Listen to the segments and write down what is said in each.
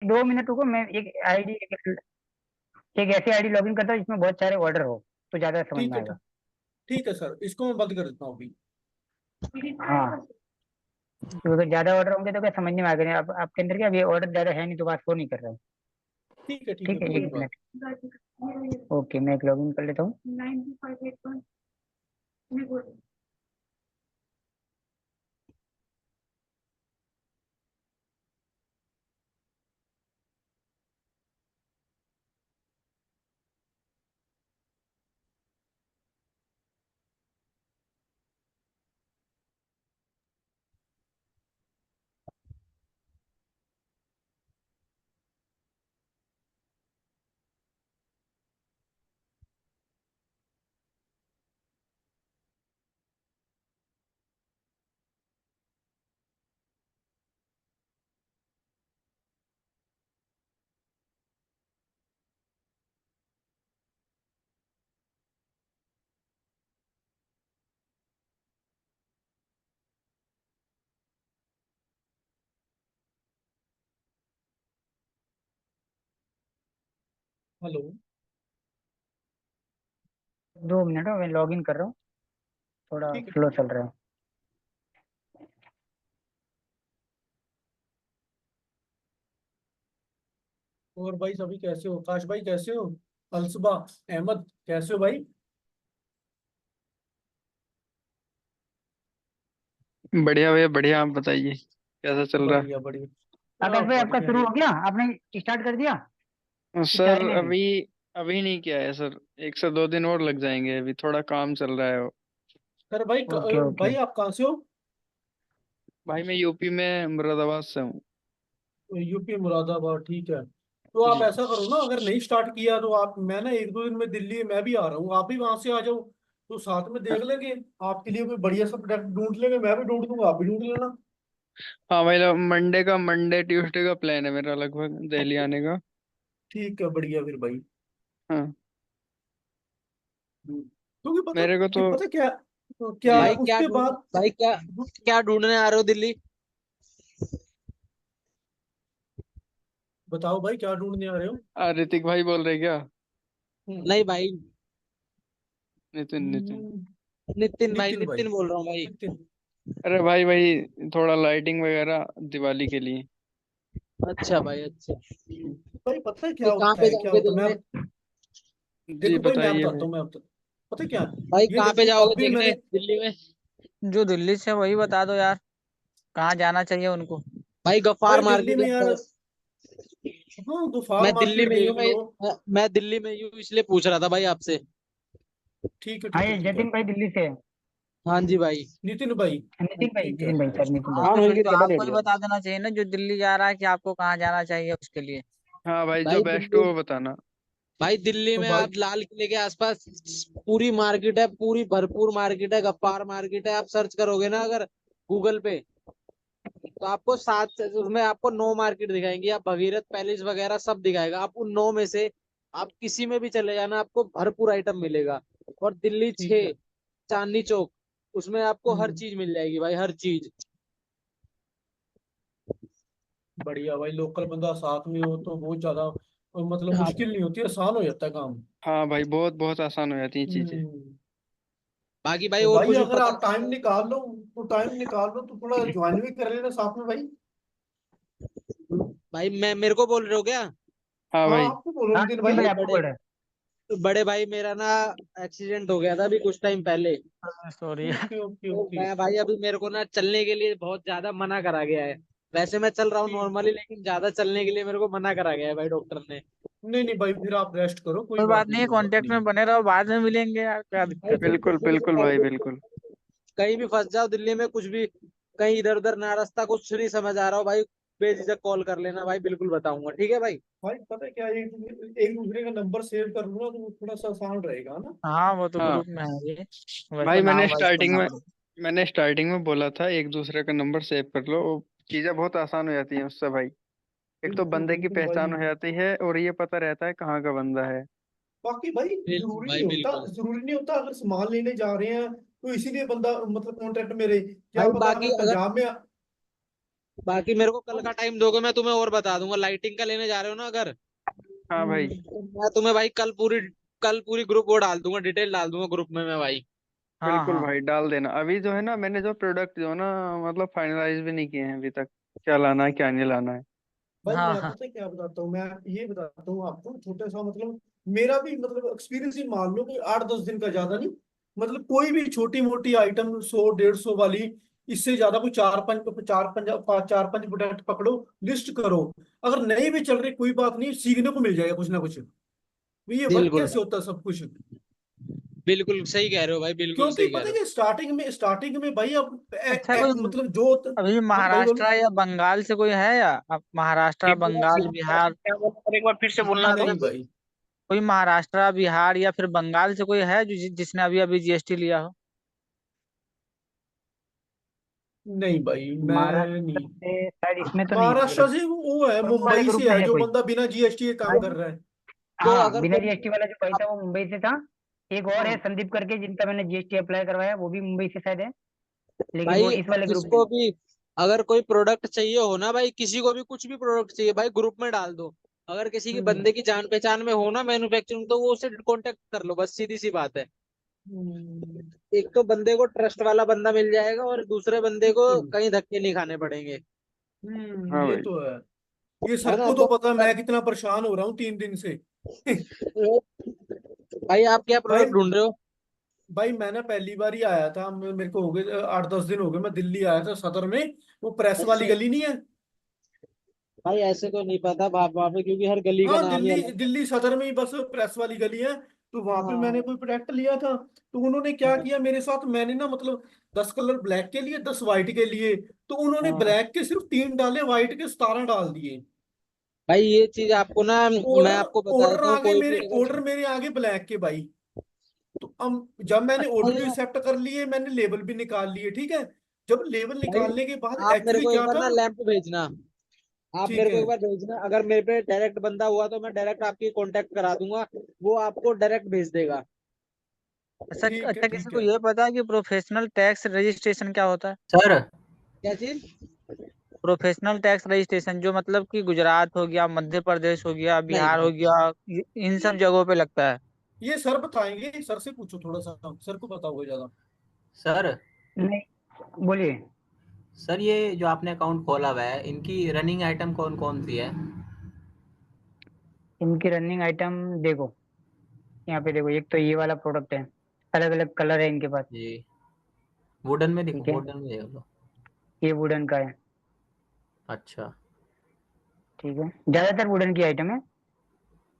2 minute रुको, मैं एक ऐसी आईडी लॉगिन करता हूँ जिसमें बहुत सारे ऑर्डर हो, तो ज्यादा समझ ठीक में है आएगा। ठीक है सर, इसको मैं बंद कर देता हूँ अभी। हाँ, क्योंकि ज्यादा ऑर्डर होंगे तो क्या समझ नहीं आएगा। अब आपके अंदर क्या, अभी ऑर्डर ज्यादा है नहीं तो बात फोन नहीं कर रहा हूँ। ठीक है, ठीक है, कोई नहीं एक बात। मिनट। ओके, मैं एक लॉगिन कर लेता हूँ। हेलो। 2 मिनट हो, मैं लॉगिन कर रहा हूँ। थोड़ा ठीक है स्लो ठीक चल रहा है। है। और भाई सभी कैसे हो? काश भाई कैसे हो? अलसबा अहमद कैसे हो भाई? बढ़िया भैया बढ़िया। आप बताइए कैसा चल रहा बढ़िया बढ़िया। आकाश भाई, आपका बढ़िया शुरू है। हो गया? आपने स्टार्ट कर दिया है कि सर? चालू है अभी? अभी अभी नहीं किया है सर। 1 से 2 दिन और लग जाएंगे, अभी थोड़ा काम चल रहा है। सर भाई ओके ओके। भाई आप कहाँ से हो? भाई मैं यूपी में मुरादाबाद से हूँ। यूपी मुरादाबाद, ठीक है। तो आप जी। ऐसा करो ना, अगर नहीं स्टार्ट किया तो आप, मैं ना एक दो दिन में दिल्ली मैं भी आ रहा हूँ, आप भी वहां से आ जाओ, तो साथ में देख लेंगे। आपके लिए कोई बढ़िया सा प्रोडक्ट ढूंढ लेंगे, मैं भी ढूंढ दूंगा, आप भी ढूंढ लेना। हाँ भाई, मंडे ट्यूसडे का प्लान है मेरा लगभग दिल्ली आने का। ठीक है, बढ़िया फिर भाई। हाँ। क्योंकि पता मेरे को कि तो पता क्या, क्या जी। उसके बाद। भाई क्या ढूंढने आ रहे हो दिल्ली? बताओ भाई क्या ढूंढने आ रहे हो? ऋतिक भाई बोल रहे क्या? नहीं भाई, नितिन नितिन। हम्म, नितिन भाई, नितिन भाई। नितिन बोल रहा हूँ भाई। नितिन। अरे भाई भाई, थोड़ा लाइटिंग वगैरह दिवाली के लिए। अच्छा भाई, अच्छा। भाई पता है भाई क्या कहाँ होता पे है, क्या जाओगे होता है, मैं देखने? जी देखो भाई मैं बताइए बताता भाई। हूँ, मैं बताता पता है क्या है? भाई ये कहाँ पे देखो जाओगे अभी देखने मैंने, दिल्ली में? जो दिल्ली से, वही बता दो यार, कहाँ जाना चाहिए उनको। भाई गफ्फार भाई दिल्ली मार्केट में है यार, बस। हाँ दोफार मैं दिल्ली मार्केट में ही देख हूँ। लो। मैं दिल्ली में ही हूँ, इसलिए पूछ रहा था भाई आपसे। ठीक है हाँ, ठीक है ये ठीक है। जतिन भाई दिल्ली से है। हाँ जी भाई। नितिन भाई। नितिन ठीक है। भाई सर, नितिन भाई। हाँ तो भाई फिर तो भाई। आपको ही बता देना चाहिए ना, जो दिल्ली जा रहा है, कि आपको कहाँ जाना चाहिए उसके लिए। हाँ भाई, जो भाई बेस्ट हो दिल्ली, वो बताना। भाई दिल्ली तो में भाई आप लाल किले के आसपास पूरी मार्केट है, पूरी भरपूर मार्केट है, गफ्फार मार्केट है। आप सर्च करोगे ना अगर गूगल पे, तो आपको उसमें आपको 9 मार्केट दिखाएंगी। आप भगीरथ पैलेस वगैरह सब दिखाएगा। आप उन 9 में से आप किसी में भी चले जाना, आपको भरपूर आइटम मिलेगा। और दिल्ली ठीक 6 है। चांदनी चौक, उसमें आपको हर हम्म, चीज मिल जाएगी भाई, हर चीज। बढ़िया भाई, लोकल बंदा साथ में हो तो बहुत ज्यादा मतलब आप मुश्किल नहीं होती, आसान हो जाता है काम। हाँ भाई, बहुत बहुत आसान हो जाती हैं चीजें। हम्म। बाकी भाई तो और भाई कुछ भी अगर पता आप टाइम करना हो निकाल लो, तो टाइम निकाल लो तो थोड़ा ज्वाइन भी कर लेना साथ में भाई। भाई, मैं मेरे को बोल रहे हो क्या? हाँ हाँ भाई। आपको बोलो हाँ, नितिन नितिन भाई। भाई भाई आपको बड़े बोल रहे बड़े भाई, मेरा ना एक्सीडेंट हो गया था अभी कुछ टाइम पहले। हैं। सॉरी। ओके ओके तो ओके। मैं भाई, अभी मेरे को ना चलने के लिए बहुत ज्यादा मना करा गया है। वैसे मैं चल रहा हूँ ठीक। नॉर्मली, लेकिन ज्यादा चलने के लिए मेरे को मना करा गया है भाई डॉक्टर ने। नहीं नहीं भाई, फिर आप रेस्ट करो, कोई कोई बात बात नहीं, नहीं, कोई बात कांटेक्ट नहीं। में बने रहो, बाद में मिलेंगे यार, क्या भाई दिक्कत है। बिल्कुल बिल्कुल बिल्कुल बिल्कुल भाई, भाई बिल्कुल। बिल्कुल। कहीं भी फंस जाओ दिल्ली में, कुछ भी कहीं इधर उधर ना, रास्ता कुछ नहीं समझ आ रहा हो भाई, बेझिझक कॉल कर लेना भाई, बिल्कुल बताऊंगा, ठीक है भाई। भाई पता है क्या, एक दूसरे का नंबर सेव कर लूंगा तो वो थोड़ा सा आसान रहेगा ना। हाँ, वो तो हाँ ग्रुप में है ये। वैसे भाई, नाम वाइज करना पड़ेगा। मैंने स्टार्टिंग में बोला था एक दूसरे का नंबर सेव कर लो, वो चीजें बहुत आसान हो जाती हैं उससे भाई। एक तो बिल्कुल बंदे की बिल्कुल भाई। पहचान हो जाती है और ये पता रहता है कहाँ का बंदा है। बाकी भाई बिल्कुल जरूरी भाई, नहीं होता, बिल्कुल। जरूरी नहीं होता अगर सामान लेने जा रहे हैं तो इसीलिए बंदा मतलब कॉन्टेक्ट में रहे, क्या भाई पता बाकी अगर अगर पंजाब में बाकी मेरे को कल का टाइम दोगे, मैं तुम्हें और बता दूंगा। लाइटिंग का लेने जा रहे हो ना अगर, हाँ भाई, तो मैं तुम्हें भाई कल पूरी ग्रुप वो डाल दूंगा, डिटेल डाल दूंगा ग्रुप में मैं भाई। हाँ बिल्कुल हाँ भाई डाल देना। अभी जो है ना, मैंने जो प्रोडक्ट जो है ना, मतलब फाइनलाइज भी नहीं किए हैं अभी तक, क्या लाना है क्या नहीं लाना है। भाई हाँ मैं हाँ। पता है क्या बताता हूँ, मैं ये बताता हूँ आपको छोटा सा, मतलब मेरा भी मतलब एक्सपीरियंस ही मान लो कि 8-10 दिन का, ज्यादा नहीं। मतलब कोई भी छोटी मोटी आइटम 100-150 वाली, इससे ज्यादा कोई चार पांच प्रोडक्ट पकड़ो, लिस्ट करो। अगर नहीं भी चल रही कोई बात नहीं, सीखने को मिल जाएगा कुछ ना कुछ भी, ये वर्क बिल्कुल कैसे होता है सब कुछ। बिल्कुल सही कह रहे हो भाई, बिल्कुल क्योंकि सही कह पता रहे है कि स्टार्टिंग में भाई अब अच्छा कोई मतलब जो अभी हाँ भाई बोलो। महाराष्ट्र या बंगाल से कोई है, या अब महाराष्ट्र बंगाल बिहार, क्या बोला और एक बार फिर से बोलना तो। नहीं भाई, कोई महाराष्ट्र बिहार या फिर बंगाल से कोई है जो जिसने अभी अभी जीएसटी लिया हो? नहीं भाई मैं महाराष्ट्र नहीं। से शायद इसमें तो नहीं है महाराष्ट्र लेकिन से वो है, वो वाले मुंबई ग्रुप से में है है जो कोई। बंदा बिना जीएसटी के काम कर रहा है। तो हाँ, अगर बिना कोई जीएसटी वाला जो भाई था आप, वो मुंबई से था। एक और है हाँ संदीप करके, जिनका मैंने जीएसटी अप्लाई करवाया, वो भी मुंबई से शायद है, लेकिन वो भाई इस वाले ग्रुप में जिसको नहीं। भी अगर कोई प्रोडक्ट चाहिए हो ना भाई, किसी को भी कुछ भी प्रोडक्ट चाहिए भाई, ग्रुप में डाल दो। अगर किसी की हम्म बंदे की जान पहचान में हो ना मैन्युफैक्चरिंग, तो वो उससे कांटेक्ट कर लो, बस सीधी सी बात है। हम्म, एक तो बंदे को ट्रस्ट वाला बंदा मिल जाएगा, और दूसरे बंदे को बिल्कुल। कहीं धक्के नहीं खाने पड़ेंगे। हाँ ये भाई। तो है। ये है सर ना? को तो तो पता है अगर मैं कितना परेशान हो रहा हूँ 3 दिन से। भाई आप क्या भाई प्रोडक्ट ढूंढ रहे हो? भाई मैं ना पहली बार ही आया था, मेरे को हो गए 8-10 दिन हो गए, मैं दिल्ली आया था सदर में, वो प्रेस वाली ऐसे गली नहीं है। भाई ऐसे तो नहीं पता बाप बाप, क्योंकि हर गली का हाँ नाम ही दिल्ली अलग दिल्ली सदर में ही बस प्रेस वाली गली है। तो है। वहां पे मैंने हाँ कोई प्रोडक्ट लिया था, तो उन्होंने क्या हाँ किया मेरे साथ, मैंने ना मतलब 10 कलर ब्लैक के लिए, 10 वाइट के लिए, तो उन्होंने हाँ। ब्लैक के सिर्फ 3 डाले, वाइट के 17 डाल दिए। भाई ये चीज आपको ना, मैं ऑर्डर आपको बता ऑर्डर देता हूँ, आगे कोई मेरे भी अगर ऑर्डर मेरे आगे ब्लैक के भाई। तो अब जब मैंने अच्छा ऑर्डर भी ये एक्सेप्ट कर लिए, मैंने लेबल भी निकाल लिए, ठीक है। जब लेबल भाई निकालने के बाद आप मेरे एक्चुअली को एक क्या बार था। ना लैंप भेजना, आप ठीक मेरे को है एक बार भेजना, अगर मेरे पे डायरेक्ट बंदा हुआ तो मैं डायरेक्ट आपकी कांटेक्ट करा दूंगा, वो आपको डायरेक्ट भेज देगा। अच्छा ठीक है अच्छा, किसी ठीक को है। ये पता है कि प्रोफेशनल टैक्स रजिस्ट्रेशन क्या होता है? सर क्या चीज? प्रोफेशनल टैक्स रजिस्ट्रेशन जो मतलब कि गुजरात हो गया, मध्य प्रदेश हो गया, नहीं बिहार हो गया, इन सब जगहों पे लगता है। ये सर बताएंगे, सर से पूछो थोड़ा सा, सर को पता होगा ज्यादा। सर नहीं, बोलिए। सर ये जो आपने अकाउंट खोला हुआ है, इनकी रनिंग आइटम कौन कौन सी है? इनकी रनिंग आइटम देखो, यहाँ पे देखो, एक तो ये वाला प्रोडक्ट है, अलग अलग कलर है इनके पास। जी, वुडन में दिखो, ठीक है, वुडन में देख लो। ये वुडन का है। अच्छा। ठीक है, ज्यादातर वुडन की आइटम है।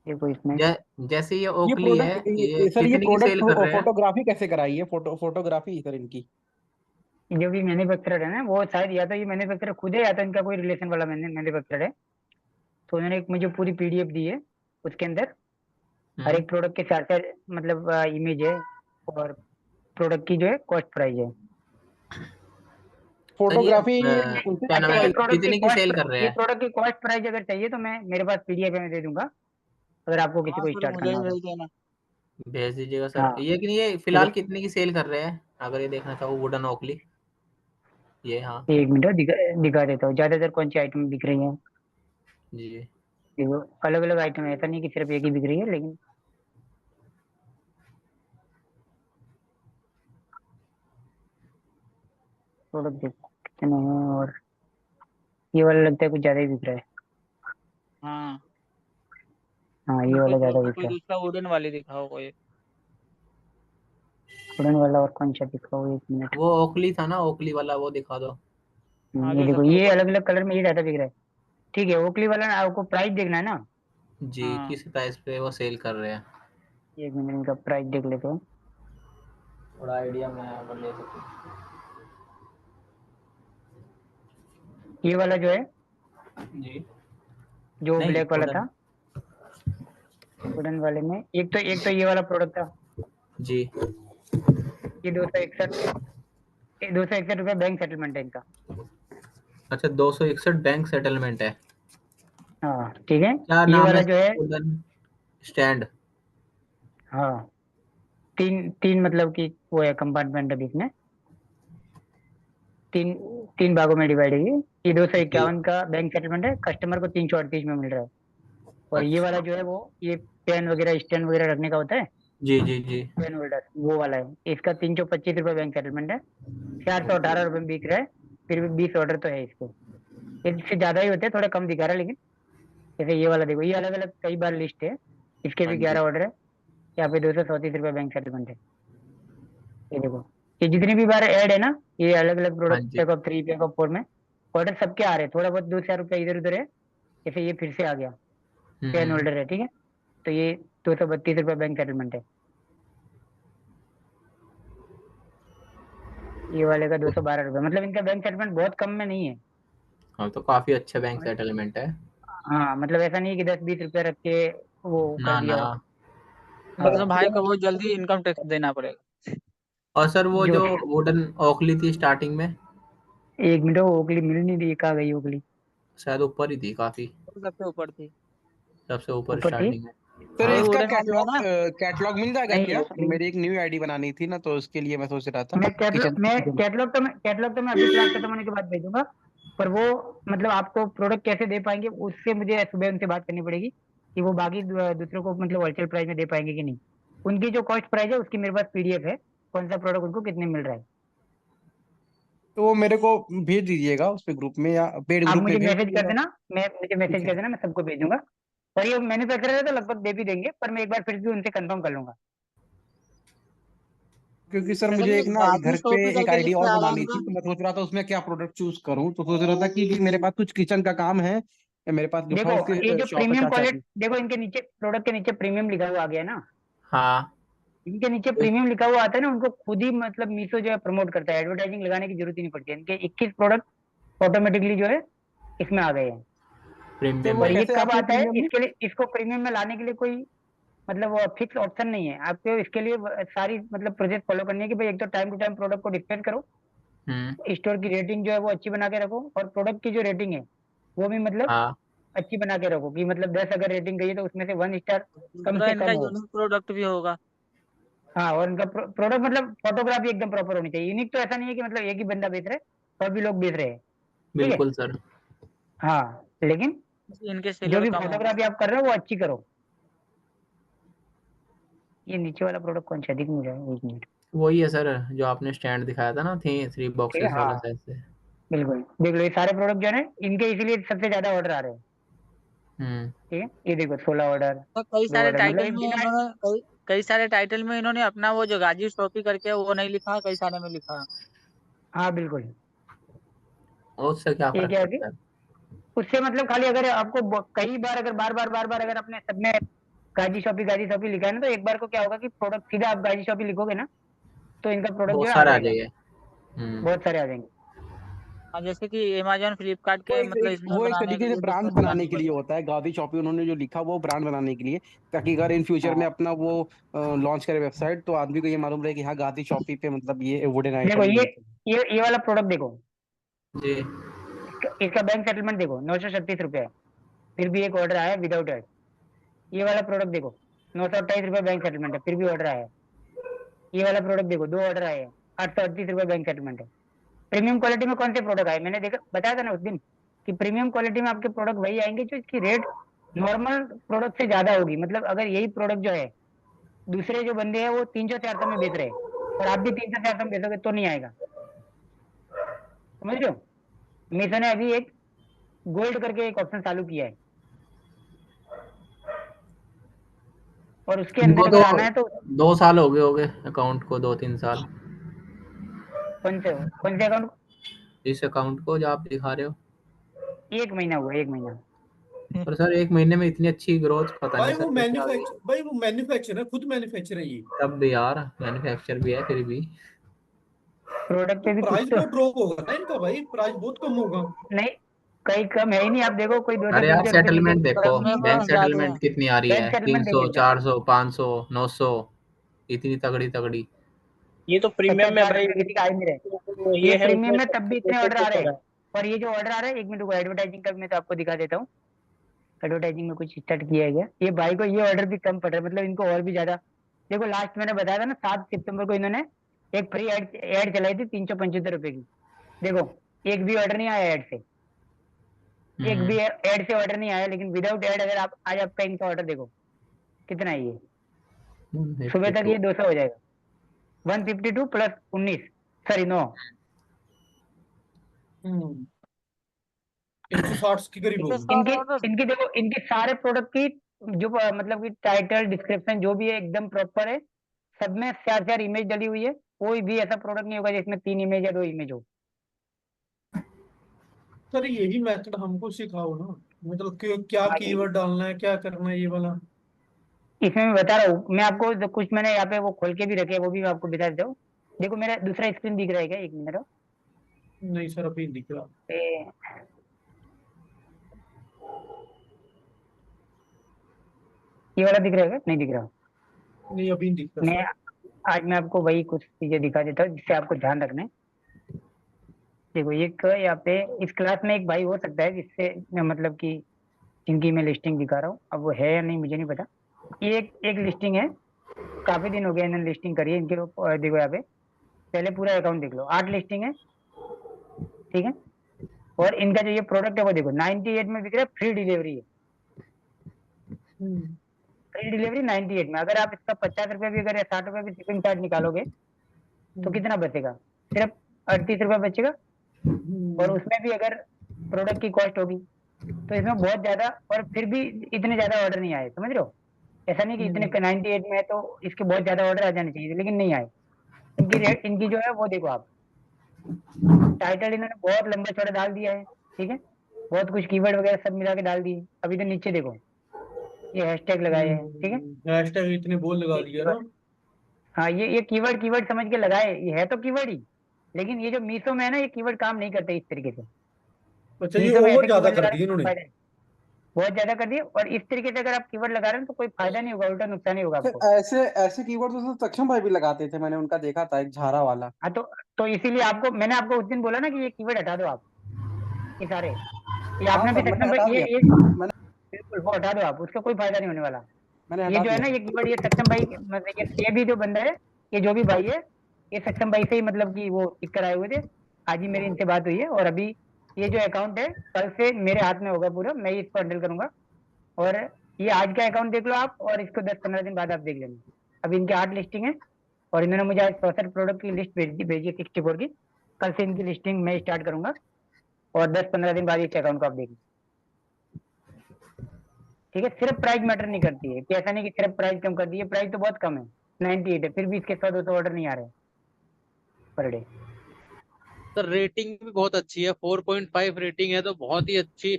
देखो इसमें, जै, जैसे ये ये ओकली है, प्रोडक्ट ये सर, ये कितने की प्रोडक्ट सेल कर रहे हैं? फोटोग्राफी कैसे कराई है? फोटोग्राफी सर इनकी। जो भी मैन्युफैक्चरर है ना, वो शायद या तो ये मैन्युफैक्चरर खुद है, या तो इनका कोई रिलेशन वाला मैन्युफैक्चरर है। तो उन्होंने एक मुझे पूरी पीडीएफ दी है, उसके अंदर हर हम्म। एक प्रोडक्ट के चार चार मतलब इमेज है, और प्रोडक्ट की जो है कॉस्ट प्राइस है। सर ये फोटोग्राफी उनसे क्या नाम अच्छा, है, ये करवाई? प्रोडक्ट की कितने की सेल कॉस्ट कर रहे ये हैं? प्रोडक्ट की कॉस्ट प्राइस अगर चाहिए तो मैं, मेरे पास पीडीएफ है, मैं दे दूंगा, अगर आपको किसी हाँ को फिर स्टार्ट मुझे करना भी होगा। भेज देना। भेज दीजिएगा सर। हाँ, ये कि ये ठीक है। फिलहाल कितने की सेल कर रहे हैं, अगर ये देखना चाहो वुडन ओकली? ये हाँ। एक मिनट दिखा देता हूँ ज्यादातर कौन सी आइटम बिक रही है। जी। देखो, अलग अलग आइटम है, ऐसा नहीं कि सिर्फ एक ही बिक रही है, लेकिन प्रोडक्ट देखो कितने हैं। और ये वाला लगता है कुछ ज्यादा ही बिक रहा है। हाँ, हाँ, ये फिर वाला ज्यादा बिक कोई रहा है। दूसरा वुडन वाली दिखाओ कोई। वुडन वाला और कौन सा दिखाओ, एक मिनट। वो ओकली था ना, ओकली वाला वो दिखा दो। हाँ ये जो देखो, सबसे ये ऊपर अलग है। अलग कलर में ये ज्यादा बिक रहा है। ठीक है, ओकली वाला आपको प्राइस देखना है ना। जी, हाँ किस प्राइस पे वो सेल कर रहे हैं? एक मिनट, इनका प्राइस देख लेते हैं। थोड़ा आइडिया मैं अगर ले सकूं। ये वाला जो है, जी। जो नहीं, ब्लैक वाला वुडन। था, वुडन वाले में एक तो ये वाला प्रोडक्ट था। जी। ये 261 रुपये बैंक सेटलमेंट है इनका। अच्छा, 261 बैंक सेटलमेंट है। हाँ ठीक है। क्या ये नाम है वाला जो इसका? है, वुडन स्टैंड। हाँ, तीन तीन मतलब कि वो है कंपार्टमेंट, अभी इसमें तीन तीन भागों में डिवाइड है ये। ये 251 का बैंक सेटलमेंट है, कस्टमर को 338 में मिल रहा है। और ये वाला जो है वो ये पेन वगैरह स्टैंड वगैरह रखने का होता है, जी जी जी। पेन होल्डर, वो वाला है। इसका 325 रुपये बैंक सेटलमेंट है, 418 रुपये में बिक रहा है। फिर भी 20 ऑर्डर तो है इसको, इससे ज्यादा ही होते हैं, थोड़ा कम दिखा रहा है लेकिन। जैसे ये वाला देखो, ये अलग अलग कई बार लिस्ट है, इसके हाँ भी जी। 11 ऑर्डर है। यहाँ पे 234 रुपये बैंक सेटलमेंट है। ये देखो, ये जितनी भी बार ऐड है ना, ये अलग अलग हाँ प्रोडक्ट, जी। पैक ऑफ 3, पैक ऑफ 4 में ऑर्डर सबके आ रहे हैं। थोड़ा बहुत 2-4 रुपये इधर उधर है, जैसे ये फिर से आ गया, पेन हम्म। होल्डर है, ठीक है। तो ये 232 रुपये बैंक सेटलमेंट है। ये वाले का 212 रुपये, मतलब इनका बैंक सेटलमेंट बहुत कम में नहीं है। हाँ, तो काफी अच्छा बैंक सेटलमेंट है। हाँ, मतलब ऐसा नहीं है कि 10-20 रुपये रख के वो कर ना दिया ना। हो। मतलब भाई हाँ, को बहुत जल्दी इनकम टैक्स देना पड़ेगा। और सर वो जो जो वुडन ओखली थी स्टार्टिंग में, 1 मिनट, वो ओखली मिल नहीं रही, कहाँ गई ओखली? शायद ऊपर ही थी काफी, वो सबसे ऊपर थी। सबसे ऊपर ऊपर थी? स्टार्टिंग में। सर वही हाँ। इसका वुडन वाली है कैटलॉग ना। कैटलॉग मिल जाएगा नहीं, क्या? ओखली मेरी एक न्यू आईडी बनानी थी ना, तो उसके लिए मैं सोच रहा था मैं किचन। कैटलॉग तो मैं अभी क्लास खत्म होने के बाद भेजूंगा। पर वो मतलब आपको प्रोडक्ट कैसे दे पाएंगे, उससे मुझे सुबह उनसे बात करनी पड़ेगी कि वो बाकी दूसरों को मतलब होलसेल प्राइस में दे पाएंगे कि नहीं। उनकी जो कॉस्ट प्राइस है उसकी मेरे पास पीडीएफ है, कौन सा प्रोडक्ट उनको कितने मिल रहा है। तो वो मेरे को भेज दीजिएगा उस पे ग्रुप में, या पेड आप ग्रुप में मुझे भेज मैसेज कर दीजिएगा। देना, मुझे मैसेज ठीक कर है, देना, मैं सबको भेजूंगा। और ये मैन्युफैक्चरर है तो लगभग दे भी देंगे, पर मैं एक बार फिर भी उनसे कंफर्म कर लूंगा। क्योंकि सर जैसे मुझे कि एक ना गाजी घर पे शॉपी एक करके लिख आईडी के और आ रहा है बनानी उनका। थी, तो मैं सोच रहा था उसमें क्या प्रोडक्ट चूज करूँ। तो सोच रहा था कि मेरे पास कुछ किचन का काम है, मेरे पास गिफ्ट देखो, हाउस ये की जो शॉप है प्रीमियम चाचा क्वालिटी, की। देखो इनके नीचे प्रोडक्ट के नीचे प्रीमियम लिखा हुआ आ गया ना। हाँ। इनके नीचे प्रीमियम लिखा हुआ आता है ना, उनको खुद ही मतलब मीशो जो है प्रमोट करता है, एडवर्टाइजिंग लगाने की जरूरत ही नहीं पड़ती है। इनके 21 प्रोडक्ट ऑटोमेटिकली जो है इसमें आ गए हैं। तो प्रीमियम वो और में। ये कैसे कब आती है आता है, प्रीमियम में? इसके लिए इसको प्रीमियम में लाने के लिए कोई मतलब वो फिक्स ऑप्शन नहीं है आपको। इसके लिए सारी मतलब प्रोसेस फॉलो करनी है कि भाई एक तो टाइम टू टाइम प्रोडक्ट को डिस्पैच करो, हम्म। स्टोर की रेटिंग जो है वो अच्छी बना के रखो, और प्रोडक्ट की जो रेटिंग है वो भी मतलब हाँ। अच्छी बना के रखो, कि मतलब 10 अगर रेटिंग गई है तो उसमें से 1 स्टार कम दूसरा से इनका कम हो। यूनिक प्रोडक्ट भी होगा। हाँ, और उनका प्रोडक्ट मतलब फोटोग्राफी एकदम प्रॉपर होनी चाहिए। यूनिक तो ऐसा नहीं है कि मतलब एक ही बंदा बेच रहा है और भी लोग बेच रहे हैं, ठीक है। बिल्कुल सर। हाँ, लेकिन इनके जो सेलर भी कम होंगे। फोटोग्राफी आप कर रहे हो वो अच्छी करो। ये नीचे वाला प्रोडक्ट कौन सा दिख नहीं रहा है, 1 मिनट। वही है सर जो आपने स्टैंड दिखाया था ना, थी 3 ठीक है, बॉक्सेस वाला हाँ, साइज से। बिल्कुल देख लो, ये सारे प्रोडक्ट जो है ना, इनके इसीलिए सबसे ज्यादा ऑर्डर आ रहे हैं। हम्म। ठीक है, ये देखो 16 ऑर्डर, तो कई 2 सारे ऑर्डर, मतलब टाइटल ये में बिना। इन्होंने कई सारे टाइटल में इन्होंने अपना वो जो गाजी शॉपी करके है, वो नहीं लिखा, कई सारे में लिखा। हाँ बिल्कुल। और उससे क्या ये फर्क क्या है कि पड़ता है? उससे मतलब खाली अगर आपको कई बार अगर बार बार अगर अपने सब में गाजी शॉपी लिखा है ना, तो एक बार को क्या होगा कि प्रोडक्ट सीधा आप गाजी शॉपी लिखोगे ना, तो इनका प्रोडक्ट जो बहुत है आ सारे आ जाएगा, जाइए। हम्म। बहुत सारे आ जाएंगे। अब जैसे कि अमेजोन फ्लिपकार्ट वो के एक, मतलब इसमें वो एक बनाने के तरीके से लिए ब्रांड दुकान बनाने बनानी के लिए पड़ेगी। होता है। गादी शॉपी उन्होंने जो लिखा वो ब्रांड बनाने के लिए, ताकि अगर इन फ्यूचर में हाँ, अपना वो लॉन्च करे वेबसाइट, तो आदमी को ये मालूम रहे कि हाँ गादी शॉपी पे मतलब ये वुडन देखो आइटम मिलते हैं। ये वाला प्रोडक्ट देखो, जी। इसका बैंक सेटलमेंट देखो 936 रुपये है, फिर भी एक ऑर्डर आया विदाउट एड। ये वाला प्रोडक्ट देखो, 928 रुपये बैंक सेटलमेंट है, फिर भी ऑर्डर आया। ये वाला प्रोडक्ट देखो, 2 ऑर्डर आए हैं, 838 रुपये बैंक सेटलमेंट है। प्रीमियम क्वालिटी में कौन से प्रोडक्ट आए, मैंने देखा बताया था ना उस दिन कि प्रीमियम क्वालिटी में आपके प्रोडक्ट वही आएंगे जो इसकी रेट नॉर्मल प्रोडक्ट से ज्यादा होगी। मतलब अगर यही प्रोडक्ट जो है दूसरे जो बंदे हैं वो 300-400 में बेच रहे हैं, और आप भी 300-400 में बेचोगे तो नहीं आएगा, समझ रहे हो। मीशो ने अभी एक गोल्ड करके एक ऑप्शन चालू किया है, और उसके अंदर इनको तो अगर आना है तो 2 साल हो गए होंगे अकाउंट को, 2-3 साल। कौन से अकाउंट? इस अकाउंट को जो आप दिखा रहे हो। 1 महीना हुआ, 1 महीना। पर सर 1 महीने में इतनी अच्छी ग्रोथ पता नहीं भाई सर वो कैसे आ गई। मैन्युफैक्चर है, खुद मैन्युफैक्चर है ये। तब भी यार मैन्युफैक्चर भी है फिर भी। प्रोडक्ट तो पे भी कुछ प्राइस तो बहुत ड्रॉप होगा ना इनका, भाई प्राइस बहुत कम होगा। नहीं, कहीं कम है ही नहीं। आप देखो कोई दो सौ अरे तीन यार सौ रुपये नीचे सेटलमेंट देखो, प्रोडक्ट नहीं है। बैंक प्रीमियम ज्यादा है। सेटलमेंट कितनी आ रही बैंक है, सेटलमेंट देखिए 300 एक बार, 400 500 900, इतनी तगड़ी तगड़ी। ये तो प्रीमियम में 50-60 रुपये भाई। किसी का आ ही नहीं रहे। तो ये ये है प्रीमियम उसमें में तब भी इतने ऑर्डर आ रहे हैं। है। और ये जो ऑर्डर आ रहा है, 1 मिनट को एडवर्टाइजिंग का भी मैं तो आपको दिखा देता हूँ। एडवर्टाइजिंग में कुछ स्टार्ट किया है क्या, ये भाई को ये ऑर्डर भी कम पड़ रहा है, मतलब इनको और भी ज्यादा। देखो लास्ट मैंने बताया था ना, 7 सितंबर को इन्होंने एक फ्री एड चलाई थी 375 रुपए की। देखो, एक भी ऑर्डर नहीं आया ऐड से, एक भी ऐड से ऑर्डर नहीं आया, लेकिन विदाउट ऐड अगर आप आज आपका इनका ऑर्डर देखो कितना है ये, सुबह तक 52 ये 200 हो जाएगा। 152 प्लस 19, सॉरी 9, 160 के करीब होगी। 160 इनकी ऑर्डर। इनकी देखो, इनके सारे प्रोडक्ट की जो मतलब कि टाइटल डिस्क्रिप्शन जो भी है एकदम प्रॉपर है, सब में 4 इमेज डली हुई है। कोई भी ऐसा प्रोडक्ट नहीं होगा जिसमें 3 इमेज या 2 इमेज हो। सर यही मेथड हमको सिखाओ ना, मतलब क्या हाँ, कीवर्ड डालना है, क्या करना है, ये वाला। इसमें मैं बता रहा हूँ, मैं आपको जो कुछ मैंने यहाँ पे वो खोल के भी रखे हैं, वो भी मैं आपको बता देता हूँ। देखो मेरा दूसरा स्क्रीन दिख रहा है क्या, एक मिनट रुको। नहीं सर अभी नहीं दिख रहा। ए, ये वाला दिख रहा है क्या? नहीं दिख रहा। नहीं अभी नहीं दिख रहा मैं सर। आज मैं आपको वही कुछ चीजें दिखा देता हूँ जिससे आपको ध्यान रखना है। देखो एक यहाँ पे इस क्लास में एक भाई हो सकता है जिससे मैं मतलब कि जिनकी मैं लिस्टिंग दिखा रहा हूँ, अब वो है या नहीं मुझे नहीं पता। ये एक लिस्टिंग है, काफी दिन हो गया इन्होंने लिस्टिंग करी है इनके। देखो यहाँ पे पहले पूरा अकाउंट देख लो, 8 लिस्टिंग है, ठीक है। और इनका जो ये प्रोडक्ट है वो देखो 98 में बिक रहा है, फ्री डिलीवरी है। हम्म, फ्री डिलीवरी 98 में। अगर आप इसका 50 रुपये भी अगर 60 रुपये भी शिपिंग चार्ज निकालोगे तो कितना बचेगा? सिर्फ 38 रुपये बचेगा। और उसमें भी अगर प्रोडक्ट की कॉस्ट होगी तो इसमें बहुत ज्यादा, और फिर भी इतने ज्यादा ऑर्डर नहीं आए, समझ रहे हो? ऐसा नहीं कि इतने 98 में है तो इसके बहुत ज्यादा ऑर्डर आ जाने चाहिए, लेकिन नहीं आए। इनकी रेट, इनकी जो है वो देखो आप, टाइटल इन्होंने बहुत लंबा चौड़ा डाल दिया है, ठीक है। बहुत कुछ कीवर्ड वगैरह सब मिला के डाल दिए। अभी तो नीचे देखो ये हैशटैग लगाए हैं, ठीक है। हैशटैग इतने बोल लगा ये दिया कीवर्ड, ना। हाँ ये कीवर्ड कीवर्ड समझ के लगाए, ये है तो कीवर्ड ही। लेकिन ये जो मीशो में है ना, ये कीवर्ड काम नहीं करते इस तरीके से। अच्छा ये मीशो में ओवर ऐसे ज्यादा कीवर्ड कर लगा रहे दिए हैं, कोई इन्होंने। फायदा नहीं। बहुत ज्यादा कर दिए, और इस तरीके से अगर आप कीवर्ड लगा रहे हैं तो कोई फायदा नहीं होगा, उल्टा नुकसान ही होगा फिर आपको। ऐसे ऐसे कीवर्ड तो सक्षम भाई भी लगाते थे, मैंने उनका देखा था, एक झारा वाला। हाँ तो इसीलिए आपको मैंने आपको उस दिन बोला ना कि ये कीवर्ड हटा दो आप, ये सारे। ये हाँ आपने भी सर मैंने सक्षम हटा भाई, दिया। ये मैंने बिल्कुल वो हटा दो आप, उसका कोई फायदा नहीं होने वाला। मैंने ये हटा जो है दिया ना, सर। ये कीवर्ड ये सक्षम भाई मतलब ये भी जो बंदा है, ये जो भी भाई है, ये सक्षम भाई से ही मतलब कि वो टिक कर आए हुए थे। आज ही मेरी इनसे बात हुई है, और अभी ये जो अकाउंट है कल से मेरे हाथ में होगा पूरा, मैं ही इसको हैंडल करूंगा। और ये आज का अकाउंट देख लो आप, और इसको 10-15 दिन बाद आप देख लेना। अभी इनके 8 लिस्टिंग है, और इन्होंने मुझे आज 64 प्रोडक्ट की लिस्ट भेजी है, 64 की। कल से इनकी लिस्टिंग मैं स्टार्ट करूंगा, और 10-15 दिन बाद इस अकाउंट को आप देखना, ठीक है। सिर्फ प्राइस मैटर नहीं करती है, कि ऐसा नहीं कि सिर्फ प्राइस कम कर दी है, प्राइस तो बहुत कम है, 98 है, फिर भी इसके 100-200 ऑर्डर नहीं आ रहे पर डे। सर रेटिंग भी बहुत अच्छी है, 4.5 रेटिंग है तो बहुत ही अच्छी।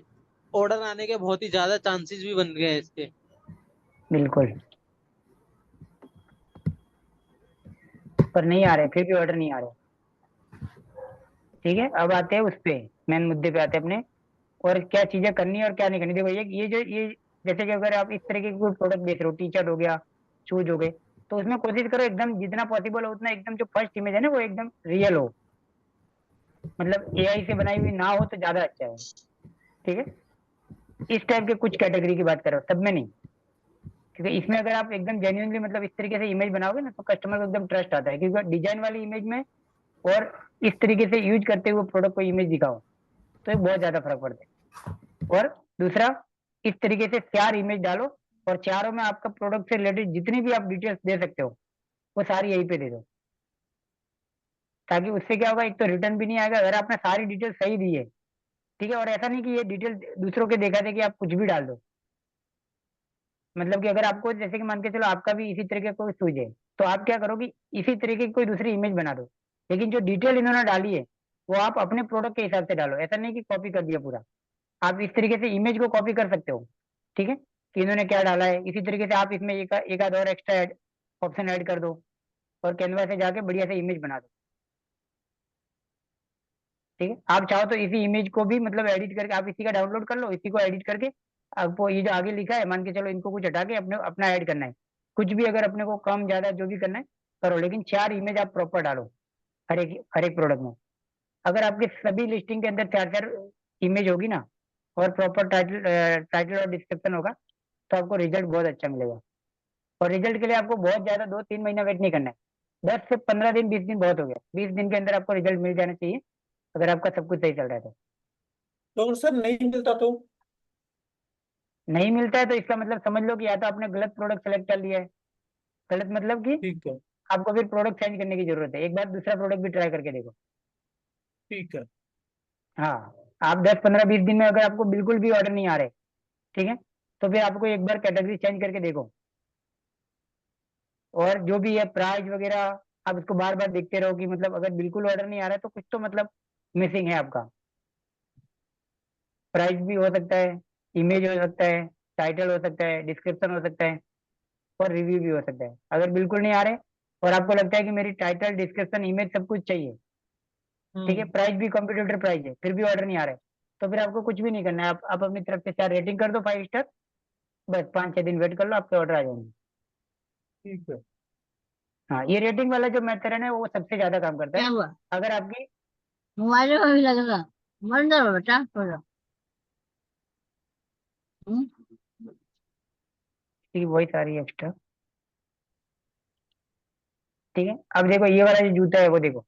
ऑर्डर आने के बहुत ही ज्यादा चांसेस भी बन गए हैं इसके। बिल्कुल, पर नहीं आ रहे, फिर भी ऑर्डर नहीं आ रहे, ठीक है। अब आते हैं उस पे, मेन मुद्दे पे आते हैं अपने, और क्या चीजें करनी है और क्या नहीं करनी। देखो ये जैसे कि अगर आप इस तरीके के कोई प्रोडक्ट बेच रहे हो, टी शर्ट हो गया, शूज हो गए, तो उसमें कोशिश करो एकदम जितना पॉसिबल हो उतना एकदम जो फर्स्ट इमेज है ना वो एकदम रियल हो, मतलब एआई से बनाई हुई ना हो तो ज्यादा अच्छा है, ठीक है। इस टाइप के कुछ कैटेगरी की बात करो, सब में नहीं। क्योंकि इसमें अगर आप एकदम जेन्युइनली मतलब इस तरीके से इमेज बनाओगे ना तो कस्टमर को एकदम ट्रस्ट आता है, क्योंकि डिजाइन वाली इमेज में और इस तरीके से यूज करते हुए प्रोडक्ट को इमेज दिखाओ तो एक बहुत ज्यादा फर्क पड़ता है। और दूसरा, इस तरीके से 4 इमेज डालो, और चारों में आपका प्रोडक्ट से रिलेटेड जितनी भी आप डिटेल्स दे सकते हो वो सारी यहीं पे दे दो, ताकि उससे क्या होगा, एक तो रिटर्न भी नहीं आएगा अगर आपने सारी डिटेल सही दी है, ठीक है। और ऐसा नहीं कि ये डिटेल दूसरों के देखा थे कि आप कुछ भी डाल दो। मतलब कि अगर आपको जैसे कि मान के चलो आपका भी इसी तरीके का कोई सूज है, तो आप क्या करो कि इसी तरीके की कोई दूसरी इमेज बना दो, लेकिन जो डिटेल इन्होंने डाली है वो आप अपने प्रोडक्ट के हिसाब से डालो। ऐसा नहीं कि कॉपी कर दिया पूरा, आप इस तरीके से इमेज को कॉपी कर सकते हो, ठीक है, कि इन्होंने क्या डाला है। इसी तरीके से आप इसमें एक आध और एक्स्ट्रा ऑप्शन ऐड कर दो, और कैनवा से जाके बढ़िया से इमेज बना दो, ठीक है। आप चाहो तो इसी इमेज को भी मतलब एडिट करके आप इसी का डाउनलोड कर लो, इसी को एडिट करके आपको ये जो आगे लिखा है, मान के चलो इनको कुछ हटा के अपने अपना ऐड करना है, कुछ भी अगर अपने को कम ज्यादा जो भी करना है करो, लेकिन 4 इमेज आप प्रॉपर डालो हर एक प्रोडक्ट में। अगर आपके सभी लिस्टिंग के अंदर 4-4 इमेज होगी ना, और प्रॉपर टाइटल और डिस्क्रिप्शन होगा, तो आपको रिजल्ट बहुत अच्छा मिलेगा। और रिजल्ट के लिए आपको बहुत ज्यादा 2-3 महीना वेट नहीं करना है, 10 से 15 दिन, 20 दिन बहुत हो गया, 20 दिन के अंदर आपको रिजल्ट मिल जाना चाहिए, अगर आपका सब कुछ सही चल रहा है तो। तो अगर सर नहीं मिलता तो? नहीं मिलता है तो इसका मतलब समझ लो कि या तो आपने गलत प्रोडक्ट सेलेक्ट कर लिया है। गलत मतलब कि ठीक है। आपको फिर प्रोडक्ट चेंज करने की जरूरत है, एक बार दूसरा प्रोडक्ट भी ट्राई करके देखो। ठीक है। हाँ, आप 10 15 20 दिन में अगर आपको बिल्कुल भी ऑर्डर नहीं आ रहे, ठीक है, तो फिर आपको एक बार कैटेगरी चेंज करके देखो। और जो भी है प्राइस वगैरह, आप इसको बार बार देखते रहो कि मतलब अगर बिल्कुल ऑर्डर नहीं आ रहा है तो कुछ तो मतलब मिसिंग है आपका। प्राइस भी हो सकता है, इमेज हो सकता है, टाइटल हो सकता है, डिस्क्रिप्शन हो सकता है, और रिव्यू भी हो सकता है। अगर बिल्कुल नहीं आ रहे और आपको लगता है कि मेरी टाइटल डिस्क्रिप्शन इमेज सब कुछ चाहिए, ठीक है, प्राइस भी कॉम्पिटिटर प्राइस है, फिर भी ऑर्डर नहीं आ रहा है, तो फिर आपको कुछ भी नहीं करना है। आप अपनी तरफ से 4 रेटिंग कर दो, 5 स्टार। बस 5 6 दिन वेट कर लो, आपके ऑर्डर आ जाएंगे। ठीक है। हाँ, ये रेटिंग वाला जो मेथड है ना वो सबसे ज्यादा काम करता क्या है। हुआ? अगर आपकी मोबाइल में भी लगेगा? बंद करो बेटा थोड़ा। हम्म? वॉइस आ रही है एक्स्ट्रा, ठीक है। अब देखो ये वाला जो जूता है वो देखो,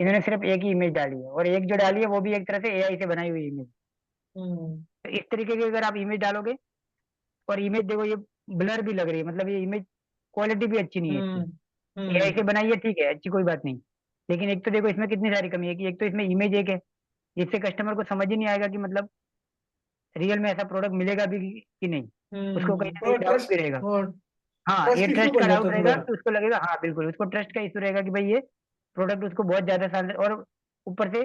इन्होंने सिर्फ एक ही इमेज डाली है, और एक जो डाली है वो भी एक तरह से एआई से बनाई हुई इमेज। हम्म। तो इस तरीके की अगर आप इमेज डालोगे, और इमेज देखो ये ब्लर भी लग रही है, मतलब ये इमेज क्वालिटी भी अच्छी नहीं है हम्म। इसकी। एआई से बनाई है, ठीक है, अच्छी कोई बात नहीं। लेकिन एक तो देखो इसमें कितनी सारी कमी है कि एक तो इसमें इमेज एक है, जिससे कस्टमर को समझ ही नहीं आएगा कि मतलब रियल में ऐसा प्रोडक्ट मिलेगा भी कि नहीं। उसको कहीं ना कहीं थोड़ा डाउट ट्रस्ट, भी रहेगा। हाँ, हाँ, ये ट्रस्ट इशू ट्रस्ट का बन जाता डाउट है रहेगा, थोड़ा। तो उसको लगेगा, हाँ बिल्कुल, उसको ट्रस्ट का इशू रहेगा कि भाई ये प्रोडक्ट उसको बहुत ज्यादा साल, और ऊपर से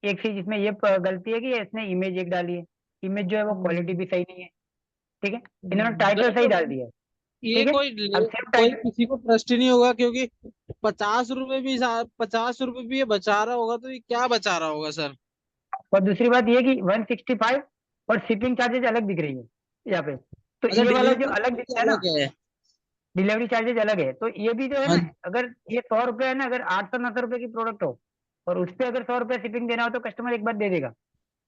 एक चीज इसमें ये गलती है कि इसने इमेज एक डाली है, इमेज जो है वो क्वालिटी भी सही नहीं है, ठीक है। इन्होंने टाइटल नहीं सही तो डाल दिया है, ये ठीक है। अब सेम कोई टाइटल, किसी को ट्रस्ट ही नहीं होगा, क्योंकि 50 रुपए भी ये बचा रहा होगा तो ये क्या बचा रहा होगा सर? और दूसरी बात ये कि 165 और शिपिंग चार्जेस अलग दिख रही है यहाँ पे। तो अच्छा, ये वाला जो डिलीवरी अलग चार्ज दिखता है ना, अलग है। डिलीवरी चार्जेस अलग है, तो ये भी जो है हाँ। ना, अगर ये 100 रुपये है ना, अगर 800 900 रुपए की प्रोडक्ट हो और उस पे अगर 100 रुपये शिपिंग देना हो तो कस्टमर एक बार दे देगा।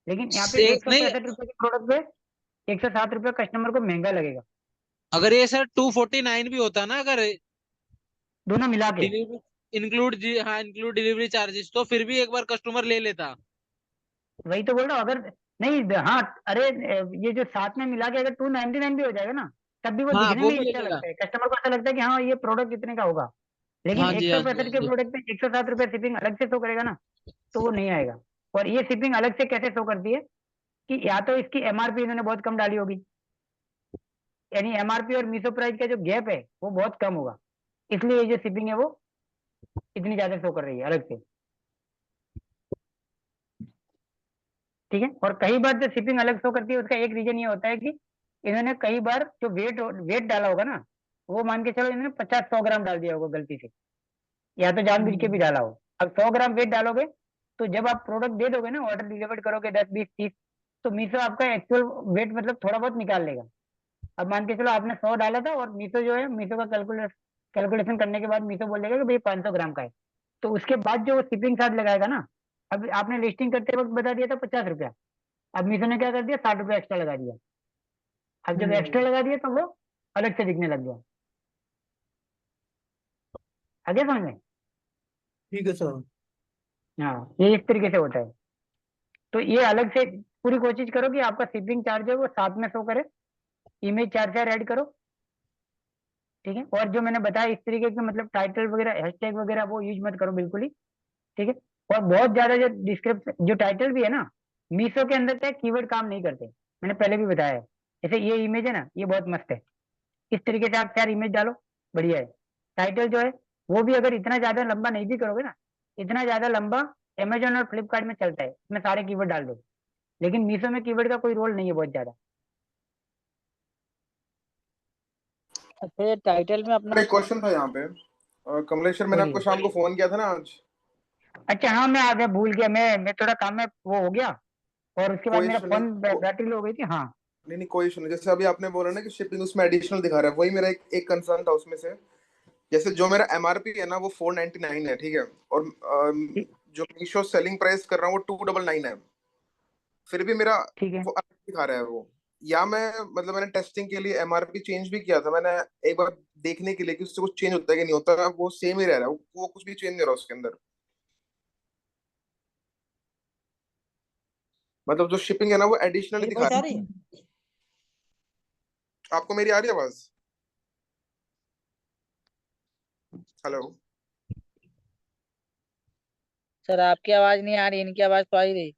लेकिन यहाँ पे एक सौ नहीं, पैंसठ रुपए की प्रोडक्ट पे 160 रुपये कस्टमर को महंगा लगेगा, अगर ये सर 249 भी होता ना, अगर दोनों मिला के। डिलीवरी इंक्लूड जी, हाँ, इंक्लूड डिलीवरी चार्जेस, तो फिर भी एक बार कस्टमर ले लेता। वही तो बोल रहा हूँ, अगर नहीं, हाँ, अरे ये जो साथ में मिला के अगर 299 भी हो जाएगा ना, तब भी वो हाँ, दिखने वो में ही भी ले अच्छा लेगा। लगता है, कस्टमर को ऐसा लगता है कि हाँ ये प्रोडक्ट इतने का होगा। लेकिन हाँ एक जी, सौ हाँ जी, पैंसठ हाँ के जी। प्रोडक्ट पे 160 रुपये शिपिंग अलग से शो करेगा ना, तो वो नहीं आएगा। और ये शिपिंग अलग से कैसे शो करती है कि या तो इसकी एमआरपी इन्होंने बहुत कम डाली होगी, यानी एमआरपी और मीशो प्राइस का जो गैप है वो बहुत कम होगा, इसलिए ये जो शिपिंग है वो इतनी ज्यादा शो कर रही है अलग से, ठीक है। और कई बार जो शिपिंग अलग शो करती है उसका एक रीजन ये होता है कि इन्होंने कई बार जो वेट वेट डाला होगा ना, वो मान के चलो इन्होंने 50 100 ग्राम डाल दिया होगा गलती से, या तो जानबूझ के भी डाला हो। अब 100 ग्राम वेट डालोगे, तो जब आप प्रोडक्ट दे दोगे ना, ऑर्डर डिलीवर करोगे 10 20 30, तो मीशो आपका एक्चुअल वेट मतलब थोड़ा बहुत निकाल लेगा। अब मान के चलो आपने 100 डाला था, और मीशो जो है, मीशो का कैलकुलेशन करने के बाद मीशो बोल देगा कि भाई 500 ग्राम का है, तो उसके बाद जो शिपिंग चार्ज लगाएगा ना, अब आपने लिस्टिंग करते वक्त बता दिया था 50 रुपया, अब मीशो ने क्या कर दिया, 60 रुपया एक्स्ट्रा लगा दिया। अब जब एक्स्ट्रा लगा दिया तो वो अलग से दिखने लग गया। आ गया समझ में? ठीक है सर। हाँ, ये इस तरीके से होता है। तो ये अलग से पूरी कोशिश करो कि आपका शिपिंग चार्ज है वो साथ में शो करे, इमेज 4 4 ऐड करो, ठीक है। और जो मैंने बताया इस तरीके के मतलब टाइटल वगैरह हैशटैग वगैरह वो यूज मत करो बिल्कुल ही, ठीक है। और बहुत ज्यादा जो डिस्क्रिप्शन जो टाइटल भी है ना, मीशो के अंदर क्या कीवर्ड काम नहीं करते, मैंने पहले भी बताया है। जैसे ये इमेज है ना, ये बहुत मस्त है, इस तरीके से आप 4 इमेज डालो, बढ़िया है। टाइटल जो है वो भी अगर इतना ज्यादा लंबा नहीं भी करोगे ना, इतना ज्यादा लंबा अमेजोन और फ्लिपकार्ट में चलता है, इसमें सारे कीवर्ड डाल दो। लेकिन मीशो में कीवर्ड का कोई रोल नहीं है बहुत ज्यादा। अच्छा, ये टाइटल में अपना एक क्वेश्चन था यहाँ पे। कमलेश सर, मैंने आपको बोलिए। शाम को फोन किया था ना आज। अच्छा हाँ, मैं आगे भूल गया, मैं थोड़ा काम में वो हो गया, और उसके बाद कोई मेरा इशू नहीं। फोन बैटरी लो हो गई थी, हाँ। नहीं नहीं, कोई इशू नहीं। जैसे अभी आपने बोला ना कि शिपिंग उसमें एडिशनल दिखा रहा है, वही मेरा एक कंसर्न था उसमें से। जैसे जो मेरा एमआरपी है ना वो 499 है, ठीक है, और ठीक जो मीशो सेलिंग प्राइस कर रहा हूँ वो 299 है, फिर भी मेरा ठीक है। वो अलग दिखा रहा है वो। या मैं मतलब मैंने टेस्टिंग के लिए एमआरपी चेंज भी किया था, मैंने एक बार देखने के लिए कि उससे कुछ चेंज होता है कि नहीं होता, वो सेम ही रह रहा है, वो कुछ भी चेंज नहीं हो रहा उसके अंदर। मतलब जो शिपिंग है ना वो एडिशनली मेरी दिखा वॉइस आ रहा रही है? है। आपको मेरी आ रही है आवाज? हेलो। सर आपकी आवाज नहीं आ रही, इनकी आवाज तो आ ही रही।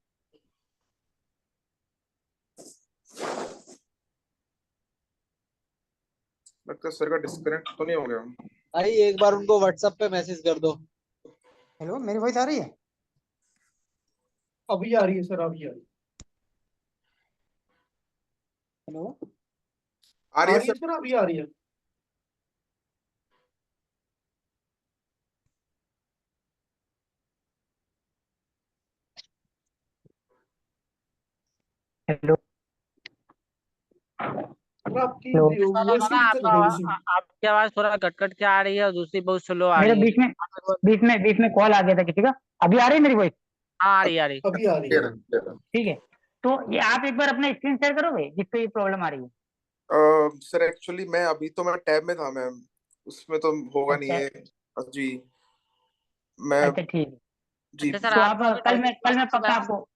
लगता है सर का डिस्कनेक्ट तो नहीं हो गया। भाई एक बार उनको व्हाट्सएप पे मैसेज कर दो। हेलो, मेरी वॉइस आ रही है? अभी आ रही है सर, अभी आ रही हेलो। आ रही आ है रही है सर? सर, अभी आ रही है। हेलो सर आपकी हेलो। ऐसा लगा वॉइस की ना दिक्कत है आपका थोड़ी सी। आपकी आवाज थोड़ा कट कट के आ रही है और दूसरी बहुत स्लो आ मेरे रही है। बीच में कॉल आ गया था किसी का। अभी आ रही है मेरी वॉइस? हाँ आ रही है, आ रही है। अभी आ रही है। ठीक है, तो ये आप एक बार अपना स्क्रीन शेयर करोगे जिसपे ये प्रॉब्लम आ रही है? सर एक्चुअली मैं अभी तो मैं टैब में था मैम, उसमें तो होगा नहीं अच्छा है। जी मैं अच्छा ठीक है। जी अच्छा सर, तो आपको आप अभी टाइटल पे कल मैं सबसे पक्का पहले आपको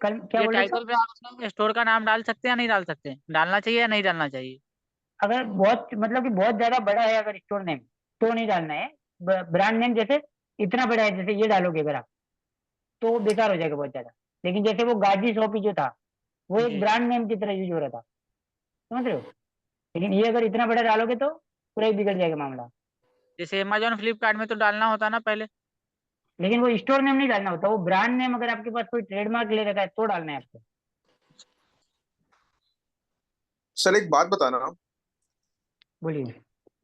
कल क्या ये बोल रहे थे? टाइटल पे आप अपने स्टोर का नाम डाल सकते हैं या नहीं डाल सकते? डालना चाहिए या नहीं डालना चाहिए? अगर बहुत मतलब कि बहुत ज्यादा बड़ा है अगर स्टोर नेम तो नहीं डालना है। ब्रांड नेम जैसे इतना बड़ा है जैसे ये डालोगे अगर आप तो वो बेकार हो जाएगा बहुत ज्यादा। लेकिन जैसे वो गाजी शॉपी जो था वो एक जी। ब्रांड नेम की तरह यूज हो रहा था, समझ रहे हो? लेकिन ये अगर इतना बड़ा डालोगे तो पूरा ही बिगड़ जाएगा मामला। जैसे अमेजोन फ्लिपकार्ट में तो डालना होता ना पहले। लेकिन वो स्टोर नेम नहीं डालना होता, वो ब्रांड नेम अगर आपके पास कोई ट्रेडमार्क ले रखा है तो डालना है आपको। सर एक बात बताना, बोलिए।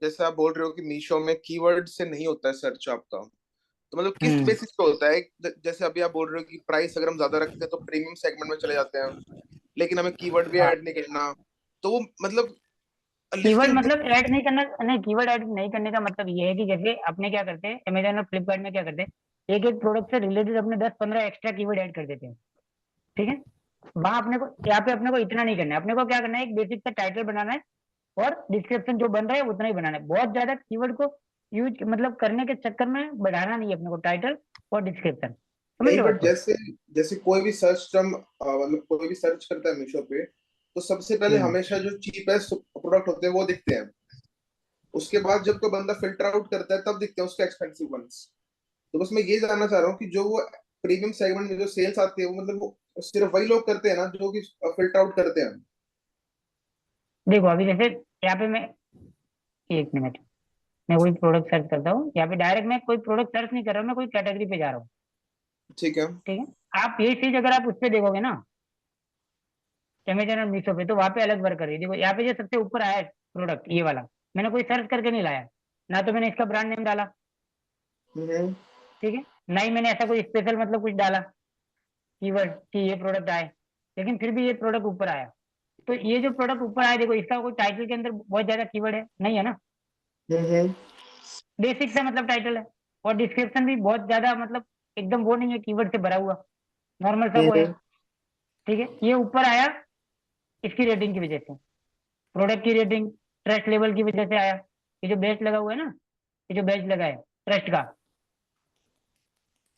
जैसे आप बोल रहे हो कि मीशो में कीवर्ड से नहीं होता है सर्च आपका, तो मतलब किस हम्म। बेसिस पे होता है? जैसे अभी आप बोल रहे हो कि प्राइस अगर हम ज्यादा रखते हैं तो प्रीमियम सेगमेंट में चले जाते हैं, लेकिन हमें कीवर्ड भी हाँ, ऐड नहीं करना, तो वो मतलब कीवर्ड लिस्टिंग। मतलब ऐड नहीं करना, नहीं कीवर्ड ऐड नहीं करने का मतलब ये है कि जैसे अपने क्या करते हैं अमेजोन और फ्लिपकार्ट में क्या करते हैं, एक एक प्रोडक्ट से रिलेटेड अपने 10-15 एक्स्ट्रा कीवर्ड ऐड कर देते हैं। ठीक है, वहां अपने को यहाँ पे अपने को इतना नहीं करना है, अपने को क्या करना है एक बेसिक सा टाइटल बनाना है और डिस्क्रिप्शन जो बन रहा है उतना ही बनाना है। बहुत ज्यादा कीवर्ड को यूज मतलब करने के चक्कर में बढ़ाना नहीं है अपने को टाइटल और डिस्क्रिप्शन। समझ रहे नहीं हो बात बट को? जैसे जैसे कोई भी सर्च टर्म मतलब कोई भी सर्च करता है मीशो पे, तो सबसे पहले हम्म। हमेशा जो चीपेस्ट प्रोडक्ट होते हैं वो दिखते हैं। उसके बाद जब कोई बंदा फिल्टर आउट करता है तब दिखते हैं उसके एक्सपेंसिव वंस। तो बस मैं ये जानना चाह रहा हूँ कि जो वो प्रीमियम सेगमेंट में जो सेल्स आती है वो मतलब वो सिर्फ वही लोग करते हैं ना जो कि फिल्टर आउट करते हैं? देखो अभी जैसे यहाँ पे मैं एक मिनट, मैं कोई प्रोडक्ट सर्च करता हूँ यहाँ पे डायरेक्ट, मैं कोई प्रोडक्ट सर्च नहीं कर रहा हूँ, मैं कोई कैटेगरी पे जा रहा हूँ। ठीक है। ठीक है, आप ये चीज अगर आप उस पे देखोगे ना अमेजन और मीशो पे तो वहां पे अलग वर्क कर रही है। देखो यहाँ पे जो सबसे ऊपर आया है प्रोडक्ट ये वाला, मैंने कोई सर्च करके नहीं लाया, ना तो मैंने इसका ब्रांड नेम डाला। हम्म। ठीक है, ना ही मैंने ऐसा कोई स्पेशल मतलब कुछ डाला कीवर्ड कि ये प्रोडक्ट आए, लेकिन फिर भी ये प्रोडक्ट ऊपर आया। तो ये जो प्रोडक्ट ऊपर आया देखो इसका कोई टाइटल के अंदर बहुत ज्यादा कीवर्ड है नहीं है ना, हम्म। बेसिक सा मतलब टाइटल है। और डिस्क्रिप्शन भी बहुत ज्यादा मतलब एकदम वो नहीं है कीवर्ड से भरा हुआ, नॉर्मल सा वो है। हम्म। ठीक है, ये ऊपर आया इसकी रेटिंग की वजह से, प्रोडक्ट की रेटिंग ट्रस्ट लेवल की वजह से आया। ये जो बेस्ट लगा हुआ है ना, ये जो बेस्ट लगा है ट्रस्ट का।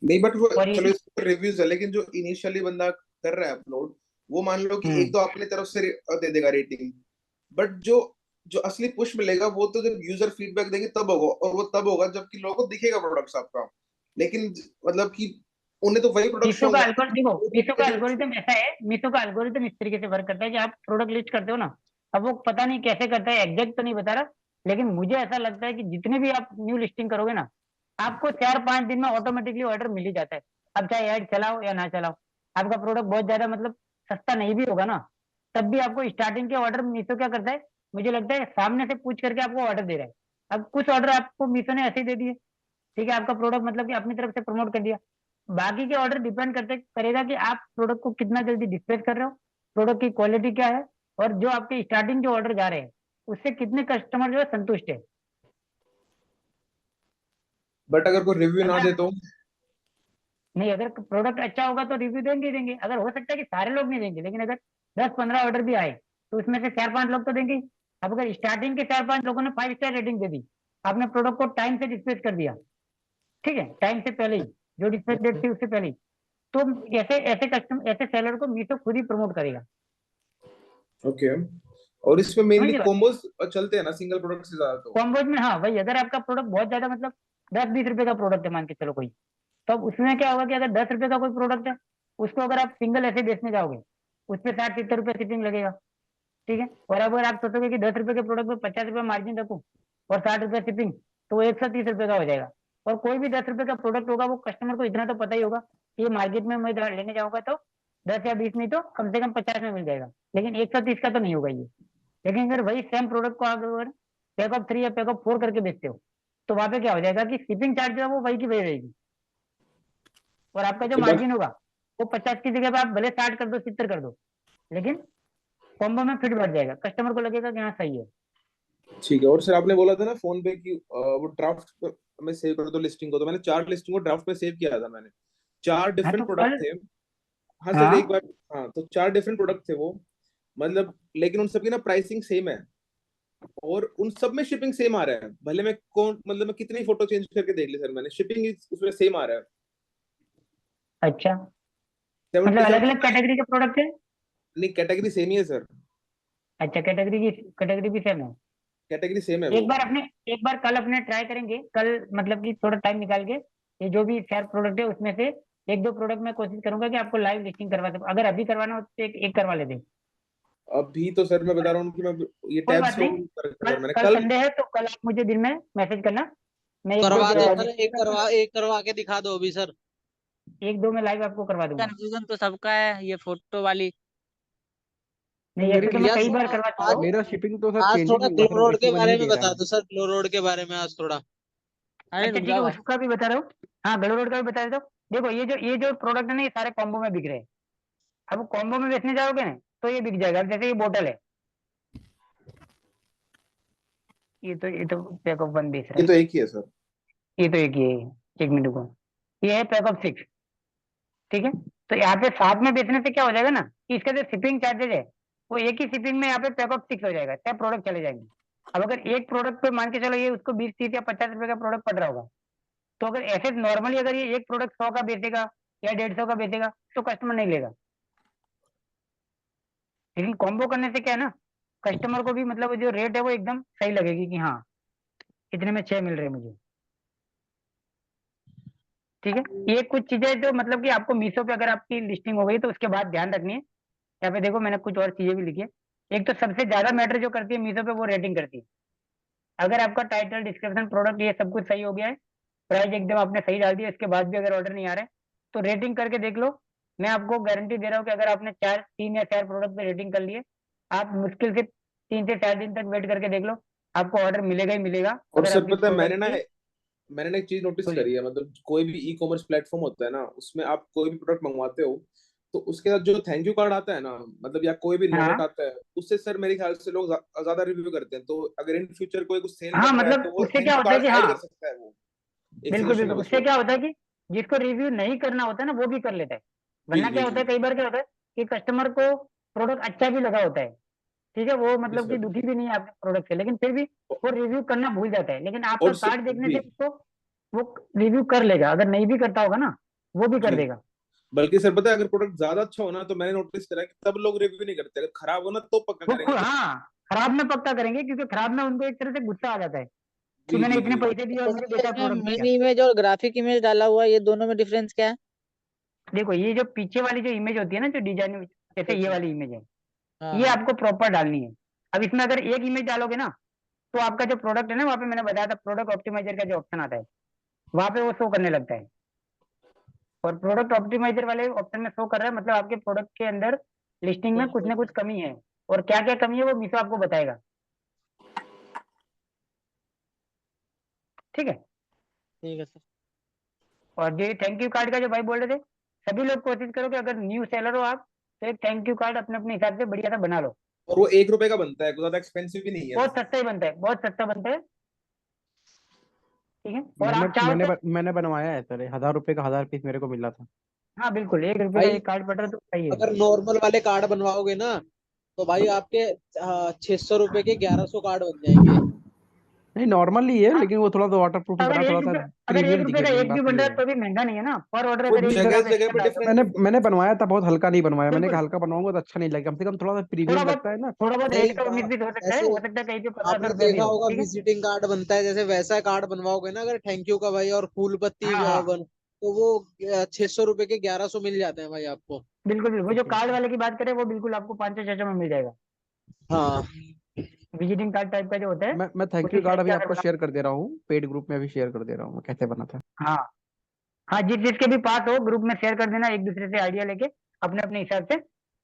नहीं बट वो और चलो ये इस पर रिव्यूज है, लेकिन जो इनिशियली बंदा कर रहा है अपलोड, वो मान लो कि हम्म। एक दो अपनी तरफ से दे देगा रेटिंग, बट जो जो असली पुश मिलेगा वो तो जब यूजर फीडबैक देंगे तब होगा, और वो तब होगा जबकि लोगों को दिखेगा प्रोडक्ट्स आपका। लेकिन मतलब कि उन्हें तो वही प्रोडक्ट शो मीशो का होंगे एल्गोरिथम देखो, जो मीशो का rating एल्गोरिथम ऐसा है, मीशो का एल्गोरिथम इस तरीके से वर्क करता है कि आप प्रोडक्ट लिस्ट करते हो ना, अब वो पता नहीं कैसे करता है, एग्जैक्ट तो नहीं बता रहा, लेकिन मुझे ऐसा लगता है कि जितने भी आप न्यू लिस्टिंग करोगे ना आपको 4-5 दिन में ऑटोमेटिकली ऑर्डर मिल ही जाता है। अब चाहे ऐड चलाओ या ना चलाओ, आपका प्रोडक्ट बहुत ज्यादा मतलब सस्ता नहीं भी होगा ना, तब भी आपको स्टार्टिंग के ऑर्डर मीशो क्या करता है, मुझे लगता है सामने से पूछ करके आपको ऑर्डर दे रहा है। अब कुछ ऑर्डर आपको मीशो ने ऐसे ही दे दिए, ठीक है, आपका प्रोडक्ट मतलब कि अपनी तरफ से प्रमोट कर दिया। बाकी के ऑर्डर डिपेंड करते करेगा कि आप प्रोडक्ट को कितना जल्दी डिस्पैच कर रहे हो, प्रोडक्ट की क्वालिटी क्या है, और जो आपके स्टार्टिंग जो ऑर्डर जा रहे हैं उससे कितने कस्टमर जो है संतुष्ट है। बट अगर कोई रिव्यू ना अगर दे तो? नहीं, अगर प्रोडक्ट अच्छा होगा तो रिव्यू देंगे ही देंगे, अगर हो सकता है कि सारे लोग नहीं देंगे, लेकिन अगर 10-15 ऑर्डर भी आए तो उसमें से 4-5 लोग तो देंगे ही। अब अगर स्टार्टिंग के 4-5 लोगों ने 5 स्टार रेटिंग दे दी, आपने प्रोडक्ट को टाइम से डिस्पैच कर दिया, ठीक है, टाइम से पहले ही, जो डिस्पैच डेट थी उससे पहले ही, तो ऐसे ऐसे सेलर को मीशो खुद ही प्रमोट करेगा। ओके। और इसमें समझ मेनली रहे हो? कॉम्बोज चलते हैं ना सिंगल प्रोडक्ट से ज्यादा तो। कॉम्बोज में हाँ भाई, अगर आपका प्रोडक्ट बहुत ज्यादा मतलब 10-20 रुपए का प्रोडक्ट है मान के चलो कोई, तो अब उसमें क्या होगा कि अगर 10 रुपए का कोई प्रोडक्ट है, उसको अगर आप सिंगल ऐसे बेचने जाओगे, उस पर 60-70 रुपए शिपिंग लगेगा। ठीक है, और अगर आप सोचोगे कि 10 रुपए के प्रोडक्ट में 50 रुपए मार्जिन रखूं और 60 रुपए शिपिंग, तो वो 130 रुपए का हो जाएगा। और कोई भी 10 रुपए का प्रोडक्ट होगा, वो कस्टमर को इतना तो पता ही होगा कि ये मार्केट में मैं लेने जाऊंगा तो 10 या 20 नहीं तो कम से कम 50 में मिल जाएगा, लेकिन 130 का तो नहीं होगा ये। लेकिन अगर वही सेम प्रोडक्ट को अगर पैकअप 3 या पैकअप 4 करके बेचते हो, तो वहां पे क्या हो जाएगा कि शिपिंग चार्ज जो है वो वही की वही रहेगी, और आपका जो तो मार्जिन होगा वो 50 की जगह पे आप भले 60 कर दो, 70 कर दो, लेकिन कॉम्बो में फिट बैठ जाएगा, कस्टमर को लगेगा कि हाँ सही है। ठीक है। और सर आपने बोला था ना फोन पे कि वो ड्राफ्ट में सेव कर दो लिस्टिंग को, तो मैंने 4 लिस्टिंग को ड्राफ्ट पे सेव किया था मैंने। 4 हाँ तो डिफरेंट प्रोडक्ट कल, थे। हाँ सर हाँ एक बार। हाँ तो 4 डिफरेंट प्रोडक्ट थे वो, मतलब लेकिन उन सबकी ना प्राइसिंग सेम है, और उन सब में शिपिंग सेम आ रहा है। भले मैं कौन मतलब मैं कितनी फोटो चेंज करके देख ली सर मैंने, शिपिंग उसमें सेम आ रहा है। अच्छा, मतलब 77 अलग अलग कैटेगरी के प्रोडक्ट है। नहीं, कैटेगरी सेम ही है सर। अच्छा, कैटेगरी भी सेम है। कैटेगरी सेम है वो। एक बार अपने एक बार कल अपने ट्राई करेंगे, कल मतलब कि थोड़ा टाइम निकाल के, ये जो भी शेयर प्रोडक्ट है उसमें से एक दो प्रोडक्ट मैं कोशिश करूंगा कि आपको लाइव लिस्टिंग करवा सकूं। अगर अभी करवाना हो तो एक करवा लेते हैं। अभी तो सर मैं बता रहा हूँ कि मैं ये कोई टैब बात से नहीं, open कर कल सर मैंने कल कल। संडे है तो कल आप मुझे दिन में मैसेज करना, मैं एक दो करवा दो सर, listing एक करवा के दिखा दो अभी सर। एक दो में लाइव आपको करवा दूंगा। कंफ्यूजन तो सबका है ये फोटो वाली। नहीं मेरे ऐसे तो मैं यस, कई बार करवा चुका आज हूँ। मेरा शिपिंग तो सर आज चेंज ही थोड़ा नहीं हुआ ग्लो सर, रोड वैसे के वाला बारे ही में दे रहा बता है। दो सर, ग्लो रोड के बारे में आज थोड़ा। अरे अच्छा रुक ठीक है, जाओ भाई। उसका भी बता रहा हूँ। हाँ, गड़ो रोड का भी बता देता हूँ। देखो ये जो प्रोडक्ट है ना, ये सारे कॉम्बो में बिक रहे हैं। अब कॉम्बो में बेचने जाओगे ना तो ये बिक जाएगा। अब जैसे ये बोतल है, ये तो पैक ऑफ 1 बेच रहा ये है। तो एक ही है सर। ये तो एक ही है, एक मिनट को, ये है पैक ऑफ 6। ठीक है, तो यहाँ पे साथ में बेचने से क्या हो जाएगा ना कि इसका जो शिपिंग चार्जेज है वो एक ही शिपिंग में यहाँ पे पैक ऑफ 6 हो जाएगा, 6 प्रोडक्ट चले जाएंगे। अब अगर एक प्रोडक्ट पे मान के चलो ये उसको 20-30 या 50 रुपए का प्रोडक्ट पड़ रहा होगा, तो अगर ऐसे नॉर्मली अगर ये एक प्रोडक्ट 100 का बेचेगा या 150 का बेचेगा तो कस्टमर नहीं लेगा। लेकिन कॉम्बो करने से क्या है ना, कस्टमर को भी मतलब जो रेट है वो एकदम सही लगेगी कि हाँ इतने में 6 मिल रहे हैं मुझे। ठीक है, ये कुछ चीजें जो मतलब कि आपको मीशो पे अगर आपकी लिस्टिंग हो गई तो उसके बाद ध्यान रखनी है। यहाँ पे देखो मैंने कुछ और चीजें भी लिखी है। एक तो सबसे ज्यादा मैटर जो करती है मीशो पे वो रेटिंग करती है। अगर आपका टाइटल, डिस्क्रिप्शन, प्रोडक्ट ये सब कुछ सही हो गया है, प्राइस एकदम आपने सही डाल दिया, इसके बाद भी अगर ऑर्डर नहीं आ रहा है तो रेटिंग करके देख लो। मैं आपको गारंटी दे रहा हूँ कि अगर आपने 3 या 4 प्रोडक्ट पे रेटिंग कर लिए, आप मुश्किल से 3 से 4 दिन तक वेट करके देख लो, आपको ऑर्डर मिलेगा ही मिलेगा। और अगर सर आपकी पता है प्रोडक्ट की मैंने ना एक चीज नोटिस बोलिए। करी है, मतलब कोई भी ई कॉमर्स प्लेटफॉर्म होता है ना, उसमें आप कोई भी प्रोडक्ट मंगवाते हो तो उसके साथ जो थैंक यू कार्ड आता है ना, मतलब या कोई भी नोट हाँ आता है, उससे सर मेरे ख्याल से लोग ज्यादा रिव्यू करते हैं। तो अगर इन फ्यूचर कोई कुछ सेल हाँ, कर रहा है मतलब तो वो उससे थैंक क्या यू होता है कार्ड कि ऐड हाँ कर सकता है वो, एक बिल्कुल सजेशन है बिल्कुल, बस उससे वो। क्या होता है कि जिसको रिव्यू नहीं करना होता है ना वो भी कर लेता है। जी वरना जी क्या होता जी। है, कई बार क्या होता है कि कस्टमर को प्रोडक्ट अच्छा भी लगा होता है, ठीक है, वो जी मतलब कि सर। दुखी भी नहीं है आपके प्रोडक्ट से, लेकिन फिर भी वो रिव्यू करना भूल जाता है। लेकिन आपका और सर कार्ड देखने जी से उसको वो रिव्यू कर लेगा, अगर नहीं भी करता होगा ना वो भी कर जी। देगा। बल्कि सर पता है अगर प्रोडक्ट ज्यादा अच्छा हो ना, तो मैंने नोटिस करा है कि तब लोग रिव्यू नहीं करते, अगर खराब हो ना तो पक्का वो करेंगे। हाँ, खराब में पक्का करेंगे, क्योंकि खराब में उनको एक तरह से गुस्सा आ जाता है कि जी मैंने जी इतने जी। पैसे दिए और मुझे तो बेकार इसमें प्रोडक्ट मेन दिया। इमेज और ग्राफिक इमेज डाला हुआ है, ये दोनों में डिफरेंस क्या है? देखो ये जो पीछे वाली जो इमेज होती है ना, जो डिजाइन जैसे ये अच्छा। वाली इमेज है, हाँ ये हाँ। आपको प्रॉपर डालनी है। अब इसमें अगर एक इमेज डालोगे ना तो आपका जो प्रोडक्ट है ना, वहाँ पे मैंने बताया था प्रोडक्ट ऑप्टिमाइजर का जो ऑप्शन आता है वहाँ पे वो शो करने लगता है। और प्रोडक्ट ऑप्टिमाइजर वाले ऑप्शन में शो कर रहा है, मतलब आपके प्रोडक्ट के अंदर लिस्टिंग में कुछ ना कुछ कमी है, और क्या क्या कमी है वो मीशो आपको बताएगा। ठीक है, ठीक है सर। और जो थैंक यू कार्ड का जो भाई बोल रहे थे, सभी लोग कोशिश करो कि अगर न्यू सेलर हो आप तो एक थैंक यू कार्ड अपने अपने हिसाब से बढ़िया सा बना लो। और वो 1 रुपए का बनता है, कोई ज्यादा एक्सपेंसिव भी नहीं है। बहुत सस्ता ही बनता है, बहुत सस्ता बनता है। ठीक है, और मैंने आप चाहो मैंने तो मैंने बनवाया है सर, 1000 रुपए का 1000 पीस मेरे को मिला था। हाँ बिल्कुल, 1 रुपए का भाई एक कार्ड पड़ रहा है तो सही है। अगर नॉर्मल वाले कार्ड बनवाओगे ना तो भाई आपके 600 रुपए के 1100 कार्ड बन जाएंगे। नहीं नॉर्मली है, हाँ, लेकिन वो थोड़ा सा वाटर प्रूफ अगर बना, एक थोड़ा सा रुपये अगर एक प्रीमियम रुपये दिखे, का मेन एक भी बात बन तो रहा ये है है। तो भी महंगा नहीं है ना, पर ऑर्डर वो अगर एक जगह आप जगह पे एक्स्ट्रा डालोगे। मैंने बनवाया था, बहुत हल्का नहीं बनवाया मैंने, बिल्कुल, कहा हल्का बनवाऊंगा तो अच्छा नहीं लगेगा, कम से कम थोड़ा सा थोड़ा प्रीमियम बहुत लगता है ना। थोड़ा बहुत नहीं रेट का 19 20 हो सकता है, ऐसे हो सकता है कहीं पे 50 आपने रुपया भी देखा हो, होगा ठीक है। विजिटिंग कार्ड बनता है, जैसे वैसा कार्ड बनवाओगे ना अगर थैंक यू का भाई, और फूल पत्ती हाँ हाँ, बन, तो वो 600 रुपए के 1100 मिल जाते हैं भाई आपको। बिल्कुल बिल्कुल, वो जो ओके कार्ड ओके। वाले की बात करें वो बिल्कुल आपको 500 600 में मिल जाएगा। हाँ विजिटिंग कार्ड टाइप का जो होता है, मैं थैंक उसी यू कार्ड साइज अभी का अगर आपको बना। शेयर कर दे रहा हूँ, पेड ग्रुप में अभी शेयर कर दे रहा हूँ मैं कैसे बना था। हाँ हाँ, जिस जिसके भी पास हो ग्रुप में शेयर कर देना, एक दूसरे से आइडिया लेके अपने अपने हिसाब से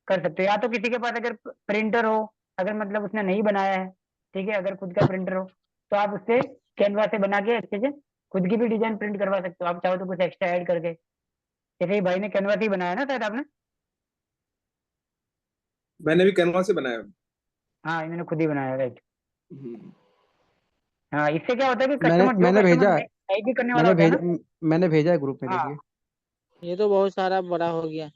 कर सकते हो। या तो किसी के पास अगर प्रिंटर हो, अगर मतलब उसने नहीं बनाया है, ठीक है, अगर खुद का प्रिंटर हो तो आप उससे कैनवा से बना के अच्छे से खुद की भी डिजाइन प्रिंट करवा सकते हो, आप चाहो तो कुछ एक्स्ट्रा ऐड करके। जैसे ही भाई ने कैनवा से ही बनाया ना शायद आपने। मैंने भी कैनवा से बनाया। हाँ, इन्होंने खुद ही बनाया, राइट। हम्म। हाँ, इससे क्या होता है कि मैंने कस्टमर जो मैंने कस्टमर भेजा है, नहीं भी करने वाला होता है ना। मैंने भेजा है ग्रुप में, हाँ देखिए। ये तो बहुत सारा बड़ा हो गया।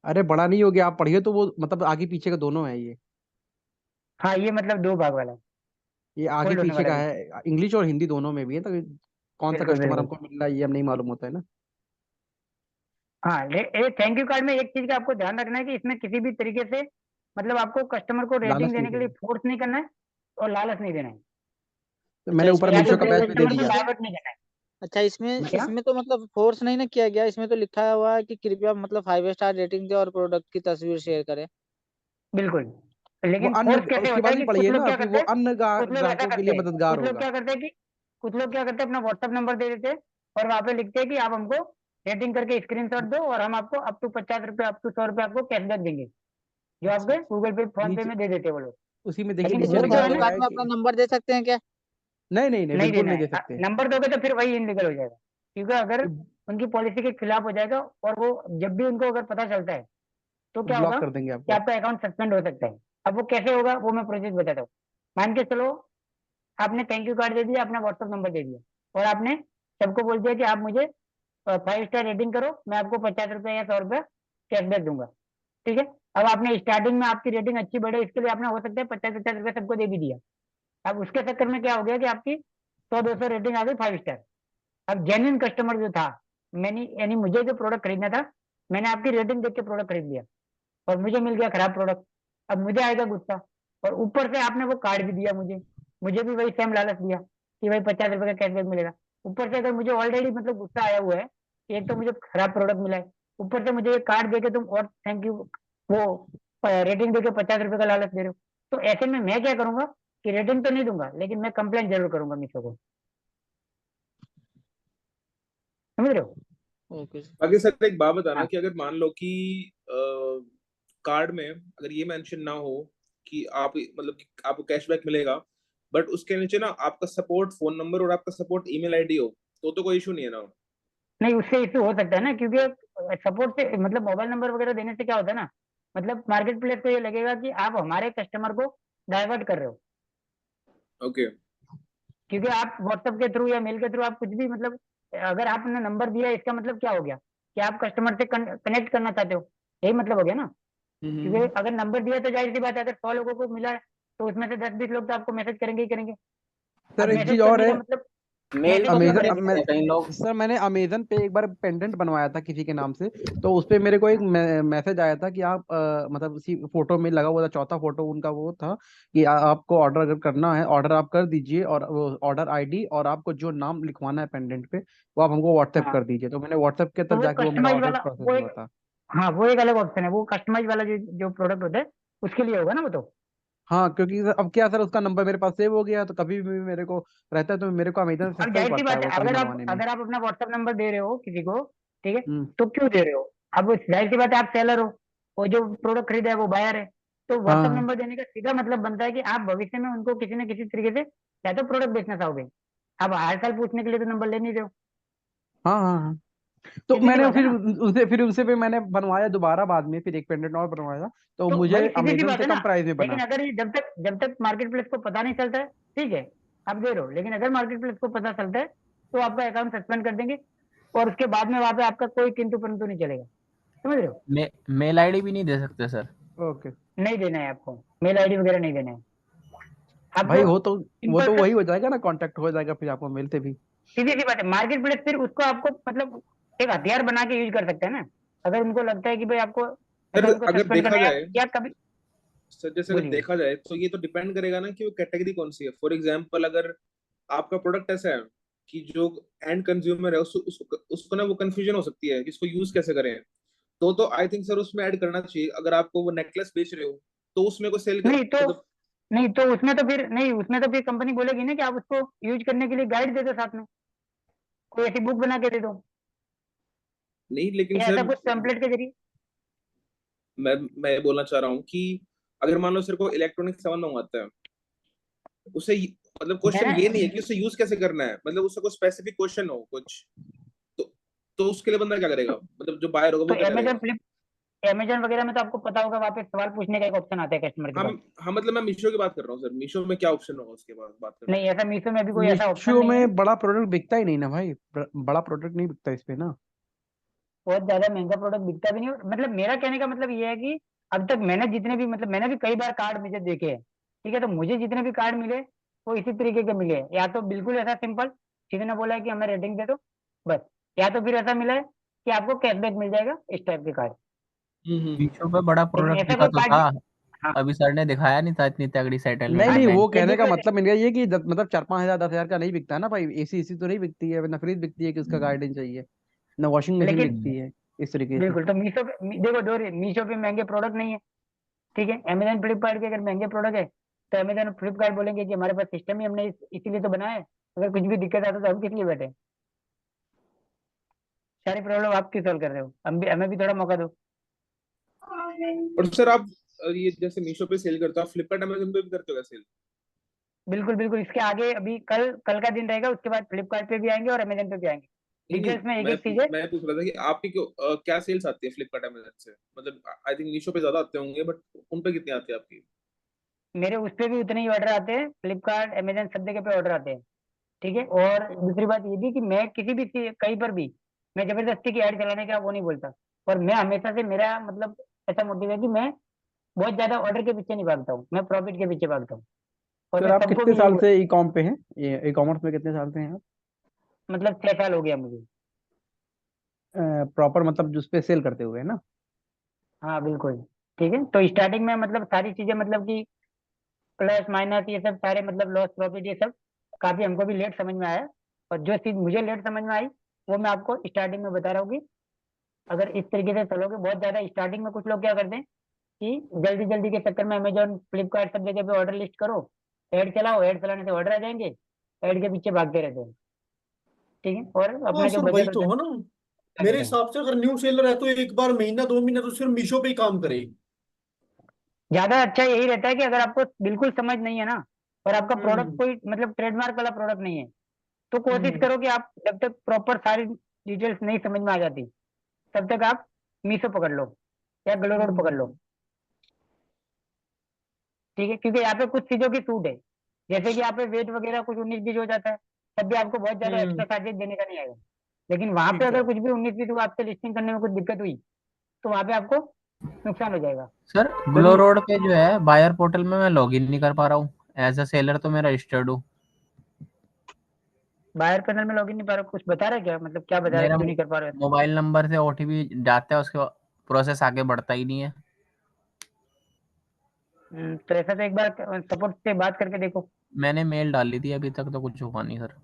अरे बड़ा नहीं हो गया, आप पढ़िए तो वो मतलब आगे पीछे का दोनों है ये। हाँ, ये मतलब 2 भाग वाला है, ये आगे फोल्ड होने पीछे वाला का भी। है, इंग्लिश और हिंदी दोनों में भी है, तो कौन सा बिल्कुल कस्टमर बिल्कुल। हमको मिल रहा है ये अब नहीं मालूम होता है ना। हाँ, थैंक यू कार्ड में एक चीज का आपको ध्यान रखना है कि इसमें किसी भी तरीके से मतलब आपको कस्टमर को रेटिंग लालच नहीं देने के लिए देना। फोर्स नहीं करना है और लालच नहीं देना है। तो अच्छा मैंने ऊपर इसमें या तो मीशो मतलब का बैच भी दे कस्टमर को दिया। डाइवर्ट नहीं करना है। अच्छा इसमें क्या? इसमें तो मतलब फोर्स नहीं ना किया गया, इसमें तो लिखा हुआ है कि कृपया मतलब 5 स्टार रेटिंग दे और प्रोडक्ट की तस्वीर शेयर करें। बिल्कुल। वो लेकिन अन्य, फोर्स कैसे उसके होता बाद है भी कि कुछ पढ़िए लोग ना क्या कि करते वो हैं, अन्य कुछ लोग ऐसा ग्राहकों के करते लिए हैं, मददगार कुछ लोग होगा। क्या करते हैं कि कुछ लोग क्या करते हैं अपना व्हाट्सएप नंबर दे देते हैं और वहां पे लिखते हैं कि आप हमको रेटिंग करके स्क्रीनशॉट दो और हम आपको अप टू 50 रुपये, अप टू 100 रुपये आपको कैशबैक देंगे, जो अच्छा आपके गूगल पे फोन पे नीचे में दे देते हैं वो लोग। उसी में देखिए, लेकिन नीचे वो तो जो लिखा है उसके ना, हुआ बाद है में कि अपना नंबर दे सकते हैं क्या? नहीं नहीं नहीं, नहीं बिल्कुल देना नहीं है। दे सकते। नंबर दोगे तो फिर वही इनलीगल हो जाएगा, क्योंकि अगर उनकी पॉलिसी के खिलाफ हो जाएगा और वो जब भी उनको अगर पता चलता है तो क्या होगा ब्लॉक कर देंगे कि आपको। आपका अकाउंट सस्पेंड हो सकता है। अब वो कैसे होगा वो मैं प्रोसेस बताता हूँ। मान के चलो आपने थैंक यू कार्ड दे दिया, अपना व्हाट्सअप नंबर दे दिया और आपने सबको बोल दिया कि आप मुझे 5 स्टार रेटिंग करो, मैं आपको 50 रुपये या 100 रुपये कैशबैक दूंगा, ठीक है। अब आपने स्टार्टिंग में आपकी रेटिंग अच्छी बढ़े, इसके लिए आपने हो सकता है 50 50 रुपये सबको दे भी दिया। अब उसके चक्कर में क्या हो गया कि आपकी 100 200 रेटिंग आ गई 5 स्टार। अब जेन्युइन कस्टमर जो था, मैंने यानी मुझे जो प्रोडक्ट खरीदना था, मैंने आपकी रेटिंग देख के प्रोडक्ट खरीद लिया और मुझे मिल गया खराब प्रोडक्ट। अब मुझे आएगा गुस्सा, और ऊपर से आपने वो कार्ड भी दिया मुझे, मुझे भी वही सेम लालच दिया कि भाई 50 रुपये का कैशबैक मिलेगा। ऊपर से अगर मुझे ऑलरेडी मतलब गुस्सा आया हुआ है कि एक तो मुझे खराब प्रोडक्ट मिला है, ऊपर से मुझे ये कार्ड देके तुम और थैंक यू वो रेटिंग देके 50 रुपये का लालच दे रहे हो, तो ऐसे में मैं क्या करूंगा कि रेटिंग तो नहीं दूंगा लेकिन मैं कंप्लेंट जरूर करूंगा मीशो को, समझ रहे हो। ओके। बाकी सर एक बात बताना हाँ कि अगर मान लो कि कार्ड में अगर ये मेंशन ना हो कि आप मतलब कि आपको कैशबैक मिलेगा, बट उसके नीचे ना आपका सपोर्ट फोन नंबर और आपका सपोर्ट ईमेल आईडी हो, तो कोई इशू नहीं है ना? नहीं, उससे इशू हो सकता है ना, क्योंकि सपोर्ट से मतलब मोबाइल नंबर वगैरह देने से क्या होता है ना, मतलब मार्केट प्लेस को ये लगेगा कि आप हमारे कस्टमर को डाइवर्ट कर रहे हो, ओके। क्योंकि आप व्हाट्सएप के थ्रू या मेल के थ्रू आप कुछ भी मतलब अगर आपने नंबर दिया इसका मतलब क्या हो गया कि आप कस्टमर से कनेक्ट करना चाहते हो, यही मतलब हो गया ना। क्योंकि अगर नंबर दिया तो जाहिर सी बात है अगर 100 लोगों को मिला है तो उसमें से 10 20 लोग तो आपको मैसेज करेंगे ही करेंगे। सर अब एक चीज मैसेज और करने है, का मतलब मेल मैसेज को भी क्यों अमेजन कर करेंगे? सकते हैं कई लोग। सर मैंने अमेजन पे एक बार पेंडेंट बनवाया था किसी के नाम से, तो उस पे मेरे को एक मैसेज आया था कि आप मतलब उसी फोटो में लगा हुआ था, चौथा फोटो उनका वो था कि आपको ऑर्डर अगर करना है ऑर्डर आप कर दीजिए, और वो ऑर्डर आईडी और आपको जो नाम लिखवाना है पेंडेंट पे वो आप हमको व्हाट्सएप हाँ, कर दीजिए। तो मैंने व्हाट्सएप के तो तब वो जाके वो मेरा कस्टमाइज ऑर्डर वाला प्रोसेस वो हुआ एक, था। हाँ वो एक अलग ऑप्शन है, वो कस्टमाइज वाला जो जो प्रोडक्ट होता है उसके लिए होगा ना वो तो। हाँ क्योंकि अब क्या सर, उसका नंबर मेरे पास सेव हो गया है, तो कभी भी मेरे को रहता है तो मेरे को अमेजन से अब सस्ता ही जाहिर सी पड़ता है बात है, वो कभी अगर आप मंगवाने में। अगर आप अपना व्हाट्सएप नंबर दे रहे हो किसी को, ठीक है, हम्म। तो क्यों दे रहे हो? अब जाहिर सी बात है आप सेलर हो और जो प्रोडक्ट खरीदा है वो बायर है, तो व्हाट्सएप हाँ नंबर देने का सीधा मतलब बनता है कि आप भविष्य में उनको किसी न किसी तरीके से या तो प्रोडक्ट बेचना चाहोगे। अब हर साल पूछने के लिए तो नंबर ले नहीं रहे हो, हाँ हाँ हाँ। तो सीधी सी मैंने बात है फिर ना। उनसे फिर उनसे पे मैंने बनवाया दोबारा बाद में, फिर एक पेंडेंट और बनवाया, तो तो मुझे भाई सीधी सी अमेजन बात से है ना। कम प्राइस में लेकिन बना। अगर ये जब तक मार्केट प्लेस को पता नहीं चलता है, ठीक है, आप दे रहे हो, लेकिन अगर मार्केट प्लेस को पता चलता है तो आपका अकाउंट सस्पेंड कर देंगे और उसके बाद में वहां पे आपका कोई किंतु परंतु नहीं चलेगा, समझ रहे हो। मेल आईडी भी नहीं दे सकते सर? ओके। नहीं देना है आपको, मेल आईडी वगैरह नहीं देना है। भाई आपको वो तो सिंपल सा वही हो जाएगा ना, कांटेक्ट हो जाएगा फिर आपको मिलते भी। सीधी सी बात है, मार्केट प्लेस फिर उसको आपको मतलब एक हथियार बना के यूज कर सकते हैं ना, अगर उनको लगता है कि भाई आपको सर ऐसा उनको अगर सस्पेंड देखा करना है जाए, या कभी। सर जैसे अगर बोलिए। देखा जाए तो ये तो डिपेंड करेगा ना कि वो कैटेगरी कौन सी है। फॉर एग्जांपल अगर आपका प्रोडक्ट ऐसा है कि जो एंड कंज्यूमर है उसको ना वो कंफ्यूजन हो सकती है कि इसको यूज कैसे करें, तो आई थिंक सर उसमें ऐड करना चाहिए। अगर आपको वो नेकलेस बेच रहे हो तो उसमें को सेल नहीं तो मतलब नहीं तो उसमें तो फिर नहीं, उसमें तो फिर कंपनी बोलेगी ना कि आप उसको यूज करने के लिए गाइड दे दो साथ में, कोई ऐसी बुक बना के दे दो, नहीं, लेकिन या ऐसा सर कुछ टेम्पलेट के जरिए। मैं ये बोलना चाह रहा हूँ कि अगर मान लो सर को इलेक्ट्रॉनिक सामान मंगवाता है, उसे मतलब क्वेश्चन मैंने ये नहीं है कि उसे यूज कैसे करना है, मतलब उससे कोई स्पेसिफिक क्वेश्चन हो कुछ, तो तो उसके लिए बंदा क्या करेगा, मतलब जो बायर होगा तो वो क्या करेगा। अमेजन वगैरह में तो आपको पता होगा, वहाँ पे सवाल पूछने का एक ऑप्शन आता है कस्टमर के हाँ पास। हाँ, मतलब मैं मीशो की बात कर रहा हूँ सर, मीशो में क्या ऑप्शन होगा उसके बाद बात करने नहीं, का। ऐसा मीशो में अभी कोई ऐसा ऑप्शन मीशो नहीं है। में बड़ा प्रोडक्ट बिकता ही नहीं ना भाई, बड़ा प्रोडक्ट नहीं बिकता इस पे ना। बहुत ज्यादा महंगा प्रोडक्ट बिकता भी नहीं, और मतलब मेरा कहने का मतलब ये है कि अब तक मैंने जितने भी मतलब मैंने भी कई बार कार्ड मुझे देखे हैं, ठीक है, तो मुझे जितने भी कार्ड मिले वो इसी तरीके के मिले हैं। या तो बिल्कुल ऐसा सिंपल, किसी ने बोला है कि हमें रेटिंग दे दो बस, या तो फिर ऐसा मिला है कि आपको कैशबैक मिल जाएगा, इस टाइप के कार्ड। मीशो पे बड़ा लेकिन प्रोडक्ट ऐसा दिखा कोई तो था, कार्ड। हाँ। अभी सर ने दिखाया नहीं था इतनी तगड़ी नहीं सेटलमेंट हाँ, नहीं, वो इवेंट। ये कहने का देखो मतलब इनका ये कि मतलब 4-5 हजार 10 हजार का नहीं बिकता है ना भाई, एसी एसी तो नहीं बिकती है ना, फ्रिज बिकती है कि उसका गाइडेंस चाहिए ना, वॉशिंग मशीन लेकिन बिकती है इस तरीके से। बिल्कुल, तो मीशो पे देखो दो, मीशो पे महंगे प्रोडक्ट नहीं है, ठीक है, अमेजन फ्लिपकार्ट के अगर महंगे प्रोडक्ट है तो अमेजन फ्लिपकार्ट बोलेंगे कि हमारे पास सिस्टम ही हमने इसीलिए तो बनाया है, अगर कुछ भी दिक्कत आता तो हम किस लिए बैठे, सारी प्रॉब्लम आप क्यों सॉल्व कर रहे हो, हम भी, हमें भी थोड़ा मौका दो। और सर आप ये जैसे मीशो पे सेल करते हो, आप फ्लिपकार्ट अमेजन पे भी करते हो क्या सेल। बिल्कुल बिल्कुल, इसके आगे अभी कल कल का दिन रहेगा, उसके बाद फ्लिपकार्ट पे भी आएंगे और अमेजन पे भी आएंगे, नहीं नहीं, डिटेल्स में एक एक चीजें। मैं पूछ रहा था कि आपकी क्यों क्या सेल्स आती है फ्लिपकार्ट अमेजन से, मतलब आई थिंक मीशो पे ज्यादा आते होंगे बट उन पे कितनी आती है आपकी। मेरे उस पे भी उतने ही ऑर्डर आते हैं, फ्लिपकार्ट अमेजन सब जगह पे ऑर्डर आते हैं, ठीक है। और दूसरी बात ये भी कि मैं किसी भी कहीं पर भी मैं जबरदस्ती की ऐड चलाने का वो नहीं बोलता, और मैं हमेशा से मेरा मतलब ऐसा मोटिव है कि मैं बहुत ज्यादा ऑर्डर के पीछे नहीं भागता हूँ, मैं प्रॉफिट के पीछे भागता हूँ, और सर मैं आप सबको कितने भी यही साल बोल, से ई कॉम पे हैं, ये ई कॉमर्स में कितने साल से हैं आप? मतलब 6 साल हो गया मुझे। प्रॉपर मतलब जिस पे सेल करते हुए है ना। हाँ बिल्कुल। ठीक है, तो स्टार्टिंग में मतलब सारी चीजें मतलब कि प्लस माइनस ये सब सारे मतलब लॉस प्रॉफिट ये सब काफी हमको भी लेट समझ में आया, और जो चीज मुझे लेट समझ में आई वो मैं आपको स्टार्टिंग में बता रहा हूँ कि अगर इस तरीके से चलोगे बहुत ज्यादा, स्टार्टिंग में कुछ लोग क्या करते हैं कि जल्दी जल्दी के चक्कर में अमेजोन फ्लिपकार्ट सब जगह पे ऑर्डर लिस्ट करो, ऐड चलाओ, ऐड चलाने से ऑर्डर आ जाएंगे, ऐड के पीछे भागते रहते हैं, ठीक है, और हाँ अपना जो सर वही बजट तो होता है ना, है मेरे देते हैं। हिसाब से अगर न्यू सेलर है तो एक बार महीना 2 महीना तो सिर्फ मीशो पे ही काम करे। ज्यादा अच्छा यही रहता है कि अगर आपको बिल्कुल समझ नहीं है ना, और आपका प्रोडक्ट हम्म कोई मतलब ट्रेडमार्क वाला प्रोडक्ट नहीं है, तो कोशिश हम्म करो कि आप जब तक प्रॉपर सारी डिटेल्स नहीं समझ में आ जाती तब तक आप मीशो पकड़ लो या ग्लोरोड पकड़ लो, हम्म। ठीक है, क्योंकि यहाँ पे कुछ चीजों की छूट है, जैसे कि यहाँ पे वेट वगैरह कुछ 19-20 हो जाता है, तब भी आपको बहुत ज्यादा एक्स्ट्रा हम्म, चार्जेस देने का नहीं आएगा। लेकिन वहां पे ठीक अगर है। कुछ भी 19-20 हुआ, आपसे लिस्टिंग करने में कुछ दिक्कत हुई, तो वहां पे आपको नुकसान हो जाएगा। सर सर ग्लो रोड पे जो है बायर पोर्टल में मैं लॉगिन नहीं कर पा रहा हूँ, एज अ सेलर तो मैं रजिस्टर्ड हूँ। बायर पैनल में लॉगिन नहीं पा रहे, कुछ बता रहे क्या, मतलब क्या बता रहे, मेरा क्यों नहीं कर पा रहे हो? मोबाइल नंबर से ओटीपी जाता है, उसके प्रोसेस आगे बढ़ता ही नहीं है। तो ऐसा तो एक बार सपोर्ट से बात करके देखो। मैंने मेल डाली थी, अभी तक तो कुछ हुआ नहीं सर।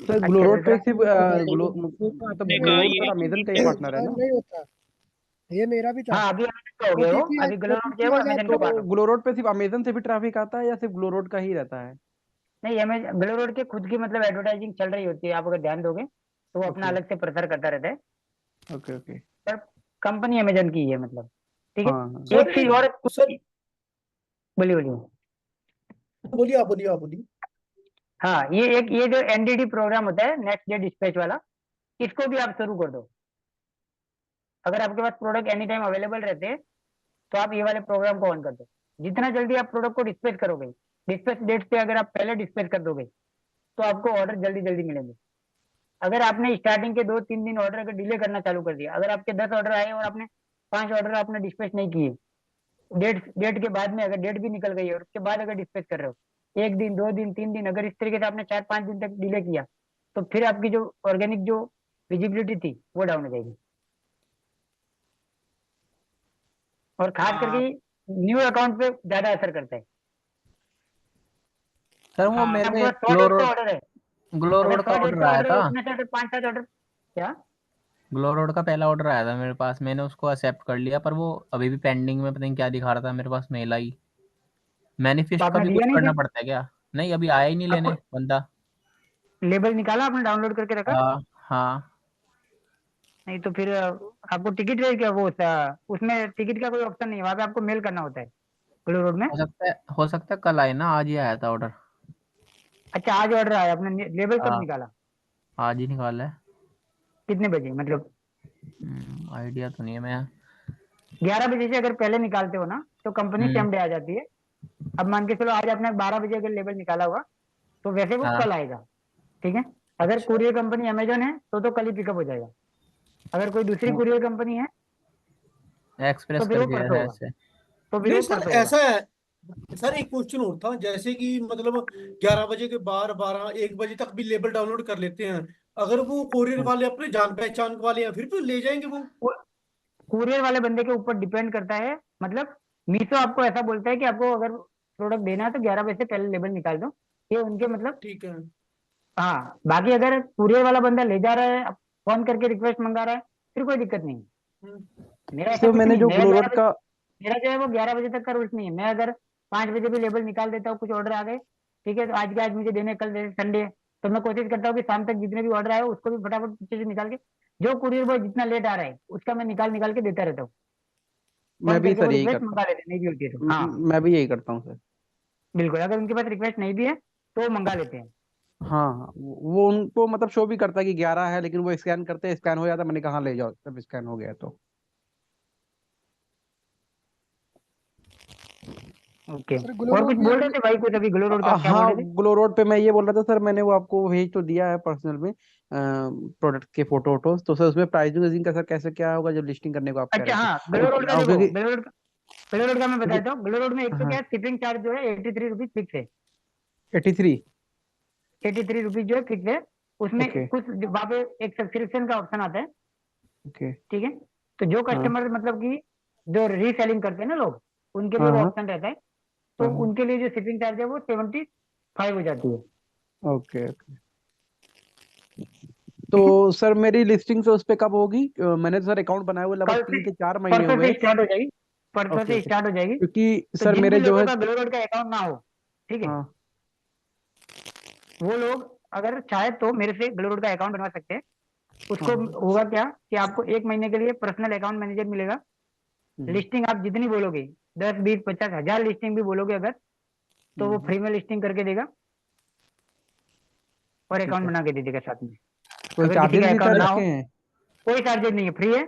सर अच्छा ग्लोरोड पे दूसरा, सिर्फ मतलब आपने कहा ग्लोरोड ये सर अमेजन का ही पार्टनर है हाँ, ना। नहीं होता, ये मेरा भी था। हाँ अभी अमेजन का हो गया, वो ओटीपी अभी ग्लोरोड क्या है, ओटीपी वो आ अमेजन जाता का है। तो पार्टनर। ग्लोरोड पे सिर्फ अमेजन से भी ट्रैफिक आता है या सिर्फ ग्लोरोड का ही रहता है? नहीं, अमेजन ग्लोरोड के खुद की मतलब एडवर्टाइजिंग चल रही होती है, आप अगर ध्यान दोगे तो वो अपना ओके अलग से प्रचार करता रहता है, ओके ओके। पर कंपनी अमेजन की है मतलब, ठीक हाँ हाँ। है। सर एक चीज एक और सर, बोलिए बोलिए। बोलिए आप बोलिए आप बोलिए। हाँ, ये जो एनडीडी प्रोग्राम होता है, नेक्स्ट डे डिस्पैच वाला, इसको भी आप शुरू कर दो। अगर आपके पास प्रोडक्ट एनी टाइम अवेलेबल रहते हैं तो आप ये वाले प्रोग्राम को ऑन कर दो। जितना जल्दी आप प्रोडक्ट को डिस्पैच करोगे, डिस्पैच डेट से अगर आप पहले डिस्पैच कर दोगे तो आपको ऑर्डर जल्दी जल्दी मिलेंगे। अगर आपने स्टार्टिंग के 2-3 दिन ऑर्डर अगर डिले करना चालू कर दिया, अगर आपके 10 ऑर्डर आए और आपने 5 ऑर्डर आपने डिस्पैच नहीं किए, डेट के बाद में अगर डेट भी निकल गई है और उसके बाद अगर डिस्पैच कर रहे हो 1 दिन 2 दिन 3 दिन, अगर इस तरीके से आपने 4-5 दिन तक डिले किया तो फिर आपकी जो ऑर्गेनिक जो विजिबिलिटी थी वो डाउन हो जाएगी। और खास करके न्यू अकाउंट पे ज्यादा असर करता है। सर वो हाँ, मेरे आपके में पास 100 डेट का ऑर्डर है, ग्लो अगर रोड का 100 डेट ऑर्डर का आया ऑर्डर है था। उसमें से अगर 5-7 ऑर्डर क्या ग्लो रोड का पहला ऑर्डर आया था मेरे पास, मैंने उसको एक्सेप्ट कर लिया, पर वो अभी भी पेंडिंग में, पता नहीं क्या दिखा रहा था, मेरे पास मेल आई। तो मैनिफेस्ट का आपने भी दिया कुछ नहीं करना फिर? पड़ता है क्या? नहीं, अभी आया ही नहीं आपको लेने बंदा। लेबल निकाला आपने, डाउनलोड करके रखा? हाँ हाँ। नहीं तो फिर आपको टिकट है क्या वो उसमें टिकट का कोई ऑप्शन नहीं है, वहाँ पे आपको मेल करना होता है ग्लो रोड में। हो सकता है कल आए ना, आज ही आया था ऑर्डर। अच्छा, आज ऑर्डर आया, आपने लेबल कब हाँ, निकाला? आज ही निकाला है। कितने बजे मतलब? आइडिया तो नहीं है मैं। 11 बजे से अगर पहले निकालते हो ना तो कंपनी हम्म। सेम डे आ जाती है। अब मान के चलो आज आपने 12 बजे अगर लेबल निकाला हुआ तो वैसे वो हाँ। कल आएगा, ठीक है। अगर अच्छा। कुरियर कंपनी अमेजोन है तो कल ही पिकअप हो जाएगा। अगर कोई दूसरी वो कुरियर कंपनी है तो एक्सप्रेस फिर वो करके परसों है होगा, ऐसे। तो फिर नहीं वो सर, परसों होगा। ऐसा है सर, एक क्वेश्चन और था, जैसे कि मतलब 11 बजे के बाद 12-1 बजे तक भी लेबल डाउनलोड कर लेते हैं, अगर वो कोरियर हम्म। वाले अपने जान पहचान वाले हैं फिर तो ले जाएंगे वो। कुरियर वाले बंदे के ऊपर डिपेंड करता है, मतलब मीशो आपको ऐसा बोलता है कि आपको अगर प्रोडक्ट देना है तो 11 बजे से पहले लेबल निकाल दो, ये उनके मतलब। ठीक है। हाँ, बाकी अगर कुरियर वाला बंदा ले जा रहा है, फोन करके रिक्वेस्ट मंगा रहा है, फिर कोई दिक्कत नहीं है। हम्म। मेरा ऐसा तो कुछ मैंने नहीं, जो ग्लो रोड का मेरा जो है वो 11 बजे तक का रूल्स नहीं है। मैं अगर 5 बजे भी लेबल निकाल देता हूँ, कुछ ऑर्डर आ गए, ठीक है, तो आज के आज मुझे देने, कल दे, संडे है, तो मैं कोशिश करता हूँ कि शाम तक जितने भी ऑर्डर आए उसको भी फटाफट पीछे से निकाल के, जो कुरियर बॉय जितना लेट आ रहा है उसका मैं निकाल निकाल के देता रहता हूँ। मैं फोन भी करके वो सर यही रिक्वेस्ट करता मंगा लेते हैं, नहीं भी होती है तो। हाँ, मैं भी यही करता हूँ सर। बिल्कुल, अगर उनके पास रिक्वेस्ट नहीं भी है तो वो मंगा लेते हैं। हाँ हाँ, वो उनको मतलब शो भी करता है कि 11 है, लेकिन वो स्कैन करते हैं, स्कैन हो जाता है, मैंने कहा ले जाओ तब स्कैन हो गया तो। ओके। सर ग्लो और कुछ रोड भी बोल रहे अपने थे भाई, कुछ अभी ग्लो रोड का क्या बोल हाँ, रहे थे? ग्लो रोड पे मैं ये बोल रहा था सर, मैंने वो आपको भेज तो दिया है पर्सनल में प्रोडक्ट के फोटो वोटोस, तो सर उसमें प्राइसिंग का सर कैसे क्या होगा जब लिस्टिंग करने को आप कह अच्छा, रहे थे? हाँ, ग्लो रोड का देखो, क्योंकि ग्लो रोड का मैं क्योंकि बताता हूँ। ग्लो रोड में एक तो क्या हाँ, है, शिपिंग चार्ज जो है 83 रुपीज फिक्स है। 83। 83 रुपीज जो है फिक्स है। उसमें ओके कुछ वहाँ पे एक सब्सक्रिप्शन का ऑप्शन आता है, ओके। ठीक है। तो जो हाँ कस्टमर मतलब कि जो रीसेलिंग करते हैं ना लोग, उनके लिए हाँ वो हाँ ऑप्शन रहता है। तो हाँ। उनके लिए जो शिपिंग चार्ज है वो 75 हो जाती है, ओके ओके। ठीक है। तो सर मेरी लिस्टिंग से उस पे कब होगी? मैंने तो सर अकाउंट बनाए हुए लगभग कल से, 3 से 4 महीने परसों हुए से हैं। स्टार्ट हो जाएगी, परसों ओके से ओके। स्टार्ट हो जाएगी। क्योंकि तो सर जिन मेरे भी जो लोगों है का ग्लो रोड का अकाउंट ना हो, ठीक है, हाँ वो लोग अगर चाहे तो मेरे से ग्लो रोड का अकाउंट बनवा सकते हैं। उसको हाँ। होगा क्या कि आपको 1 महीने के लिए पर्सनल अकाउंट मैनेजर मिलेगा। हम्म, लिस्टिंग आप जितनी बोलोगे, 10, 20, 50 हजार लिस्टिंग भी बोलोगे अगर, तो वो हम्म, फ्री में लिस्टिंग करके देगा और ठीक अकाउंट है। बना के दे देगा साथ में। कोई अगर किसी चार्जेस का भी अकाउंट सर ना हो, इसके हैं? कोई चार्जेस नहीं है, फ्री है,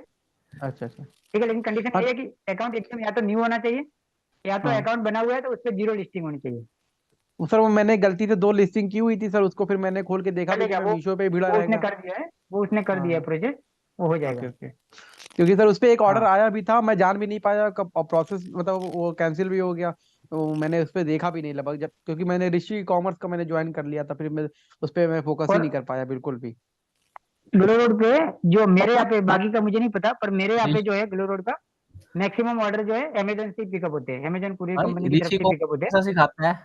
अच्छा अच्छा। ठीक है। लेकिन कंडीशन हाँ ये है कि अकाउंट एकदम या तो न्यू होना चाहिए, या तो हाँ। अकाउंट बना हुआ है तो उस पर 0 लिस्टिंग होनी चाहिए। वो सर वो मैंने गलती से 2 लिस्टिंग की हुई थी सर, उसको फिर मैंने खोल के देखा भी कि चलेगा मैं वो मीशो पे ही भिड़ा वो उसने रहेगा। कर दिया है, वो उसने कर दिया है हाँ। प्रोजेक्ट, वो हो ओके जाएगा। ओके। क्योंकि सर उस पे एक ऑर्डर हाँ, आया भी था, मैं जान भी नहीं पाया कब प्रोसेस, मतलब वो कैंसिल भी हो गया। तो मैंने उस पे देखा भी नहीं लगभग, जब क्योंकि मैंने ऋषि कॉमर्स का मैंने ज्वाइन कर लिया था, फिर मैं उस पे मैं फोकस ही और नहीं कर पाया बिल्कुल भी। ग्लो रोड पे जो मेरे यहाँ पे, बाकी का मुझे नहीं पता, पर मेरे यहाँ पे जो है ग्लो रोड का मैक्सिमम ऑर्डर जो है अमेजन से पिकअप होते हैं, अमेजन कुरियर भाई कंपनी की तरफ ऋषि से को पिकअप होते हैं। कैसा सिखाता है?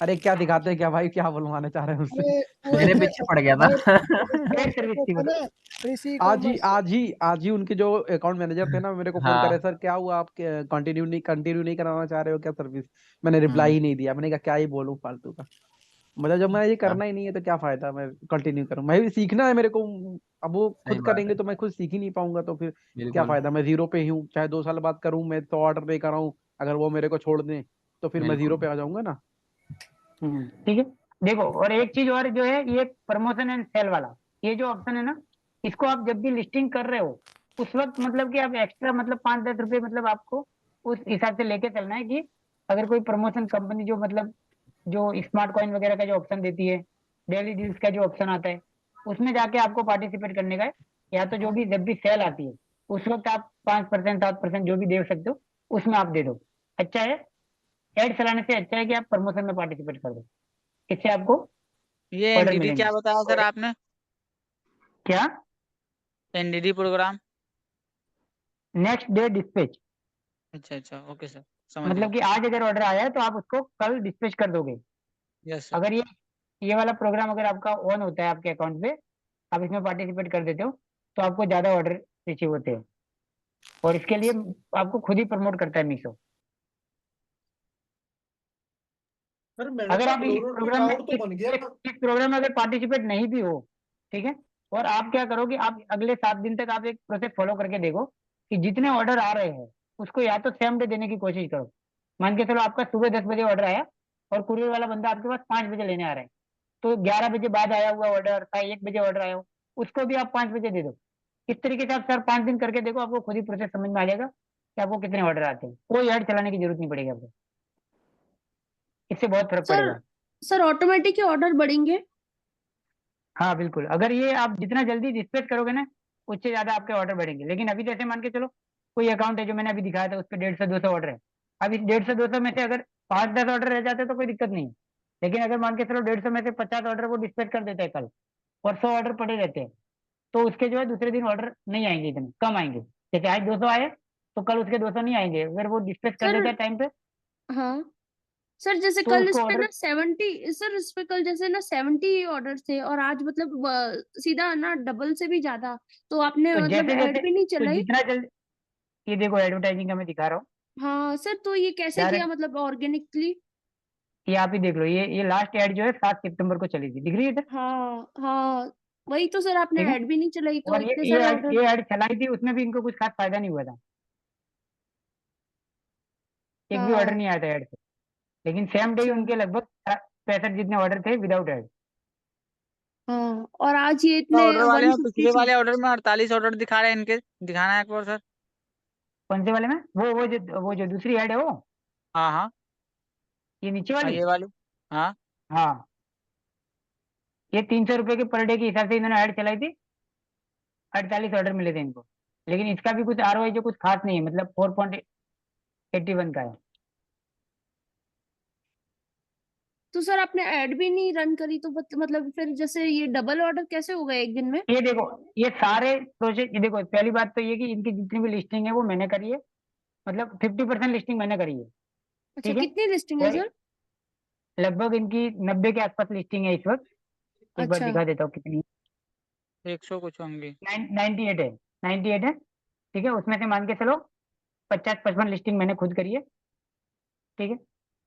अरे क्या दिखाते हैं क्या भाई, क्या बुलवाना चाह रहे हैं उससे? अरे वो मेरे है, पीछे पड़ गया वो था। पेड वेबसाइट सर्विस थी होता वो है तो। ना, ऋषि आज ही कॉमर्स। आज ही आज ही उनके जो अकाउंट मैनेजर थे ना, मेरे को फोन करे, हाँ। सर क्या हुआ, आप कंटिन्यू नहीं कराना चाह रहे हो क्या सर्विस? मैंने रिप्लाई हम्म। ही नहीं दिया, मैंने कहा क्या ही बोलूं फालतू का। मतलब जब मैं ये हाँ, करना ही नहीं है तो क्या फायदा मैं कंटिन्यू करूं, मैं भी सीखना है मेरे को। अब वो सही खुद बात करेंगे है। तो मैं खुद सीख ही नहीं पाऊंगा, तो फिर क्या बिल्कुल। फायदा, मैं जीरो पे ही हूँ, चाहे 2 साल बाद करूं, मैं 100 ऑर्डर दे कर आऊं, अगर वो मेरे को छोड़ दें तो फिर मैं जीरो बिल्कुल। पे आ जाऊंगा ना। ठीक है। देखो, और एक चीज और जो है, ये प्रमोशन एंड सेल वाला, ये जो ऑप्शन है ना, इसको आप जब भी लिस्टिंग कर रहे हो उस वक्त मतलब कि आप एक्स्ट्रा मतलब 5-10 रुपए मतलब आपको उस हिसाब से लेके चलना है कि अगर कोई प्रमोशन कंपनी जो मतलब जो स्मार्ट कॉइन वगैरह का जो ऑप्शन देती है, डेली डील्स का जो ऑप्शन आता है, उसमें जाके आपको पार्टिसिपेट करने का है। या तो जो भी जब भी सेल आती है उस वक्त आप 5%, 7% जो भी दे सकते हो, उसमें आप दे दो। अच्छा है, ऐड चलाने से अच्छा है कि आप प्रमोशन में पार्टिसिपेट कर दो, इससे आपको ये ऑर्डर एनडीडी मिलेंगे। क्या बताया सर आपने? क्या? NDD program? Next day dispatch. अच्छा अच्छा, ओके सर, समझ गया। मतलब कि आज अगर ऑर्डर आया है तो आप उसको कल डिस्पैच कर दोगे। Yes sir. अगर ये वाला प्रोग्राम अगर आपका ऑन होता है आपके अकाउंट पे, आप इसमें पार्टिसिपेट कर देते हो, तो आपको ज्यादा ऑर्डर रिसीव होते हैं। और इसके लिए आपको खुद ही प्रमोट करता है मीशो। सर मैंने अगर तो आप इस अपलोड पे प्रोग्राम में डाउट तो बन गया। इस प्रोग्राम में अगर पार्टिसिपेट नहीं भी हो, ठीक है, और आप क्या करोगे, आप अगले 7 दिन तक आप एक प्रोसेस फॉलो करके देखो कि जितने ऑर्डर आ रहे हैं उसको या तो सेम डे देने की कोशिश करो। मान के चलो आपका सुबह 10 बजे ऑर्डर आया और कुरियर वाला बंदा आपके पास 5 बजे लेने आ रहा है, तो 11 बजे बाद आया हुआ ऑर्डर था, 1 बजे ऑर्डर आया हो, उसको भी आप 5 बजे दे दो। इस तरीके से आप सर 5 दिन करके देखो, आपको खुद ही प्रोसेस समझ में आ जाएगा कि आपको कितने ऑर्डर आते हैं। कोई ऐड चलाने की जरूरत नहीं पड़ेगी आपको, इससे बहुत फर्क सर पड़ेगा। सर ऑटोमेटिक ही ऑर्डर बढ़ेंगे? हाँ बिल्कुल, अगर ये आप जितना जल्दी डिस्पैच करोगे ना, उससे ज्यादा आपके ऑर्डर बढ़ेंगे। लेकिन अभी जैसे मान के चलो कोई अकाउंट है जो मैंने अभी दिखाया था, उस पर 150-200 ऑर्डर है। अब इस 150-200 में से अगर 5-10 ऑर्डर रह जाते तो कोई दिक्कत नहीं है। लेकिन अगर मान के चलो 150 में से 50 ऑर्डर वो डिस्पैच कर देते हैं कल, और 100 ऑर्डर पड़े रहते हैं, तो उसके जो है दूसरे दिन ऑर्डर नहीं आएंगे, इतने कम आएंगे। जैसे आज 200 आए तो कल उसके 200 नहीं आएंगे, अगर वो डिस्पैच कर सर देता है टाइम पे, हाँ सर, जैसे तो कल इस उसको पे ऑर्डर। ना 70, सर इस पे कल जैसे ना 70 ऑर्डर थे और आज मतलब सीधा ना डबल से भी ज्यादा, तो आपने तो मतलब जैसे ऐड जैसे भी नहीं तो चलाई? जितना जल्दी, ये देखो एडवर्टाइजिंग का मैं दिखा रहा हूँ हाँ सर, तो ये कैसे किया डायरेक्ट। मतलब ऑर्गेनिकली? ये आप ही देख लो, ये लास्ट एड जो है 7 सितंबर को चली थी, दिख रही है इधर? हाँ हाँ, वही तो सर, आपने ठीक है। ऐड भी नहीं चलाई तो और इतने सारे ऑर्डर। ये एड चलाई थी, उसमें भी इनको कुछ खास फायदा नहीं हुआ था, एक भी ऑर्डर हाँ नहीं आया था ऐड से। लेकिन सेम डे ही अच्छा। उनके लगभग 65 जितने ऑर्डर थे विदाउट ऐड। हाँ, और आज ये इतने ऑर्डर वाले में, पिछले 152। वाले ऑर्डर में 48 ऑर्डर दिखा रहे हैं इनके, दिखाना है एक बार सर। कौन से वाले में? वो जो दूसरी ऐड है वो, हाँ हाँ। ये नीचे हाँ वाली। ये वाली। हाँ। हाँ, ये 300 रुपए के पर डे के हिसाब से इन्होंने ऐड चलाई थी, 48 ऑर्डर मिले थे इनको। लेकिन इसका भी कुछ आरओआई जो कुछ खास नहीं है, मतलब 4.81 का है। तो सर आपने ऐड भी नहीं रन करी तो मतलब फिर जैसे ये डबल ऑर्डर कैसे हो गए एक दिन में? ये देखो, ये सारे प्रोजेक्ट, ये देखो पहली बात तो ये कि इनकी जितनी भी लिस्टिंग है वो मैंने करी है, मतलब 50% लिस्टिंग मैंने करी है। अच्छा, ठीक है। कितनी लिस्टिंग है और सर? लगभग इनकी 90 के आसपास लिस्टिंग है इस वक्त। एक बार अच्छा। दिखा देता हूँ कितनी। 100 कुछ होंगी। 98 है, 98 है। ठीक है, उसमें से मान के चलो 50-55 लिस्टिंग मैंने खुद करी है। ठीक है।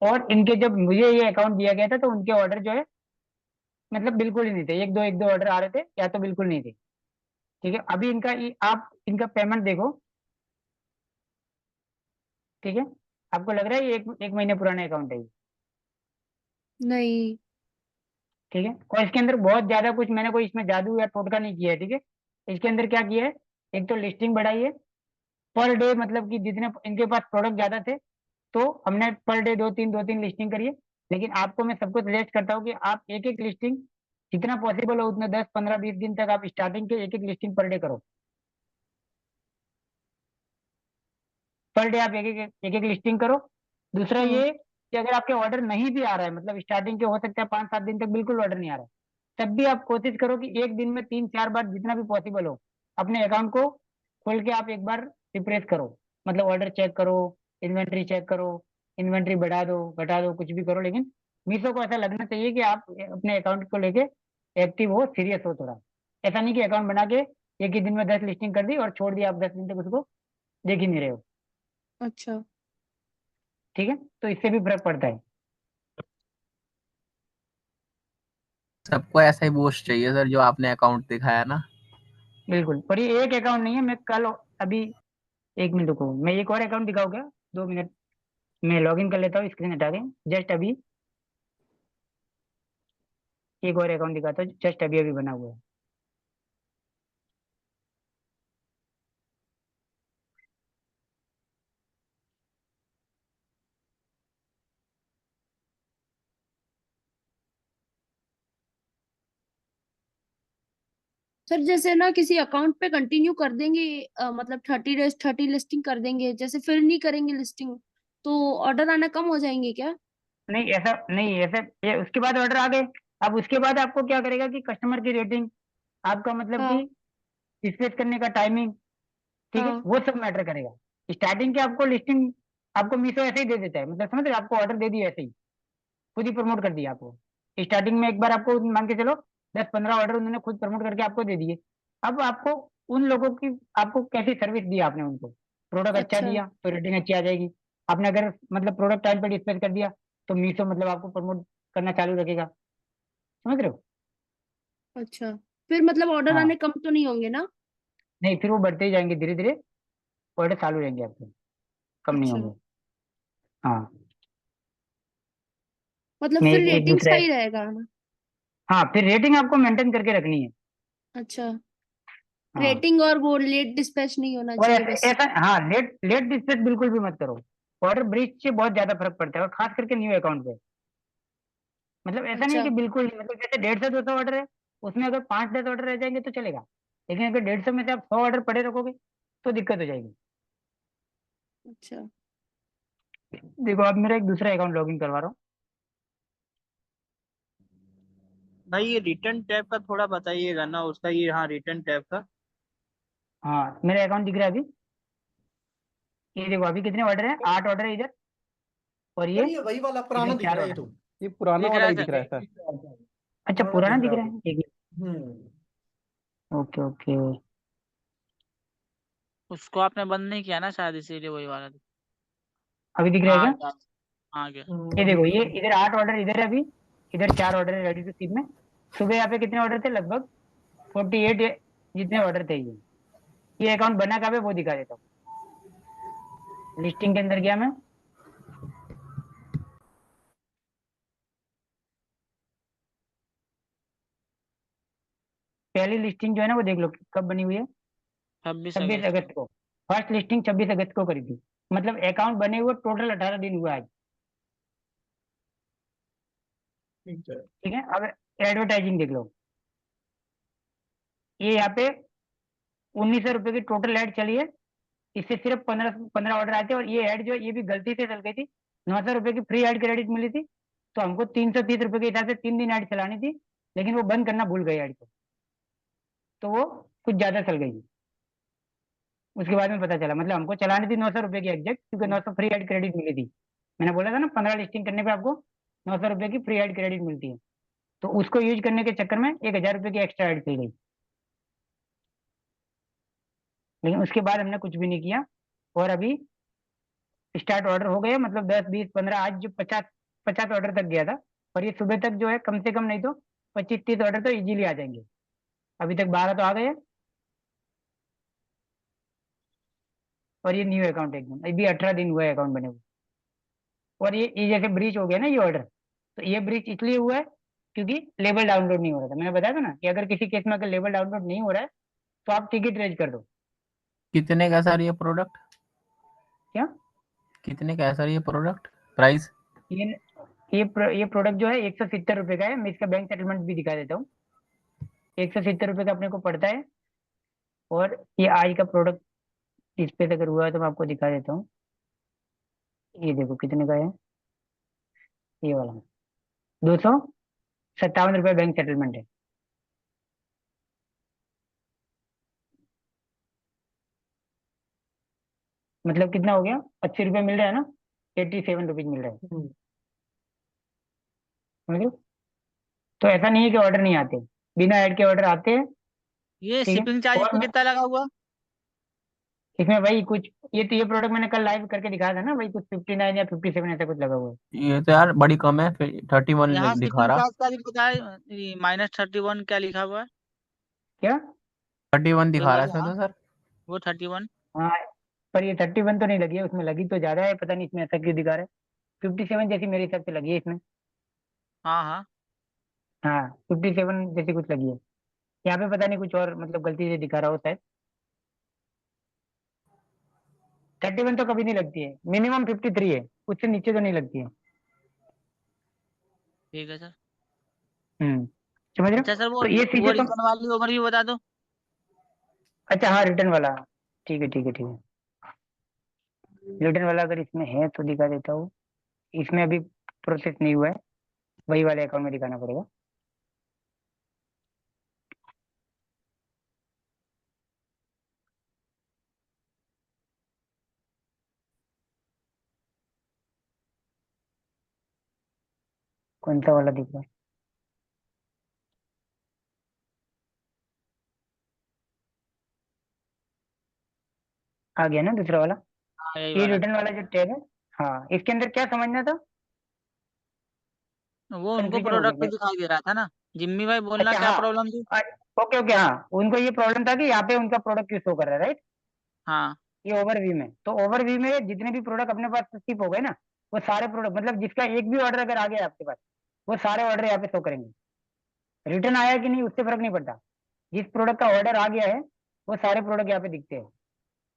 और इनके जब मुझे ये अकाउंट दिया गया था तो उनके ऑर्डर जो है मतलब बिल्कुल ही नहीं थे, एक दो ऑर्डर आ रहे थे या तो बिल्कुल नहीं थे। ठीक है, अभी आप इनका पेमेंट देखो। ठीक है, आपको लग रहा है ये एक महीने पुराना अकाउंट है ये? नहीं। ठीक है, और इसके अंदर बहुत ज्यादा कुछ मैंने कोई इसमें जादू या टोटका नहीं किया है। ठीक है, इसके अंदर क्या किया है, एक तो लिस्टिंग बढ़ाई है पर डे, मतलब कि जितने इनके पास प्रोडक्ट ज्यादा थे तो हमने पर डे दो तीन लिस्टिंग करी है। लेकिन आपको मैं सबको सजेस्ट करता हूँ कि आप एक एक लिस्टिंग जितना पॉसिबल हो उतने 10-15-20 दिन तक आप स्टार्टिंग के एक एक लिस्टिंग पर डे करो। पर डे आप एक एक लिस्टिंग करो। दूसरा हाँ ये कि अगर आपके ऑर्डर नहीं भी आ रहा है, मतलब स्टार्टिंग के हो सकता है 5-7 दिन तक बिल्कुल ऑर्डर नहीं आ रहा है, तब भी आप कोशिश करो कि एक दिन में 3-4 बार जितना भी पॉसिबल हो अपने अकाउंट को खोल के आप एक बार रिफ्रेश करो, मतलब ऑर्डर चेक करो, इन्वेंट्री चेक करो, इन्वेंट्री बढ़ा दो घटा दो कुछ भी करो। लेकिन मीशो को ऐसा लगना चाहिए कि आप अपने अकाउंट को लेके एक्टिव हो, सीरियस हो थोड़ा। ऐसा नहीं कि अकाउंट बना के एक ही दिन में 10 लिस्टिंग कर दी और छोड़ दिया, आप 10 दिन तक उसको देख ही नहीं रहे हो। अच्छा। ठीक है, तो इससे भी फर्क पड़ता है। सबको ऐसा ही बूस्ट चाहिए सर जो आपने अकाउंट दिखाया ना। बिल्कुल, पर ये एक अकाउंट नहीं है। मैं कल अभी 1 मिनट रुको, मैं एक और अकाउंट दिखाऊँ क्या? 2 मिनट, मैं लॉग इन कर लेता हूँ स्क्रीन हटा के। जस्ट अभी एक और अकाउंट दिखाता हूँ, जस्ट अभी अभी बना हुआ है। सर जैसे ना किसी अकाउंट पे कंटिन्यू कर देंगे मतलब 30 डेज 30 लिस्टिंग कर देंगे, जैसे फिर नहीं करेंगे लिस्टिंग तो ऑर्डर आना कम हो जाएंगे क्या? नहीं ऐसा नहीं, ऐसे ये उसके बाद ऑर्डर आ गए। अब उसके बाद आपको क्या करेगा कि कस्टमर की रेटिंग, आपका मतलब हाँ कि डिस्पैच करने का टाइमिंग, ठीक है, हाँ। वो सब मैटर करेगा। स्टार्टिंग के आपको लिस्टिंग आपको मीशो ऐसे ही दे देता है, मतलब समझ रहे, आपको ऑर्डर दे दिया ऐसे ही, खुद ही प्रमोट कर दिया आपको। स्टार्टिंग में एक बार आपको मान के चलो 10-15 ऑर्डर उन्होंने खुद प्रमोट करके आपको दे दिए। अब आपको उन लोगों की, आपको कैसी सर्विस दी आपने उनको, प्रोडक्ट अच्छा अच्छा दिया तो रेटिंग अच्छी आ जाएगी। आपने अगर मतलब प्रोडक्ट टाइम पे डिस्पैच कर दिया तो मीशो मतलब आपको प्रमोट करना चालू रखेगा, समझ रहे हो। अच्छा, फिर मतलब ऑर्डर हाँ, आने कम तो नहीं होंगे ना? नहीं फिर वो बढ़ते ही जाएंगे धीरे धीरे, ऑर्डर चालू रहेंगे आपके, कम नहीं अच्छा, होंगे। हाँ, मतलब नहीं फिर एक रेटिंग दूसरा है। सही रहेगा ना? हाँ, फिर रेटिंग आपको मेंटेन करके रखनी है। अच्छा, हाँ, रेटिंग और वो लेट डिस्पैच नहीं होना और चाहिए ऐसा बस। ऐसा हाँ, लेट लेट डिस्पैच बिल्कुल भी मत करो। ऑर्डर ब्रीच से बहुत ज्यादा फर्क पड़ता है, और खास करके न्यू अकाउंट पे। मतलब ऐसा नहीं है अच्छा कि बिल्कुल ही, मतलब जैसे 150-200 ऑर्डर है, उसमें अगर 5-10 ऑर्डर रह जाएंगे तो चलेगा। लेकिन अगर 150 में से आप 100 ऑर्डर पड़े रखोगे तो दिक्कत हो जाएगी। अच्छा। देखो अब मेरा एक दूसरा अकाउंट लॉगिन करवा रहा हूँ। भाई ये रिटर्न टैब का थोड़ा बताइएगा ना उसका, ये हाँ रिटर्न टैब का। हाँ, मेरा अकाउंट दिख रहा है अभी। ये देखो अभी कितने ऑर्डर है, 8 ऑर्डर है इधर, और सर ये ये वही वाला पुराना इधर दिख 4 रहा है ये ऑर्डर तो। है। ये पुराना दिख वाला रहा है ही दिख रहा है सर। सर। अच्छा, पुराना पुराना दिख दिख रहा है रहा अभी। है, एक हम्म। Okay okay. उसको आपने बंद नहीं किया ना शायद, इसीलिए वही वाला अभी दिख रहा है हाँ क्या? आ गया। ये अभी देखो, दिख ये रहा है। इधर 8 ऑर्डर इधर है अभी, इधर 4 ऑर्डर है रेडी टू शिप में। सुबह यहाँ पे कितने ऑर्डर थे, लगभग 48 जितने ऑर्डर थे ये अकाउंट बना कब है वो दिखा देता हूँ। लिस्टिंग के अंदर गया मैं, पहली लिस्टिंग जो है ना वो देख लो कब बनी हुई है। 26 छब्बीस अगस्त को। अगस्त को फर्स्ट लिस्टिंग 26 अगस्त को करी थी। मतलब अकाउंट बने हुए टोटल 18 दिन हुआ आज। ठीक है। ठीक है, अब एडवर्टाइजिंग देख लो। ये यहाँ पे 1900 रुपये की टोटल ऐड चली है। इससे सिर्फ 15 15 ऑर्डर आए थे, और ये ऐड जो है ये भी गलती से चल गई थी। 900 रुपये की फ्री ऐड क्रेडिट मिली थी, तो हमको 330 रुपये के हिसाब से 3 दिन ऐड चलानी थी। लेकिन वो बंद करना भूल गए ऐड को, तो वो कुछ ज्यादा चल गई। उसके बाद में पता चला, मतलब हमको चलानी थी 900 रुपये की एग्जैक्ट, क्योंकि 900 फ्री ऐड क्रेडिट मिली थी। मैंने बोला था ना 15 लिस्टिंग करने पे आपको 900 रुपये की फ्री ऐड क्रेडिट मिलती है। तो उसको यूज करने के चक्कर में 1000 रुपये की एक्स्ट्रा ऐड चल गई। लेकिन उसके बाद हमने कुछ भी नहीं किया, और अभी स्टार्ट ऑर्डर हो गए, मतलब 10 20 15, आज जो 50 ऑर्डर तक गया था। और ये सुबह तक जो है कम से कम नहीं तो 25 30 ऑर्डर तो इजीली आ जाएंगे। अभी तक 12 तो आ गए हैं। और ये न्यू अकाउंट एकदम, अभी 18 दिन हुआ है अकाउंट बने हुए। और ये जैसे ब्रीच हो गया ना ये ऑर्डर, तो ये ब्रीच इसलिए हुआ है क्योंकि लेबल डाउनलोड नहीं हो रहा था। मैंने बताया था ना कि अगर किसी केस में अगर लेबल डाउनलोड नहीं हो रहा है तो आप टिकट रेज कर दो। कितने का सर ये प्रोडक्ट? क्या? कितने का है सर ये प्रोडक्ट, प्राइस? ये ये प्रोडक्ट जो है 170 रुपये का है। मैं इसका बैंक सेटलमेंट भी दिखा देता हूँ। 170 रुपये का अपने को पड़ता है। और ये आज का प्रोडक्ट इस पे अगर हुआ है तो मैं आपको दिखा देता हूँ। ये देखो कितने का है, ये वाला 257 रुपये बैंक सेटलमेंट है। मतलब कितना हो गया, 80 रुपये मिल रहा है ना, 87 रुपीज मिल रहा है, हम्म। समझ लो। तो ऐसा नहीं है कि ऑर्डर नहीं आते, बिना ऐड के ऑर्डर आते हैं। ये ठीक है, शिपिंग चार्ज और पे कितना लगा हुआ? इसमें वही कुछ, ये प्रोडक्ट मैंने कल लाइव करके दिखाया था ना, वही कुछ 59 या 57 ऐसा कुछ लगा हुआ है। ये तो यार बड़ी कम है, फिर 31 यहाँ दिखा शिपिंग रहा। चार्ज का भी पता है, -31 क्या लिखा हुआ है? क्या? 31 जो दिखा रहा है लगा इसमें तो सर। वो 31। हाँ, पर ये 31 तो नहीं लगी है, उसमें लगी तो ज्यादा है, पता नहीं इसमें ऐसा क्यों दिखा रहा है। 57 जैसी मेरे हिसाब से लगी है इसमें। हाँ हाँ। हाँ, 57 जैसी कुछ लगी है। यहाँ पे पता नहीं कुछ और, मतलब गलती से दिखा रहा हो शायद। 31 तो कभी नहीं लगती है, मिनिमम 53 है, उससे नीचे तो नहीं लगती है। ठीक है सर। समझ रहे अच्छा हो, सर, तो ये वो चीजें तो। रिटर्न वाली ओवर भी बता दो। अच्छा हाँ रिटर्न वाला, ठीक है ठीक है ठीक है। रिटर्न वाला अगर इसमें है तो दिखा देता हूँ। इसमें अभी प्रोसेस नहीं हुआ है, वही वाले अकाउंट में दिखाना पड़ेगा। कौन सा वाला दिख रहा है? आ गया ना दूसरा वाला, हाँ यही ये वाला। रिटर्न वाला जो टैब है। हाँ इसके अंदर क्या समझना था, वो उनको कंफ्यूजन हो गया प्रोडक्ट मैं। दिखाई दे रहा था ना। जिम्मी भाई बोलना अच्छा क्या हाँ, प्रॉब्लम थी। ओके ओके हाँ, उनको ये प्रॉब्लम था कि यहाँ पे उनका प्रोडक्ट क्यों शो कर रहा है, राइट। हाँ ये ओवरव्यू में, तो ओवरव्यू में जितने भी प्रोडक्ट अपने पास शिप हो गए ना, वो सारे प्रोडक्ट मतलब जिसका एक भी ऑर्डर अगर आ गया आपके पास, वो सारे ऑर्डर यहाँ पे शो करेंगे। रिटर्न आया कि नहीं उससे फर्क नहीं पड़ता, जिस प्रोडक्ट का ऑर्डर आ गया है वो सारे प्रोडक्ट यहाँ पे दिखते हैं।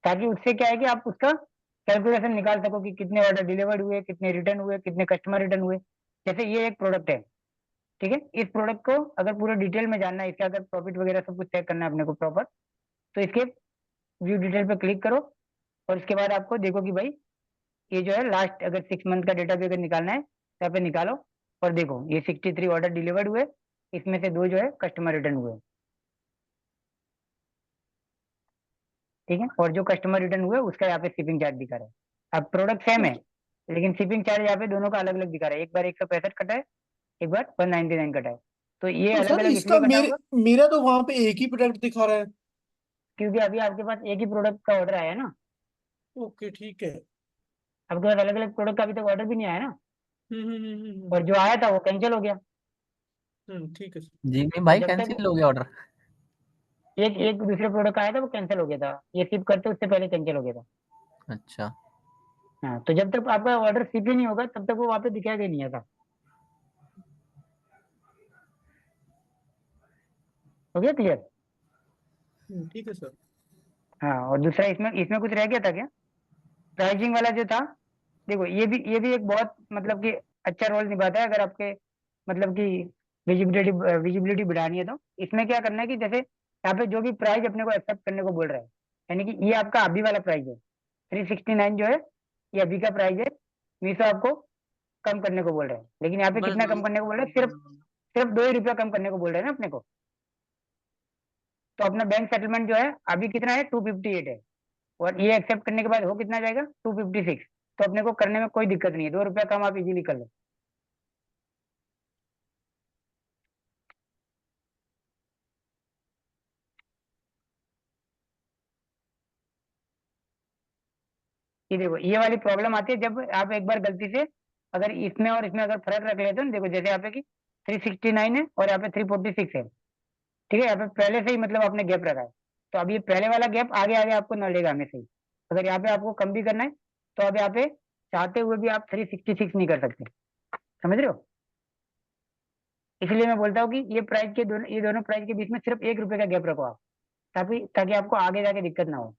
ताकि उससे क्या है कि आप उसका कैलकुलेशन निकाल सको कि कितने ऑर्डर डिलीवर्ड हुए, कितने रिटर्न हुए, कितने कस्टमर रिटर्न हुए। जैसे ये एक प्रोडक्ट है, ठीक है, इस प्रोडक्ट को अगर पूरे डिटेल में जानना है, इसका अगर प्रॉफिट वगैरह सब कुछ चेक करना है अपने को प्रॉपर, तो इसके व्यू डिटेल पे क्लिक करो। और इसके बाद आपको देखो कि भाई ये जो है लास्ट अगर 6 मंथ का डेटा भी अगर निकालना है तो यहाँ पे निकालो। और देखो ये 63 ऑर्डर डिलीवर्ड हुए, इसमें से 2 जो है कस्टमर रिटर्न हुए, ठीक है। और जो कस्टमर रिटर्न हुए उसका यहाँ पे शिपिंग चार्ज दिखा रहा है। अब प्रोडक्ट सेम है, लेकिन शिपिंग चार्ज यहाँ पे दोनों का अलग अलग दिखा रहा है। एक बार 165 कटा है, एक बार 199 कटा है। तो ये तो अलग सर अलग इसका इसलिए कटा मेरे होगा मेरा तो वहां पे एक ही प्रोडक्ट दिखा रहा है। क्योंकि अभी आपके पास एक ही प्रोडक्ट का ऑर्डर आया है ना। ओके ठीक है। आपके पास अलग अलग प्रोडक्ट का अभी तक ऑर्डर भी नहीं आया ना, और हम्म। जो आया था वो कैंसिल हो गया। ठीक है सर। जिमी तो भाई जब तक कैंसिल हो गया ऑर्डर। एक एक दूसरे प्रोडक्ट का आया था वो कैंसिल हो गया था, ये शिप करते उससे पहले कैंसिल हो गया था। अच्छा। हाँ तो जब तक आपका ऑर्डर शिप ही नहीं होगा तब तक वो वहाँ पे दिखाई भी नहीं था। हो गया क्लियर। ठीक है सर। हाँ और दूसरा इसमें इसमें कुछ रह गया था क्या, प्राइसिंग वाला जो था। देखो ये भी एक बहुत मतलब कि अच्छा रोल निभाता है अगर आपके मतलब कि विजिबिलिटी विजिबिलिटी बढ़ानी है। तो इसमें क्या करना है कि जैसे यहाँ पे जो भी प्राइस अपने को एक्सेप्ट करने को बोल रहा है, यानी कि ये आपका अभी वाला प्राइस है 369 जो है, ये अभी का प्राइस है। मीशो आपको कम करने को बोल रहा है, लेकिन यहाँ पे बस कितना कम करने को बोल रहा है, सिर्फ सिर्फ 2 ही रुपया कम करने को बोल रहे हैं ना अपने को। तो अपना बैंक सेटलमेंट जो है अभी कितना है 258 है, और ये एक्सेप्ट करने के बाद हो कितना जाएगा 256। तो अपने को करने में कोई दिक्कत नहीं है, 2 रुपया कम आप इजीली कर लो। ये देखो ये वाली प्रॉब्लम आती है जब आप एक बार गलती से अगर इसमें और इसमें अगर फर्क रख लेते हो ना। देखो जैसे यहाँ पे कि 369 है और यहाँ पे 346 है, ठीक है। यहाँ पे पहले से ही मतलब आपने गैप रखा है, तो अब ये पहले वाला गैप आगे आगे आपको न लेगा हमेशा ही। अगर यहाँ पे आपको कम भी करना है तो अब यहाँ पे चाहते हुए भी आप 366 नहीं कर सकते, समझ रहे हो। इसलिए मैं बोलता हूँ कि ये दोनों प्राइस के बीच में सिर्फ 1 रुपए का गैप रखो आप, ताकि ताकि आपको आगे जाके दिक्कत ना हो।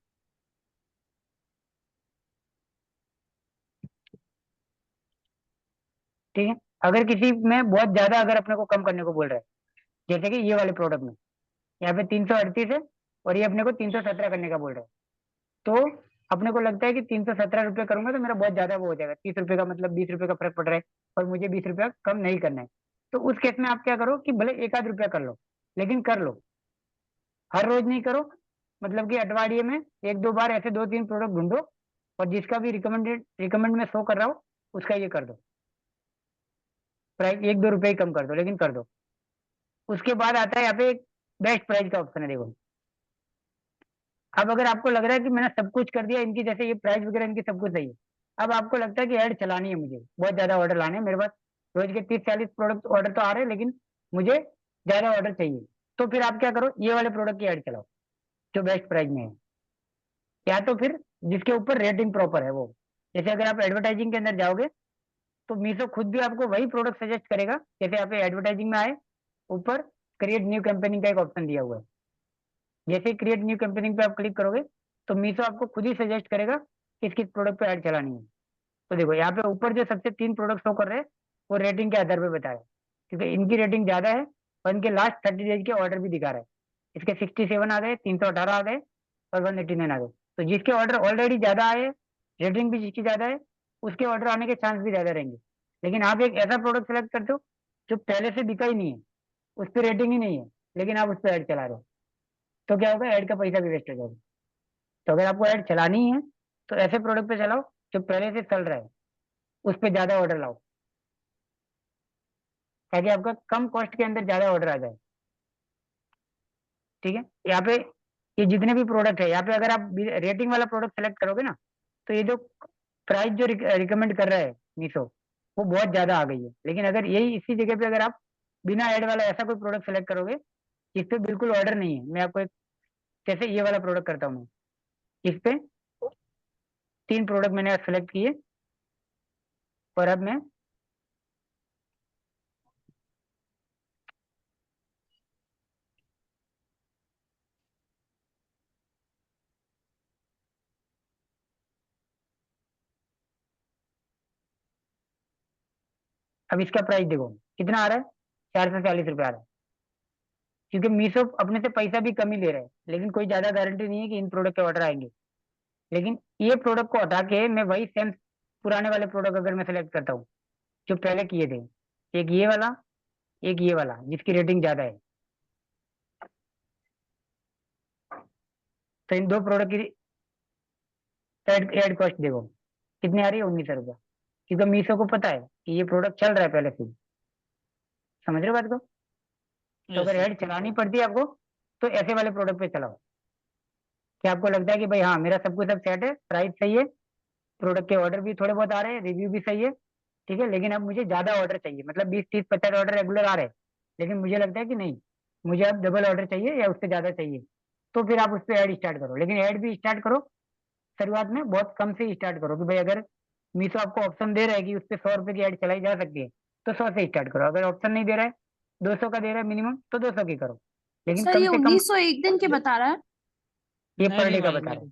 ठीक है। अगर किसी में बहुत ज्यादा अगर अपने को कम करने को बोल रहा है, जैसे कि ये वाले प्रोडक्ट में यहाँ पे 338 है और ये अपने को 317 करने का बोल रहा है, तो अपने को लगता है कि 317 रुपये करूंगा तो मेरा बहुत ज्यादा वो हो जाएगा, 30 रुपये का मतलब 20 रुपये का फर्क पड़ रहा है, और मुझे 20 रुपया कम नहीं करना है। तो उस केस में आप क्या करो कि भले 1 आध रुपया कर लो, लेकिन कर लो, हर रोज नहीं करो। मतलब कि अठवाडिये में 1 2 बार ऐसे 2 3 प्रोडक्ट ढूंढो, और जिसका भी रिकमेंड में शो कर रहा हो उसका ये कर दो, प्राइस 1 2 रुपये ही कम कर दो, लेकिन कर दो। उसके बाद आता है यहाँ पे एक बेस्ट प्राइस का ऑप्शन है, देखो। अब अगर आपको लग रहा है कि मैंने सब कुछ कर दिया इनकी, जैसे ये प्राइस वगैरह इनकी सब कुछ सही है, अब आपको लगता है कि ऐड चलानी है, मुझे बहुत ज्यादा ऑर्डर लाने हैं, मेरे पास रोज के 30 40 प्रोडक्ट ऑर्डर तो आ रहे हैं, लेकिन मुझे ज्यादा ऑर्डर चाहिए। तो फिर आप क्या करो, ये वाले प्रोडक्ट की ऐड चलाओ जो बेस्ट प्राइस में है, या तो फिर जिसके ऊपर रेटिंग प्रॉपर है वो। जैसे अगर आप एडवर्टाइजिंग के अंदर जाओगे तो मीशो खुद भी आपको वही प्रोडक्ट सजेस्ट करेगा। जैसे आप एडवर्टाइजिंग में आए, ऊपर क्रिएट न्यू कैंपेनिंग का एक ऑप्शन दिया हुआ है, जैसे ही क्रिएट न्यू कैंपेनिंग पे आप क्लिक करोगे तो मीशो आपको खुद ही सजेस्ट करेगा किस किस प्रोडक्ट पे ऐड चलानी है। तो देखो यहाँ पे ऊपर जो सबसे 3 प्रोडक्ट शो कर रहे हैं वो रेटिंग के आधार पे बता रहे हैं, क्योंकि इनकी रेटिंग ज्यादा है और इनके लास्ट 30 डेज के ऑर्डर भी दिखा रहे हैं। इसके 67 आ गए, 318 आ गए, और 189 आ गए। तो जिसके ऑर्डर ऑलरेडी ज्यादा आए, रेटिंग भी जिसकी ज्यादा है, उसके ऑर्डर आने के चांस भी ज्यादा रहेंगे। लेकिन आप एक ऐसा प्रोडक्ट सेलेक्ट करते हो जो पहले से बिका ही नहीं है, उस पर रेटिंग ही नहीं है, लेकिन आप उस पर ऐड चला रहे हो, तो क्या होगा, ऐड का पैसा भी वेस्ट हो जाएगा। तो अगर आपको ऐड चलानी है तो ऐसे प्रोडक्ट पे चलाओ जो पहले से चल रहा है, उस पर ज्यादा ऑर्डर लाओ, ताकि आपका कम कॉस्ट के अंदर ज्यादा ऑर्डर आ जाए। ठीक है, यहाँ पे ये जितने भी प्रोडक्ट है, यहाँ पे अगर आप रेटिंग वाला प्रोडक्ट सेलेक्ट करोगे ना, तो ये जो प्राइस जो रिकमेंड कर रहा है मीशो, वो बहुत ज्यादा आ गई है। लेकिन अगर यही इसी जगह पे अगर आप बिना ऐड वाला ऐसा कोई प्रोडक्ट सेलेक्ट करोगे जिस पे बिल्कुल ऑर्डर नहीं है, मैं आपको एक, जैसे ये वाला प्रोडक्ट करता हूँ मैं, इस पे 3 प्रोडक्ट मैंने सेलेक्ट किए, और अब मैं अब इसका प्राइस देखो कितना आ रहा है, 440 रुपये आ रहा है। क्योंकि मीशो अपने से पैसा भी कम ही ले रहा है, लेकिन कोई ज्यादा गारंटी नहीं है कि इन प्रोडक्ट के ऑर्डर आएंगे। लेकिन ये प्रोडक्ट को हटा के मैं वही सेम पुराने वाले प्रोडक्ट अगर मैं सेलेक्ट करता हूँ जो पहले किए थे, एक ये वाला, एक ये वाला जिसकी रेटिंग ज्यादा है, तो इन 2 प्रोडक्ट की एड कॉस्ट देखो कितनी आ रही है, 1900 रुपया। क्योंकि मीशो को पता है कि ये प्रोडक्ट चल रहा है पहले से ही। समझ रहे हो बात को? तो अगर ऐड चलानी पड़ती है आपको, तो ऐसे वाले प्रोडक्ट पे चलाओ कि आपको लगता है कि भाई हाँ मेरा सब कुछ सब सेट है, प्राइस सही है, प्रोडक्ट के ऑर्डर भी थोड़े बहुत आ रहे हैं, रिव्यू भी सही है, ठीक है, लेकिन अब मुझे ज्यादा ऑर्डर चाहिए, मतलब 20 30 50 ऑर्डर रेगुलर आ रहे हैं, लेकिन मुझे लगता है कि नहीं, मुझे अब डबल ऑर्डर चाहिए या उससे ज्यादा चाहिए, तो फिर आप उस पर ऐड स्टार्ट करो। लेकिन ऐड भी स्टार्ट करो शुरुआत में बहुत कम से ही स्टार्ट करो, कि भाई अगर मीशो आपको ऑप्शन दे रहा है कि उस पर 100 रुपए की ऐड चलाई जा सकती है, तो 100 से स्टार्ट करो। अगर ऑप्शन नहीं दे रहा है, 200 का दे रहा है मिनिमम, तो 200 की करो, लेकिन सर कम ये से कम 1900 एक दिन के बता रहा है? ये नहीं पर नहीं डे का भाई बता रहा नहीं।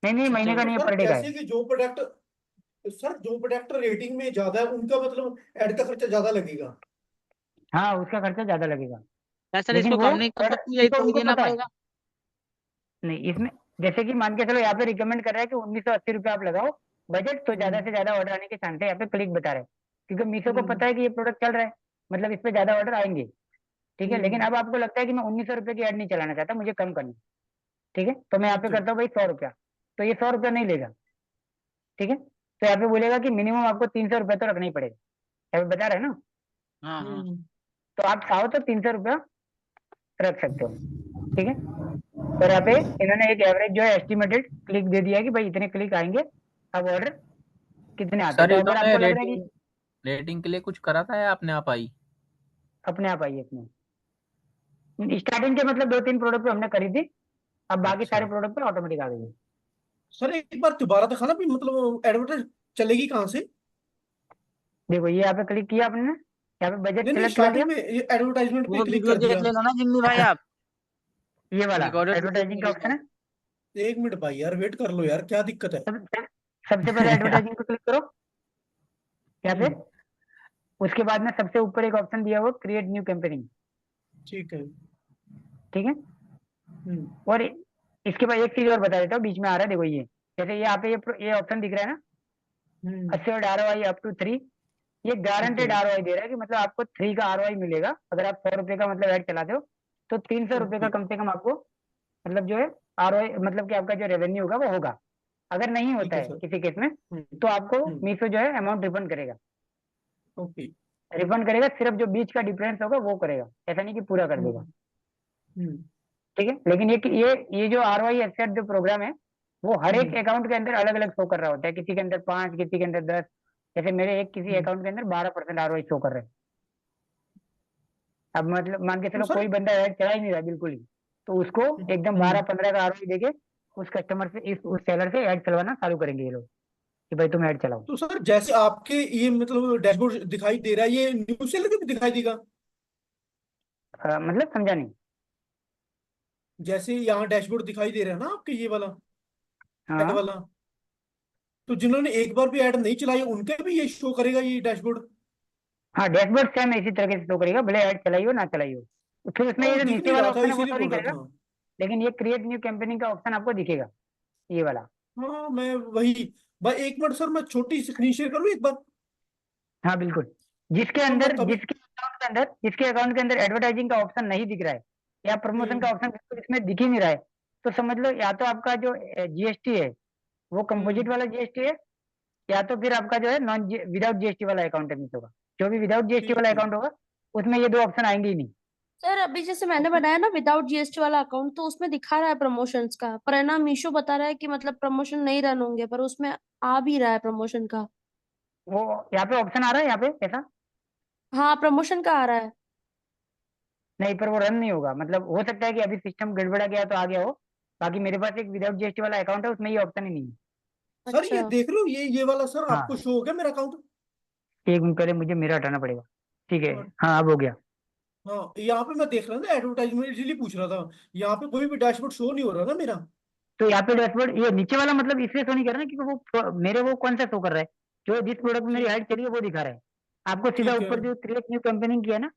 है। नहीं महीने का तो नहीं है, सर पर डे का है। जैसे कि जो प्रोडक्ट रेटिंग में ज्यादा है उनका मतलब ऐड का खर्चा ज्यादा लगेगा। हाँ उसका खर्चा ज्यादा लगेगा, क्या सर लेकिन इसको वो कंपनी ऑर्डर कंपनी यही तो नहीं उनको देना पता है। पड़ेगा? नहीं इसमें जैसे कि मान के चलो यहाँ पे रिकमेंड कर रहा है कि 1980 रुपये आप लगाओ बजट, तो ज्यादा से ज्यादा ऑर्डर आने के चांस है, यहाँ पे क्लिक बता रहे हैं। क्योंकि मीशो को पता है कि ये प्रोडक्ट चल रहा है, मतलब इस पे ज्यादा ऑर्डर आएंगे। ठीक है, लेकिन अब आपको लगता है कि मैं 1900 रुपये की ऐड नहीं चलाना चाहता, मुझे कम करनी, ठीक है, तो मैं यहाँ पे करता हूँ भाई 100 रुपया, तो ये 100 रुपया नहीं लेगा। ठीक है, तो यहाँ पे बोलेगा कि मिनिमम आपको 300 रुपये तो रखना ही पड़ेगा, यहाँ पे बता रहे हैं ना। हाँ हाँ। तो आप चाहो तो 300 रुपया रख सकते हो। ठीक है, और यहाँ पे इन्होंने एक एवरेज जो है एस्टिमेटेड क्लिक दे दिया है कि भाई इतने क्लिक आएंगे, अब ऑर्डर कितने आते हैं। सर तो अगर इन्होंने आपको लग रहा है कि रेटिंग के लिए कुछ करा था या अपने आप आई? अपने आप आइए, इसमें स्टार्टिंग के मतलब 2 3 प्रोडक्ट पे हमने करी थी, अब बाकी सारे अच्छा। प्रोडक्ट पे ऑटोमेटिक आ गई है। सर एक बार दोबारा दिखाना भी मतलब एडवर्टाइज चलेगी कहाँ से? देखो ये यहाँ पे क्लिक किया आपने, यहाँ पे बजट नहीं सेलेक्ट कर स्टार्टिंग लिया, में ये एडवर्टाइजमेंट पे वो क्लिक वीडियो कर देख दिया। लेना ना जिम्मी भाई आप, ये वाला रिकॉर्डेड वीडियो एडवर्टाइजिंग का देख ऑप्शन लेना। है। 1 मिनट भाई यार वेट कर लो यार, क्या दिक्कत है? सबसे पहले एडवर्टाइजिंग पे क्लिक करो यहाँ पे, हम्म, उसके बाद में सबसे ऊपर एक ऑप्शन दिया हुआ क्रिएट न्यू कैंपेनिंग। ठीक है। ठीक है, हम्म और इसके बाद एक चीज और बता देता हूँ, बीच में आ रहा है देखो, ये जैसे यहाँ पे ये ऑप्शन दिख रहा है ना, अस्योर्ड ROI अप टू 3, ये गारंटेड ROI दे रहा है कि मतलब आपको 3 का ROI मिलेगा। अगर आप 100 रुपए का मतलब ऐड चलाते हो, तो 300 रुपए का कम से कम आपको मतलब जो है ROI, मतलब कि आपका जो रेवेन्यू होगा वो होगा। अगर नहीं ठीक होता है है सर। किसी केस में, तो आपको मीशो जो है अमाउंट रिफंड करेगा। ओके। रिफंड करेगा, सिर्फ जो बीच का डिफरेंस होगा वो करेगा, ऐसा नहीं कि पूरा कर देगा। ठीक है, लेकिन ये जो ROI एक्सेट जो प्रोग्राम है, वो हर एक अकाउंट के अंदर अलग अलग शो कर रहा होता है, किसी के अंदर 5, किसी के अंदर 10। जैसे मेरे किसी अकाउंट के अंदर 12% ROI शो कर रहे हैं। अब मतलब मान के तो चलो सर कोई बंदा ऐड चला ही नहीं रहा बिल्कुल ही, तो उसको एकदम 12 15 का ROI देके उस कस्टमर से उस सेलर से ऐड चलवाना चालू करेंगे ये लोग, कि भाई तुम ऐड चलाओ। तो सर जैसे आपके ये मतलब डैशबोर्ड दिखाई दे रहा है, ये न्यू सेलर को भी दिखाई देगा? मतलब समझा नहीं। जैसे यहाँ डैशबोर्ड दिखाई दे रहा है ना आपके, ये वाला ऐड हाँ वाला, तो जिन्होंने एक बार भी ऐड नहीं चलाई उनके भी ये शो करेगा ये डैशबोर्ड? हाँ, डैशबोर्ड सेम इसी तरीके से शो करेगा, भले ऐड चलाई हो ना चलाई हो। फिर उसमें हाँ ये वो जो दिख नीचे नहीं वाला रहा था ऑप्शन है वो इसीलिए शो नहीं बोल रहा करेगा। था। लेकिन ये क्रिएट न्यू कैंपेनिंग का ऑप्शन आपको दिखेगा, ये वाला। हाँ मैं वही भाई, एक मिनट सर मैं छोटी सी स्क्रीन शेयर करूँ एक बार। हाँ बिल्कुल। जिसके हाँ मैं अंदर तभी जिसके अकाउंट के अंदर एडवर्टाइजिंग का ऑप्शन नहीं दिख रहा है या प्रमोशन का ऑप्शन बिल्कुल इसमें दिख ही नहीं रहा है, तो समझ लो या तो आपका जो जीएसटी है वो कंपोजिट वाला जीएसटी है, या तो फिर आपका जो है नॉन विदाउट जीएसटी वाला अकाउंट है होगा। जो भी विदाउट जीएसटी वाला अकाउंट होगा उसमें ये दो ऑप्शन आएंगे ही नहीं। सर अभी जैसे मैंने बनाया ना विदाउट जीएसटी वाला अकाउंट, तो उसमें दिखा रहा है प्रमोशंस का, पर है ना मीशो बता रहा है कि मतलब प्रमोशन नहीं रन होंगे, पर उसमें आ भी रहा है प्रमोशन का। वो यहाँ पे ऑप्शन आ रहा है यहाँ पे ऐसा? हाँ प्रमोशन का आ रहा है। नहीं, पर वो रन नहीं होगा, मतलब हो सकता है कि अभी सिस्टम गड़बड़ा गया तो आ गया हो। बाकी मेरे पास एक विदाउट जीएसटी वाला अकाउंट है, उसमें ये ऑप्शन ही नहीं है। सर ये अच्छा देख लो, ये वाला सर आपको हाँ शो हो गया मेरा अकाउंट? एक मिनट पहले मुझे मेरा हटाना पड़ेगा। ठीक है, हाँ हाँ अब हो गया। हाँ, यहाँ पे मैं देख रहा था ना एडवर्टाइजमेंट, इसलिए पूछ रहा था। यहाँ पे कोई भी डैशबोर्ड शो नहीं हो रहा ना मेरा। तो यहाँ पे डैशबोर्ड ये नीचे वाला मतलब इसलिए शो नहीं कर रहा ना, क्योंकि वो मेरे वो कौन सा शो कर रहा है, जो जिस प्रोडक्ट में मेरी ठीक हाइट चली है वो दिखा रहा है। आपको सीधा ठीक है। ऊपर जो क्रिएट न्यू कंपनी किया है ना,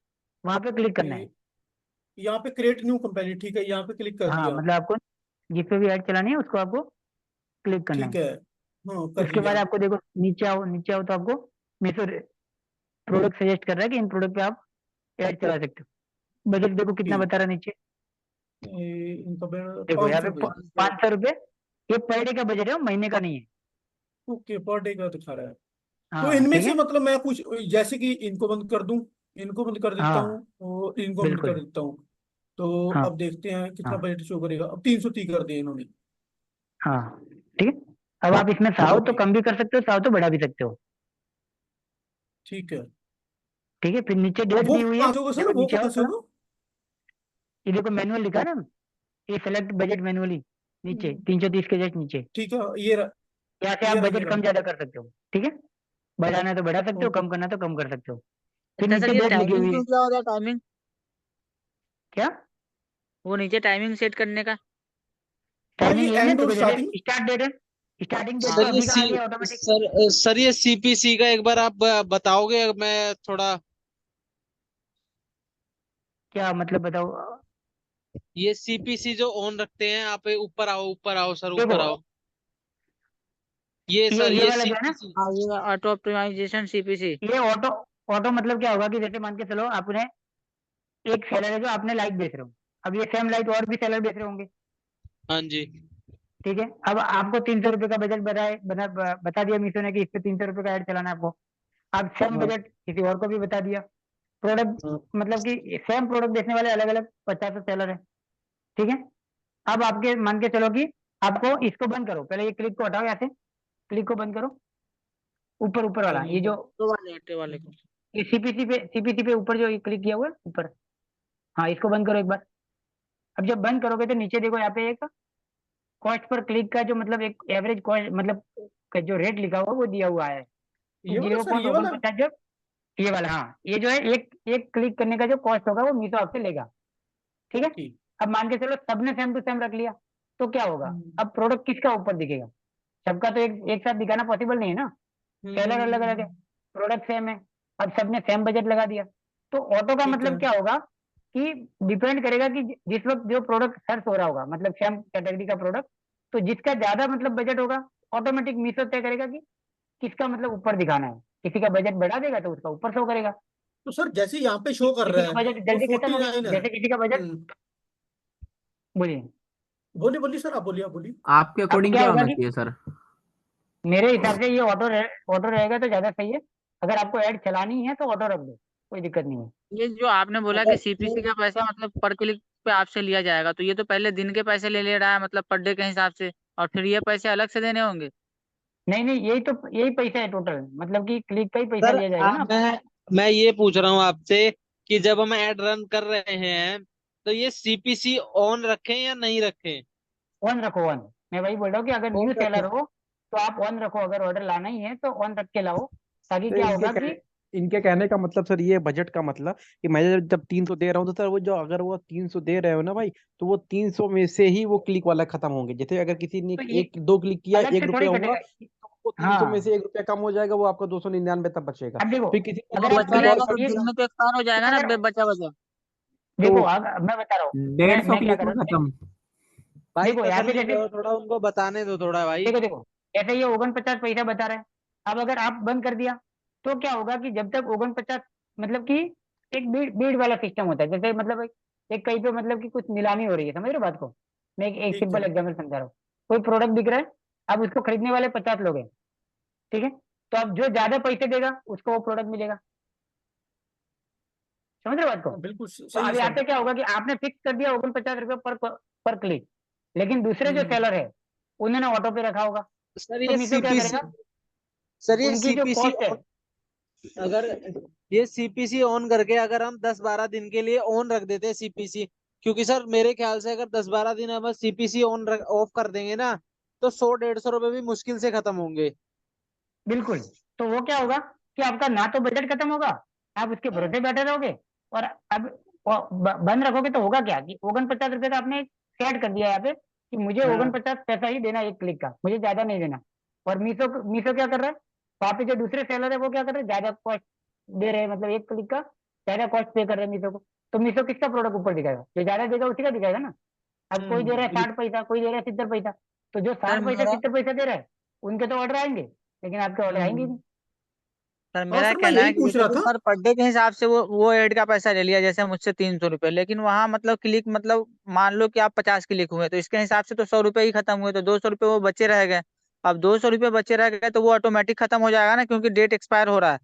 वहां पे क्लिक करना है। ये- यहाँ पे क्रिएट न्यू कंपनी, ठीक है, यहाँ पे क्लिक कर हाँ दिया। मतलब आपको जिस पे भी ऐड चलानी है उसको आपको क्लिक करना ठीक है। है, हाँ कर उसके बाद लिया। आपको देखो नीचे आओ तो आपको मीशो प्रोडक्ट सजेस्ट कर रहा है कि इन प्रोडक्ट पे आप ऐड चला सकते हो। बजट देखो कितना ठीक, बता रहा है नीचे, इनका देखो यहाँ 500 पे रुपये। 500 रुपये। ये पर डे का बजट है, वो महीने का नहीं है। ओके, पर डे का दिखा रहा है। तो हाँ इनमें ठीक से है। मतलब मैं कुछ, जैसे कि इनको बंद कर दूं, इनको बंद कर देता हाँ हूँ और इनको बंद कर बिल्कुल। देता हूँ। तो हाँ अब देखते हैं कितना हाँ बजट शो करेगा। अब 330 कर दिए इन्होंने। हाँ ठीक है। अब आप इसमें चाहो तो ठीक, कम भी कर सकते हो, चाहो तो बढ़ा भी सकते हो। ठीक है। ठीक है, फिर नीचे डेट वो दी हुई है, कहाँ से होगा सर, देखो वो नीचे आओ कहाँ से थोड़ा। होगा? ये देखो मैनुअल लिखा है ना, ये सेलेक्ट बजट मैनुअली, नीचे हम्म, 330 के जस्ट नीचे। ठीक है, ये रहा, यहाँ से आप ये रहा, ये बजट रहा। कम ज्यादा कर सकते हो। ठीक है, बढ़ाना है तो बढ़ा सकते हो, ओके। कम करना है तो कम कर सकते हो। फिर अच्छा सर नीचे ये डेट लिखी टाइमिंग हुई है। क्यों दिया होता है, टाइमिंग? क्या वो नीचे टाइमिंग सेट करने का। हाँ ये टाइमिंग यही है, एंड और देखो जैसे स्टार्टिंग। स्टार्ट डेट है, स्टार्टिंग डेट सर तो हाँ ये अभी का सी आ गया ऑटोमेटिक। सर ये सीपीसी का एक बार आप बताओगे, मैं थोड़ा क्या मतलब बताओ? ये सीपीसी जो ऑन रखते हैं, आप ऊपर आओ सर, देखो ऊपर आओ। ये सर ये ये वाला जो है ना, सीपीसी। हाँ ये ऑटो ऑप्टिमाइजेशन सीपीसी। ये ऑटो ऑटो मतलब क्या होगा कि जैसे मान के चलो आपने एक सेलर है जो आपने लाइट बेच रहे हो, अब ये सेम लाइट और भी सेलर बेच रहे होंगे। हाँ जी। ठीक है, अब आपको 300 रुपये का बजट बता दिया मीशो ने कि इस पे 300 रुपये का ऐड चलाना है आपको। अब सेम हाँ बजट किसी और को भी बता दिया। प्रोडक्ट हाँ मतलब कि सेम प्रोडक्ट बेचने वाले अलग अलग 50 सेलर है। ठीक है, अब आपके मान के चलो कि आपको इसको बंद करो, पहले ये क्लिक को हटाओ, यहाँ से क्लिक को बंद करो। ऊपर ऊपर वाला करने ये का। जो ऑटो वाले को। ये सीपीसी पे ऊपर जो ये क्लिक किया हुआ है ऊपर, हाँ इसको बंद करो एक बार। अब जब बंद करोगे तो नीचे देखो यहाँ पे एक कॉस्ट पर क्लिक का जो मतलब एक एवरेज कॉस्ट मतलब का जो रेट लिखा हुआ है वो दिया हुआ है कि ये वाला सर, ये 0.49 वाला। जो ये वाला, हाँ ये जो है एक एक क्लिक करने का जो कॉस्ट होगा वो मीशो आपसे लेगा। ठीक है, ओके। अब मान के चलो सबने सेम टू सेम रख लिया तो क्या होगा, अब प्रोडक्ट किसका ऊपर दिखेगा? सबका तो एक साथ दिखाना पॉसिबल नहीं है ना, सेलर अलग अलग है, प्रोडक्ट सेम है। अब सबने सेम बजट लगा दिया, तो ऑटो का ठीक है, मतलब क्या होगा कि डिपेंड करेगा कि जिस वक्त जो प्रोडक्ट सर्च हो रहा होगा मतलब सेम कैटेगरी का प्रोडक्ट, तो जिसका ज्यादा मतलब बजट होगा ऑटोमेटिक मीशो तय करेगा कि किसका मतलब ऊपर दिखाना है। किसी का बजट बढ़ा देगा तो उसका ऊपर शो करेगा, तो सर जैसे यहाँ पे शो कर किसी रहा का है बजट वो जल्दी खत्म हो गया 49 है। जैसे किसी का बजट। बोलिए, बोलिए बोलिए सर, आप बोलिए, आप बोलिए। आपके अब अकॉर्डिंग क्या क्या होगा होना कि चाहिए सर? मेरे हिसाब से ये ऑटो रहेगा तो ज्यादा सही है। अगर आपको ऐड चलानी है तो ऑटो रख दो, कोई दिक्कत नहीं है। ये जो आपने बोला कि सीपीसी वो का पैसा मतलब पर क्लिक पे आपसे लिया जाएगा, तो ये तो पहले दिन के पैसे ले रहा है मतलब पर डे के हिसाब से, और फिर ये पैसे अलग से देने होंगे। नहीं नहीं, यही पैसा है टोटल, मतलब कि क्लिक का ही पैसा सर लिया जाएगा ना। मैं ये पूछ रहा हूँ आपसे कि जब हम ऐड रन कर रहे हैं तो ये सीपीसी ऑन रखें या नहीं रखें? ऑन रखो, ऑन। मैं वही बोल रहा हूँ कि अगर न्यू कौन रखे? सेलर हो तो आप ऑन रखो, अगर ऑर्डर लाना ही है तो ऑन रख के लाओ, ताकि तो क्या होगा कि इनके कहने का मतलब सर, ये बजट का मतलब कि मैं जब 300 दे रहा हूँ तो सर वो जो, अगर वो 300 दे रहे हो ना भाई, तो वो 300 में से ही वो क्लिक वाला खत्म होंगे। जैसे अगर किसी ने तो ये एक दो क्लिक किया, अलग से थोड़ी 1 रुपया हुआ, कटेगा। तो वो 300 में से हाँ 1 रुपया कम हो जाएगा, वो आपका 299 तब बचेगा। अब देखो, फिर किसी वो अगर आप बचा क्लिक और रहेगा क्लिक तो कर ये दिन दिया में तो एक्सपायर हो तो जाएगा ना अगर बचा बचा। देखो तो मैं बता रहा हूँ, 150 मैं क्या क्लिक कर में रहा हूँ, खत्म। भाई देखो यहाँ पे तसल्ली जैसे करो थोड़ा, उनको बताने दो थोड़ा भाई। देखो देखो ऐसे ये 49 पैसा बता रहा है। अब अगर आप बंद कर दिया तो क्या होगा कि जब तक 49 मतलब कि एक बीड बीड वाला सिस्टम होता है, जैसे मतलब एक कहीं पे मतलब कि कुछ नीलामी हो रही है, समझ रहे हो बात को। मैं एक ठीक सिंपल है। एग्जाम्पल समझा रहा हूँ। कोई प्रोडक्ट बिक रहा है, अब उसको खरीदने वाले 50 लोग हैं, ठीक है। तो अब जो ज्यादा पैसे देगा उसको वो प्रोडक्ट मिलेगा, समझ रहे हो बात को। हाँ, बिल्कुल तो सही है अब यहाँ सर। पे क्या होगा कि आपने फिक्स कर दिया 49 रुपये पर क्लिक, लेकिन दूसरे जो हम्म। सेलर है उन्होंने ऑटो पे रखा होगा। सर तो ये मीशो क्या सीपीसी, करेगा, सर ये उनकी जो सीपीसी कॉस्ट है, अगर ये सीपीसी ऑन करके अगर हम 10-12 दिन के लिए ऑन रख देते हैं सीपीसी, क्योंकि सर मेरे ख्याल से अगर 10-12 दिन हम सीपीसी ऑन ऑफ कर देंगे ना, तो 100-150 रुपए भी मुश्किल से खत्म होंगे। बिल्कुल। तो वो क्या होगा कि आपका ना तो बजट खत्म होगा, आप उसके भरोसे बैठे रहोगे। और अब बंद रखोगे तो होगा क्या कि 49 रुपये का आपने सेट कर दिया यहाँ पे कि मुझे हाँ 49 पैसा ही देना एक क्लिक का, मुझे ज्यादा नहीं देना। और मीशो मीशो क्या कर रहा है, वहाँ पे जो दूसरे सेलर है वो क्या कर रहे हैं, ज्यादा कॉस्ट दे रहे हैं, मतलब एक क्लिक का ज्यादा कॉस्ट पे कर रहे हैं मीशो को। तो मीशो किसका प्रोडक्ट ऊपर दिखाएगा, जो ज्यादा देगा उसी का दिखाएगा ना। अब कोई दे रहा है 60 पैसा, कोई दे रहा है 70 पैसा, तो जो सर 60 पैसा मेरा 70 पैसा दे रहा है उनके तो ऑर्डर आएंगे, लेकिन आपके ऑर्डर आएंगे ही हम्म। नहीं। सर हाँ मेरा सर, मैं कहना यही है कि पूछ जैसे रहा कि था। सर पर डे के हिसाब से वो एड का पैसा ले लिया जैसे मुझसे 300 रुपये, लेकिन वहां मतलब क्लिक मतलब मान लो कि आप 50 क्लिक हुए तो इसके हिसाब से तो 100 रुपये ही खत्म हुए, तो 200 रुपये वो बचे रह गए। अब 200 रुपये बचे रह गए तो वो ऑटोमेटिक खत्म हो जाएगा ना, क्योंकि डेट एक्सपायर हो रहा है।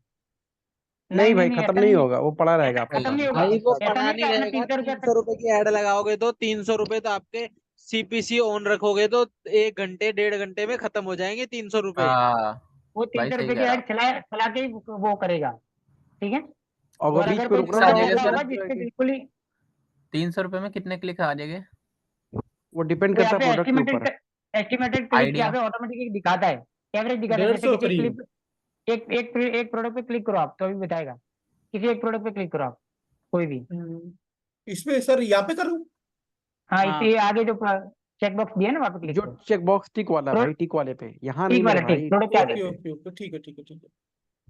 नहीं नहीं नहीं भाई, नहीं, खत्म ऐसा नहीं नहीं है। होगा, वो पड़ा रहेगा ऐसा आपके खत्म पास। नहीं होगा। भाई वो ऐसा पड़ा नहीं है कि नहीं आपने रहेगा, 300 रुपया 300 रुपए की ऐड लगाओगे तो 300 रुपए तो आपके सीपीसी ऑन रखोगे तो 1 घंटे 1.5 घंटे में खत्म हो जाएंगे 300 रुपए। हाँ वो भाई 300 सही रुपये की कह रहा ऐड चला चला के ही वो करेगा, ठीक है। और वो और बीच अगर पे कोई क्लिक्स रुकना आ प्रोडक्ट ना, वो जाएगा ऐसा फिर सर। होगा गलत जिसपे जाएगी। बिल्कुल ही 300 रुपये में कितने क्लिक आ जाएंगे? वो डिपेंड तो यहाँ करता है पे प्रोडक्ट के ऊपर। एस्टिमेटेड क्लिक यहाँ आइडिया। पे ऑटोमेटिकली दिखाता है, एवरेज दिखाता है। जैसे 150 किसी एक करीब। क्लिक एक प्रोडक्ट पे क्लिक करो आप तो अभी बताएगा, किसी एक प्रोडक्ट पे क्लिक करो आप कोई भी। इस पे सर यहाँ पे करूँ? हाँ हाँ इसे आगे जो चेक बॉक्स दिया है ना वहाँ पे क्लिक जो करो। चेक बॉक्स टिक वाला है भाई, टिक वाले पे, यहाँ नहीं टिक मेरे वाला टिक भाई। प्रोडक्ट के आगे ओके ओके ओके, ठीक है ठीक है ठीक है।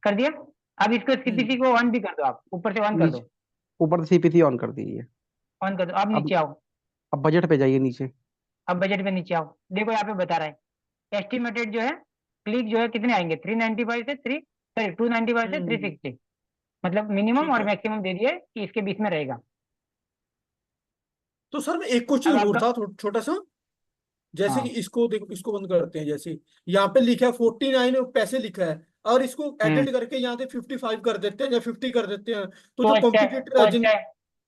कर दिया। अब इसको हम्म। सीपीसी को ऑन भी कर दो, आप ऊपर से ऑन कर नीचे दो, ऊपर से सीपीसी ऑन कर दीजिए। ऑन कर दो। अब अब नीचे आओ, अब बजट पे जाइए नीचे। अब बजट पे नीचे आओ। देखो यहाँ पे बता रहा है एस्टिमेटेड जो है क्लिक जो है कितने आएंगे, 395 से 295 से 360, मतलब मिनिमम ठीक और है। मैक्सिमम दे दिए कि इसके बीच में रहेगा। तो सर मैं एक क्वेश्चन अब और आपका था छोटा सा। जैसे कि हाँ इसको देखो, इसको बंद करते हैं। जैसे यहाँ पे लिखा है 49 पैसे लिखा है, और इसको हम्म एडिट करके यहाँ से 55 कर देते हैं या 50 कर देते हैं, तो तो जो अच्छा है, कॉम्पिटिटर तो है अच्छा जिन। है,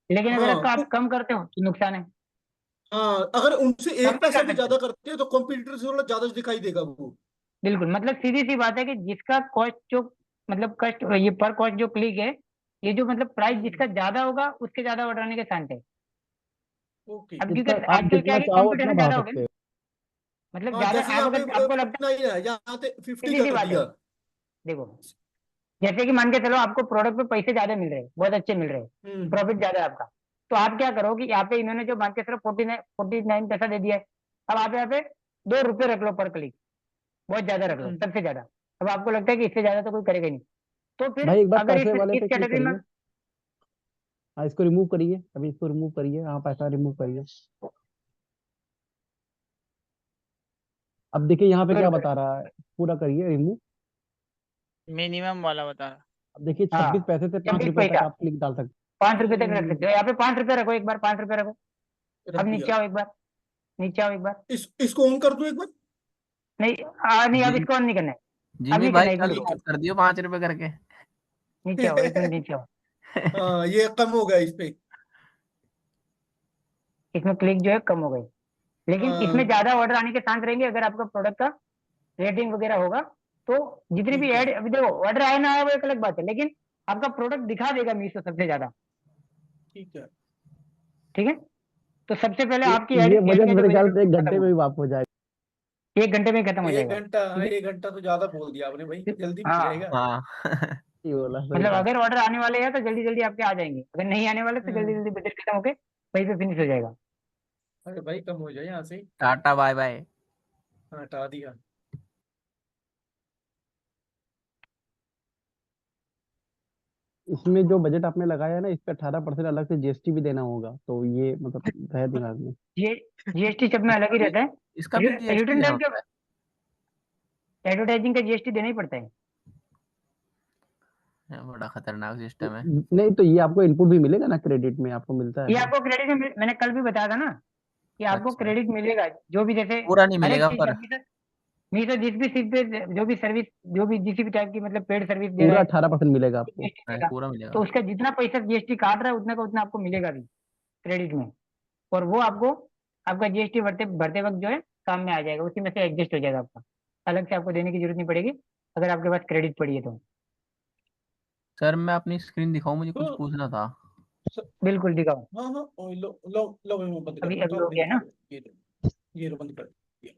लेकिन अगर हाँ इसका तो आप कम करते हो तो नुकसान है। हाँ, अगर उनसे कम एक नहीं पैसा कर भी सकते, ज्यादा करते हैं तो कॉम्पिटिटर से थोड़ा ज्यादा दिखाई देगा वो। बिल्कुल। मतलब सीधी सी बात है कि जिसका कॉस्ट जो मतलब कस्ट ये पर कॉस्ट जो क्लिक है, ये जो मतलब प्राइस जिसका ज्यादा होगा उसके ज्यादा ऑर्डर आने के चांस है। ओके। अब क्योंकि जितना आप आजकल क्या जितना है कि चाहो उतना कंपटीशन बढ़ा ज्यादा हो गया सकते ना, हो। मतलब हाँ ज्यादा जैसे आप यहाँ पे अगर आपको लगता 49 है, यहाँ पे है 50 सीधी सी कर बात है, दिया। देखो जैसे कि मान के चलो आपको प्रोडक्ट पे पैसे ज्यादा मिल रहे हैं, बहुत अच्छे मिल रहे हैं, हम्म। प्रॉफिट ज्यादा है आपका। तो आप क्या करो कि यहाँ पे इन्होंने जो मान के चलो 49 पैसा दे दिया है, अब आप यहाँ पे 2 रुपये रख लो पर क्लिक, बहुत ज्यादा रख लो, हम्म। सबसे ज्यादा। अब आपको लगता है कि इससे ज्यादा तो कोई करेगा ही नहीं, तो फिर भाई एक बार अगर पैसे वाले इस पे क्लिक कैटेगरी में करिए। हाँ, इसको रिमूव करिए, अभी इसको रिमूव करिए, हाँ पैसा रिमूव करिए। अब देखिए यहाँ पे क्या अगर बता रहा है, पूरा करिए रिमूव। मिनिमम वाला बता रहा। अब देखिए हाँ 26 पैसे से 5 26 रुपए तक पैसा आप क्लिक डाल सकते 5 रुपये तक रख सकते हो, यहाँ पे 5 रुपये रखो, एक बार 5 रुपये रखो। रख अब नीचे दिया। आओ एक बार, नीचे आओ एक बार। इसको ऑन कर दूं एक बार? नहीं नहीं, अब जिम इसको ऑन नहीं करना है, अब जिमी नहीं भाई करना है, 1 मिनट कल रुको। बात कर दियो 5 रुपए करके। नीचे आओ, 1 मिनट नीचे आओ। हाँ, ये कम हो गया इस पे। इसमें क्लिक जो है कम हो गई, लेकिन इसमें हाँ ज्यादा ऑर्डर आने के चांस रहेंगे अगर आपका प्रोडक्ट का रेटिंग वगैरह होगा। तो जितनी भी ठीक है ऐड, अभी देखो ऑर्डर आया ना आया वो एक अलग बात है, लेकिन आपका प्रोडक्ट दिखा देगा मीशो सबसे ज्यादा, ठीक है। ठीक है। तो सबसे पहले ये आपकी ऐड ये ऐड बजट का जो मेरे बजट ख्याल है से एक वो खत्म घंटे में होगा, भी वापस हो जाएगा। 1 घंटे में ही खत्म हो जाएगा, ठीक है। 1 घंटा तो ज्यादा बोल दिया आपने भाई, जल्दी मिल हाँ जाएगा। हाँ ये बोला सही मतलब बात। अगर ऑर्डर आने वाले हैं तो जल्दी जल्दी आपके आ जाएंगे, अगर नहीं आने वाले तो जल्दी हम्म। जल्दी बजट खत्म होके वहीं पे फिनिश हो जाएगा। अरे भाई कम हो जाए यहाँ से। Ta-ta bye bye. हाँ, हटा दिया। इसमें जो बजट आपने लगाया है ना, इस पे 18% अलग से जीएसटी भी देना होगा, तो ये मतलब है दिमाग में। ये जीएसटी सब में अलग ही रहता है। इसका भी जीएसटी रिटर्न देना टाइम होता के एडवर्टाइजिंग का जीएसटी देना ही पड़ता है। है, बड़ा खतरनाक सिस्टम है। नहीं तो ये आपको इनपुट भी मिलेगा ना, क्रेडिट में आपको मिलता है ये तो। आपको क्रेडिट में मैंने कल भी बताया था ना कि आपको अच्छा, क्रेडिट मिलेगा, जो भी जैसे पूरा नहीं हर एक मिलेगा चीज पर। का मीटर जिस भी चीज पे जो भी सर्विस, जो भी जिस भी टाइप की मतलब पेड सर्विस दे रहा पूरा है 18% मिलेगा आपको। जीएसटी नहीं, देगा, पूरा तो मिलेगा। उसका जितना पैसा जीएसटी काट रहा है उतना का उतना आपको मिलेगा भी क्रेडिट में। और वो आपको आपका जीएसटी भरते भरते वक्त जो है काम में आ जाएगा, उसी में से एडजस्ट हो जाएगा आपका, अलग से आपको देने की जरूरत नहीं पड़ेगी अगर आपके पास क्रेडिट पड़ी है तो। सर मैं अपनी स्क्रीन दिखाऊं, मुझे कुछ तो पूछना था। बिल्कुल दिखाओ। हाँ हाँ, लो लो लो भाई, मैं बंद कर अभी देता हूँ, हो अपनी गया दिखा ना। दो, ये लो बंद कर दिया।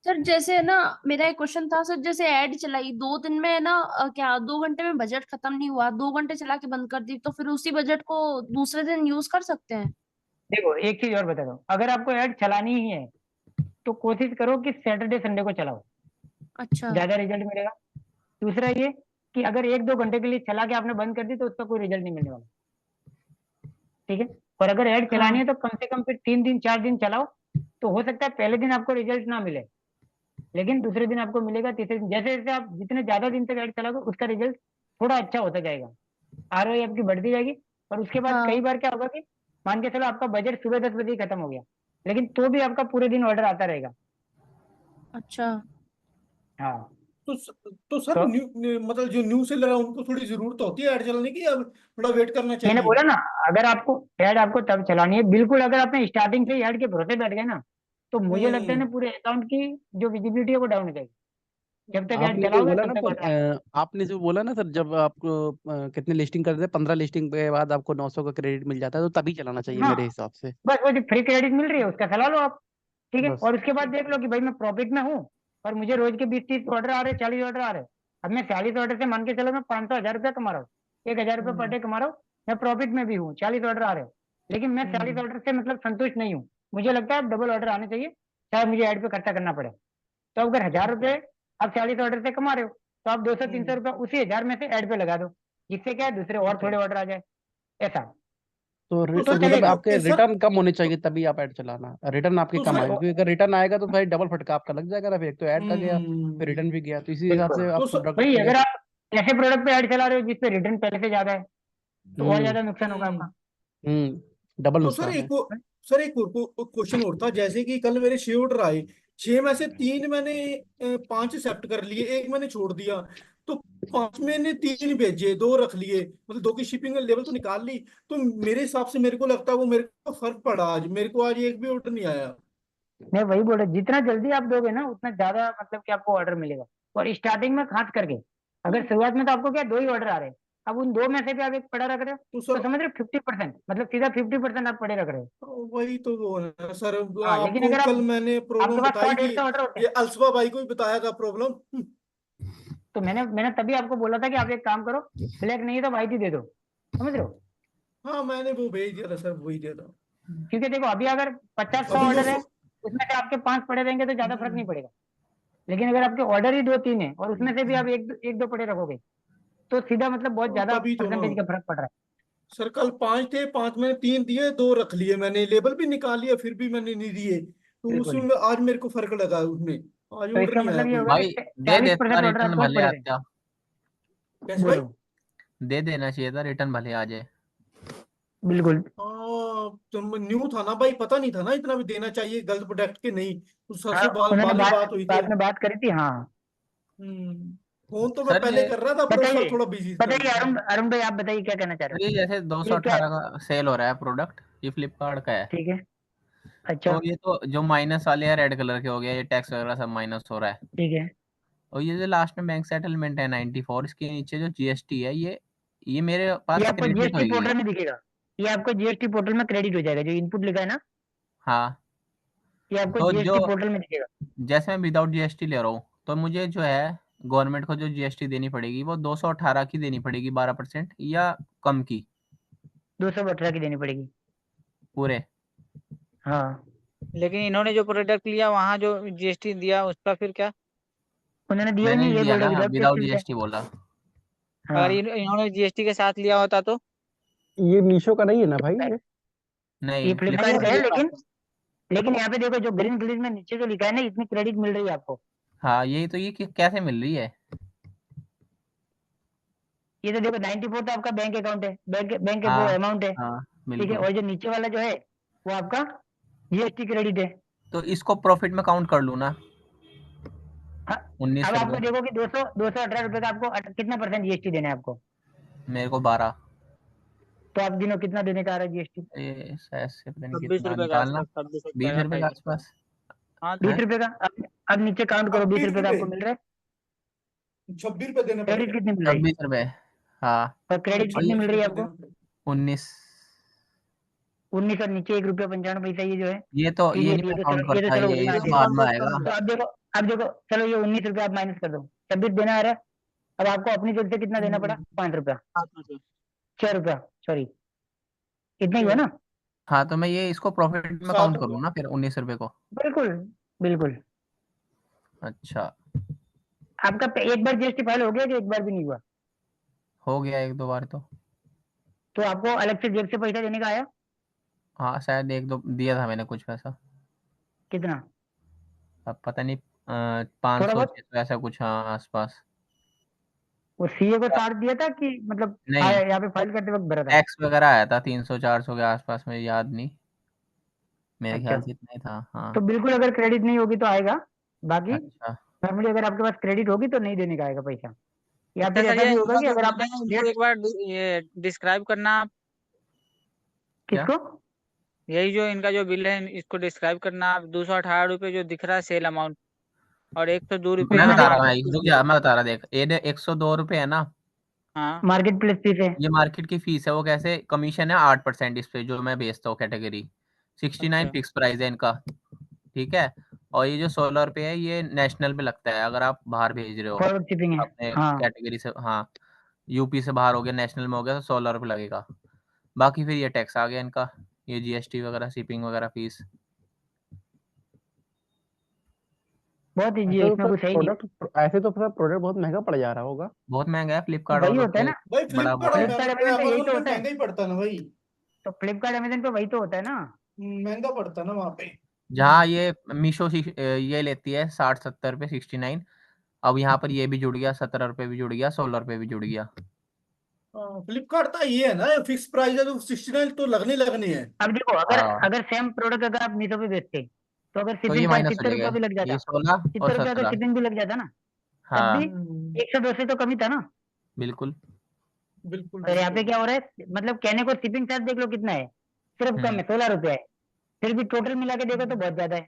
सर जैसे ना, मेरा एक क्वेश्चन था सर, जैसे ऐड चलाई 2 दिन में ना, क्या 2 घंटे में बजट खत्म नहीं हुआ, 2 घंटे चला के बंद कर दी, तो फिर उसी बजट को दूसरे दिन यूज कर सकते हैं? देखो एक चीज और बता दो, अगर आपको ऐड चलानी ही है तो कोशिश करो कि सैटरडे संडे को चलाओ, अच्छा। ज्यादा रिजल्ट मिलेगा। दूसरा ये कि अगर 1-2 घंटे के लिए चला के आपने बंद कर दी तो उसका कोई रिजल्ट नहीं मिलने वाला, ठीक है। और अगर ऐड चलानी हाँ। है तो कम से कम फिर 3 दिन 4 दिन चलाओ, तो हो सकता है पहले दिन आपको रिजल्ट ना मिले, लेकिन दूसरे दिन आपको मिलेगा, तीसरे दिन, जैसे जैसे आप जितने ज्यादा दिन तक ऐड चलाओगे उसका रिजल्ट थोड़ा अच्छा होता जाएगा, आरओआई आपकी बढ़ती जाएगी। और उसके बाद कई हाँ। बार क्या होगा कि मान के चलो आपका बजट सुबह 10 बजे ही खत्म हो गया, लेकिन तो भी आपका पूरे दिन ऑर्डर आता रहेगा। अच्छा। हाँ तो सर तो मतलब जो न्यू सेलर है उनको थोड़ी जरूरत होती है ऐड चलाने की, अब थोड़ा वेट करना मैंने चाहिए? बोला ना, अगर आपको ऐड आपको तब चलानी है, बिल्कुल अगर आपने स्टार्टिंग से ही ऐड के भरोसे बैठ गए ना, तो मुझे लगता है ना हम्म। पूरे अकाउंट की जो विजिबिलिटी है वो डाउन हो जाएगी। जब तक ऐड आपने जो चलाओगे बोला तब ना तक सर, ऑर्डर आएगा। आपने जो बोला ना सर, जब आपको कितने लिस्टिंग करते हैं, 15 लिस्टिंग के बाद आपको 900 का क्रेडिट मिल जाता है, तो तभी चलाना चाहिए हाँ मेरे हिसाब से। बस वो जो फ्री क्रेडिट मिल रही है उसका चला लो आप, ठीक है। बस। और उसके बाद देख लो कि भाई मैं प्रॉफिट में हूँ और मुझे रोज के 20-30 ऑर्डर आ रहे हैं, 40 ऑर्डर आ रहे हैं। अब मैं 40 ऑर्डर से मान के चलो मैं 500-1000 रुपया कमा रहा हूँ, 1000 रुपये पर डे कमा रहा हूँ, मैं प्रॉफिट में भी हूँ, 40 ऑर्डर आ रहे हैं। लेकिन मैं 40 ऑर्डर से मतलब संतुष्ट नहीं हूँ, मुझे लगता है अब डबल ऑर्डर आने चाहिए, चाहे मुझे ऐड पे खर्चा करना पड़े। तो अगर 1000 रुपये आप 40 ऑर्डर से कमा रहे हो, तो आप 200-300 रुपये उसी 1000 में से ऐड पे लगा दो, जिससे क्या है दूसरे और थोड़े ऑर्डर आ जाए, ऐसा तो तो सर मतलब चलेगा। आपके सर रिटर्न कम होने चाहिए तभी आप ऐड चलाना, रिटर्न आपके तो कम सर आएगा, क्योंकि अगर रिटर्न आएगा तो भाई डबल फटका आपका लग जाएगा ना, फिर एक तो ऐड का गया, फिर हम्म रिटर्न भी गया, तो इसी हिसाब बिल्कुल से तो आप सर प्रोडक्ट भाई, को अगर आप ऐसे प्रोडक्ट पे ऐड चला रहे हो जिसपे रिटर्न पहले से ज्यादा है तो और ज्यादा नुकसान होगा आपका। डबल तो नुकसान है। सर एक क्वेश्चन और था, जैसे कि कल मेरे 6 ऑर्डर आए, 6 में से 3 मैंने 5 एक्सेप्ट कर लिए, एक मैंने छोड़ दिया, तो 5 मैंने 3 भेजे, 2 रख लिए, मतलब 2 की शिपिंग लेवल तो निकाल ली। तो मेरे हिसाब से मेरे को लगता है वो मेरे को फर्क पड़ा, आज मेरे को आज एक भी ऑर्डर नहीं आया। मैं वही बोल रहा हूँ, जितना जल्दी आप दोगे ना उतना ज्यादा मतलब कि आपको ऑर्डर मिलेगा। और स्टार्टिंग में खास करके अगर शुरुआत में तो आपको क्या 2 ही ऑर्डर आ रहे हैं, अब उन 2 में से भी आप एक पड़ा रख रहे हो, तो तो सर समझ रहे हो 50%, मतलब सीधा 50% आप पड़े रख रहे हो। वही तो वो है सर, हाँ लेकिन आपको अगर आप कल मैंने आपके प्रॉब्लम पास सौ बताई थी, डेढ़ सौ ऑर्डर होते ये हैं, अलसबा भाई को भी बताया था प्रॉब्लम। तो मैंने तभी आपको बोला था कि आप एक काम करो, ब्लैक नहीं है तो व्हाइट ही दे दो, समझ रहे हो। हाँ मैंने वो भेज दिया था सर, वही दिया था। क्योंकि देखो अभी अगर 50-100 अभी वो ऑर्डर है, उसमें से आपके 5 पड़े रहेंगे तो ज्यादा फर्क नहीं पड़ेगा। लेकिन अगर आपके ऑर्डर ही 2-3 है और उसमें से भी आप एक दो पड़े रखोगे, तो सीधा मतलब बहुत ज्यादा तभी तो ना परसेंटेज का फर्क पड़ रहा है। सर, कल 5 थे, 5 मैंने 3 दिए, 2 रख लिए, मैंने लेबल भी निकाल लिया, फिर भी मैंने नहीं दिए, तो बिल्कुल। उसमें आज मेरे को फर्क लगा उसमें, आज तो ऑर्डर इसका नहीं आया मतलब ये कोई होगा भी। कि भाई दे चालीस देता परसेंट ऑर्डर रिटर्न आपके और भले पड़े आ रहे। क्या, कैसे भाई? बोलो। दे देना चाहिए था, रिटर्न भले आ जाए। बिल्कुल। हाँ तो न्यू था ना भाई, पता नहीं था ना इतना भी देना चाहिए गलत प्रोडक्ट के, नहीं तो सर हाँ से उन्होंने बाल ही बात बात हुई थी। बाद में बात करी थी, हाँ। हम्म। फोन तो मैं सर पहले ये कर रहा था, पर उस बताइए वक्त थोड़ा बिजी था बताइए मैं। अरुण अरुण भाई, आप बताइए क्या कहना चाह रहे सर ये जैसे हो, ये क्या 218 का सेल हो रहा है प्रोडक्ट, ये फ्लिपकार्ट का है। ठीक है। अच्छा तो ये तो जो माइनस वाले हैं रेड कलर के हो गया, ये टैक्स वगैरह सब माइनस हो रहा है। ठीक है। और ये जो लास्ट में बैंक सेटलमेंट है 94, इसके नीचे जो जीएसटी है, ये मेरे ये पास आपको क्रेडिट जीएसटी होगी। पोर्टल में दिखेगा, ये आपको जीएसटी पोर्टल में क्रेडिट हो जाएगा, जो इनपुट लिखा है ना, हाँ। ये आपको तो जो जीएसटी पोर्टल में दिखेगा। जैसे मैं विदाउट जीएसटी ले रहा हूँ, तो मुझे जो है गवर्नमेंट को जो जीएसटी देनी पड़ेगी वो 218 की देनी पड़ेगी, 12% या कम की 218 की देनी पड़ेगी। पूरे। हाँ लेकिन इन्होंने जो प्रोडक्ट लिया वहां जो जीएसटी दिया उसका फिर क्या? उन्होंने दिया ही मैंने नहीं, नहीं ये दिया बोल रहे ना, विदाउट विदाउट जीएसटी। जीएसटी बोला। हाँ अगर इन्होंने जीएसटी के साथ लिया होता तो ये मीशो का नहीं है ना भाई ये? ये नहीं, नहीं, फ्लिपकार्ट वो का है, फ्लिपकार्ट लेकिन यहाँ पे देखो जो ग्रीन ग्रीन में नीचे जो लिखा है ना, इतनी क्रेडिट मिल रही है आपको। हाँ, यही तो, ये कैसे मिल रही है? ये तो देखो 94 तो आपका बैंक अकाउंट है, बैंक के वो हाँ अमाउंट है, हाँ ठीक है। बिल्कुल। और जो नीचे वाला जो है वो आपका जीएसटी क्रेडिट है। तो इसको प्रॉफिट में काउंट कर लूँ ना? हाँ, 19 अब आपको रुपए। देखो कि 218 रुपए का आपको कितना % जीएसटी देना है आपको, मेरे को 12। तो आप गिनो कितना देने का आ रहा है जीएसटी। ये शायद से पता नहीं 26 कितना रुपए के निकालना, आसपास, 26 रुपए 20 का रुपए के 28। आसपास। हाँ 20 है रुपए का। अब नीचे काउंट करो, 20 26 रुपए का आपको रुपए, मिल रहा है। 26 रुपए देने क्रेडिट पड़ेगा। कितनी मिल रही है 26 रुपए। हाँ। और क्रेडिट और कितनी ये 26 मिल रही है रुपए आपको? देने पड़ेगा। 19। 19 और नीचे 1 रुपया 95 पैसा, ये जो है ये तो, ठीक ये है। नहीं ये तो काउंट चलो, ये तो करता है, चलो ये उतना तो दे बाद दो। में आएगा। तो अब देखो चलो ये 19 रुपया आप माइनस कर दो, 26 देना आ रहा है। अब आपको अपनी जेब से कितना देना पड़ा? 5 रुपया, 6 रुपया, सॉरी, इतना ही हुआ ना। हाँ, तो मैं ये इसको प्रॉफिट में 7 काउंट रुपए। करूँ ना फिर 19 रुपए को? बिल्कुल बिल्कुल। अच्छा, आपका एक बार जीएसटी फाइल हो गया कि एक बार भी नहीं हुआ? हो गया 1-2 बार तो आपको अलग से जेब से पैसा देने का आया हाँ, शायद 1-2 दिया था मैंने कुछ पैसा। कितना? अब पता नहीं, थोड़ा 500 बहुत। 600 ऐसा कुछ, हाँ आसपास। वो सीए को साथ दिया था कि मतलब नहीं, यहाँ पे फाइल करते वक्त भरा था? टैक्स वगैरह आया था 300-400 के आसपास, मुझे याद नहीं, मेरे अच्छा, ख्याल से इतना ही था। तो हाँ। बिल्कुल अगर क्रेडिट नहीं होगी तो आएगा, बाकी अच्छा। नॉर्मली अगर आपके पास क्रेडिट होगी तो नहीं देने का आएगा पैसा। या अच्छा फिर सर, ऐसा ये भी होगा इनका कि जो अगर बिल आपने है इनको डेट एक बार ये डिस्क्राइब करना आप। क्या? किसको? यही जो इनका जो बिल है इसको डिस्क्राइब करना आप। 218 रुपये जो दिख रहा है सेल अमाउंट, और 102 रुपये मैं इसमें बता हमारा रहा हूँ देखो, भाई, फीस रुक है। जा, मैं बता रहा, देख, ये 102 रुपये है ना, हाँ मार्केट प्लेस फीस है। ये मार्केट की फीस है। वो कैसे, कमीशन है 8% इस पे जो मैं बेचता हूँ कैटेगरी। 69 अच्छा फिक्स प्राइस है इनका, ठीक है। और ये जो 16 रुपये है, ये नेशनल पे लगता है अगर आप बाहर भेज रहे हो फॉरवर्ड शिपिंग है। अपने हाँ कैटेगरी से। हाँ, यूपी से बाहर हो गया, नेशनल में हो गया, तो 16 रुपये लगेगा। बाकी फिर ये टैक्स आ गया इनका, ये जीएसटी वगैरह, शिपिंग वगैरह फीस। बहुत ईजी है, ऐसे तो इसमें सर कुछ है ही नहीं। प्रोडक्ट, ऐसे तो सर प्रोडक्ट बहुत महंगा पड़ जा रहा होगा। बहुत महंगा है, तो फ्लिपकार्ट वही और होता है पे ना, भाई बड़ा वो फ्लिपकार्ट है। फ्लिपकार्ट पे अमेजन पे यही अमेजोन तो पे होता है। महंगा ही पड़ता है ना भाई, तो फ्लिपकार्ट अमेजन पे वही तो होता है ना। महंगा पड़ता है ना वहाँ पे। जहाँ ये मीशो ये लेती है 60-70 रुपये 69, अब यहाँ पर ये भी जुड़ गया, 17 रुपये भी जुड़ गया, 16 रुपये भी जुड़ गया। फ्लिपकार्ट का ये है ना, फिक्स प्राइस है तो 69 तो लगनी है। अब देखो अगर हाँ, अगर सेम प्रोडक्ट अगर आप मीशो पे बेचते तो अगर तो ये शिपिंग चार्ज माइनस हो 70 रुपया जाएगा, भी लग जाता, ये 16 और 70 रुपया अगर 17। शिपिंग भी लग जाता ना, तब भी हाँ, 102 से तो कमी था ना। बिल्कुल। बिल्कुल और यहाँ पे बिल्कुल। क्या हो रहा है, मतलब कहने को शिपिंग चार्ज देख लो कितना है, सिर्फ कम है 16 रुपया है, फिर भी टोटल मिला के देखो तो बहुत ज्यादा है।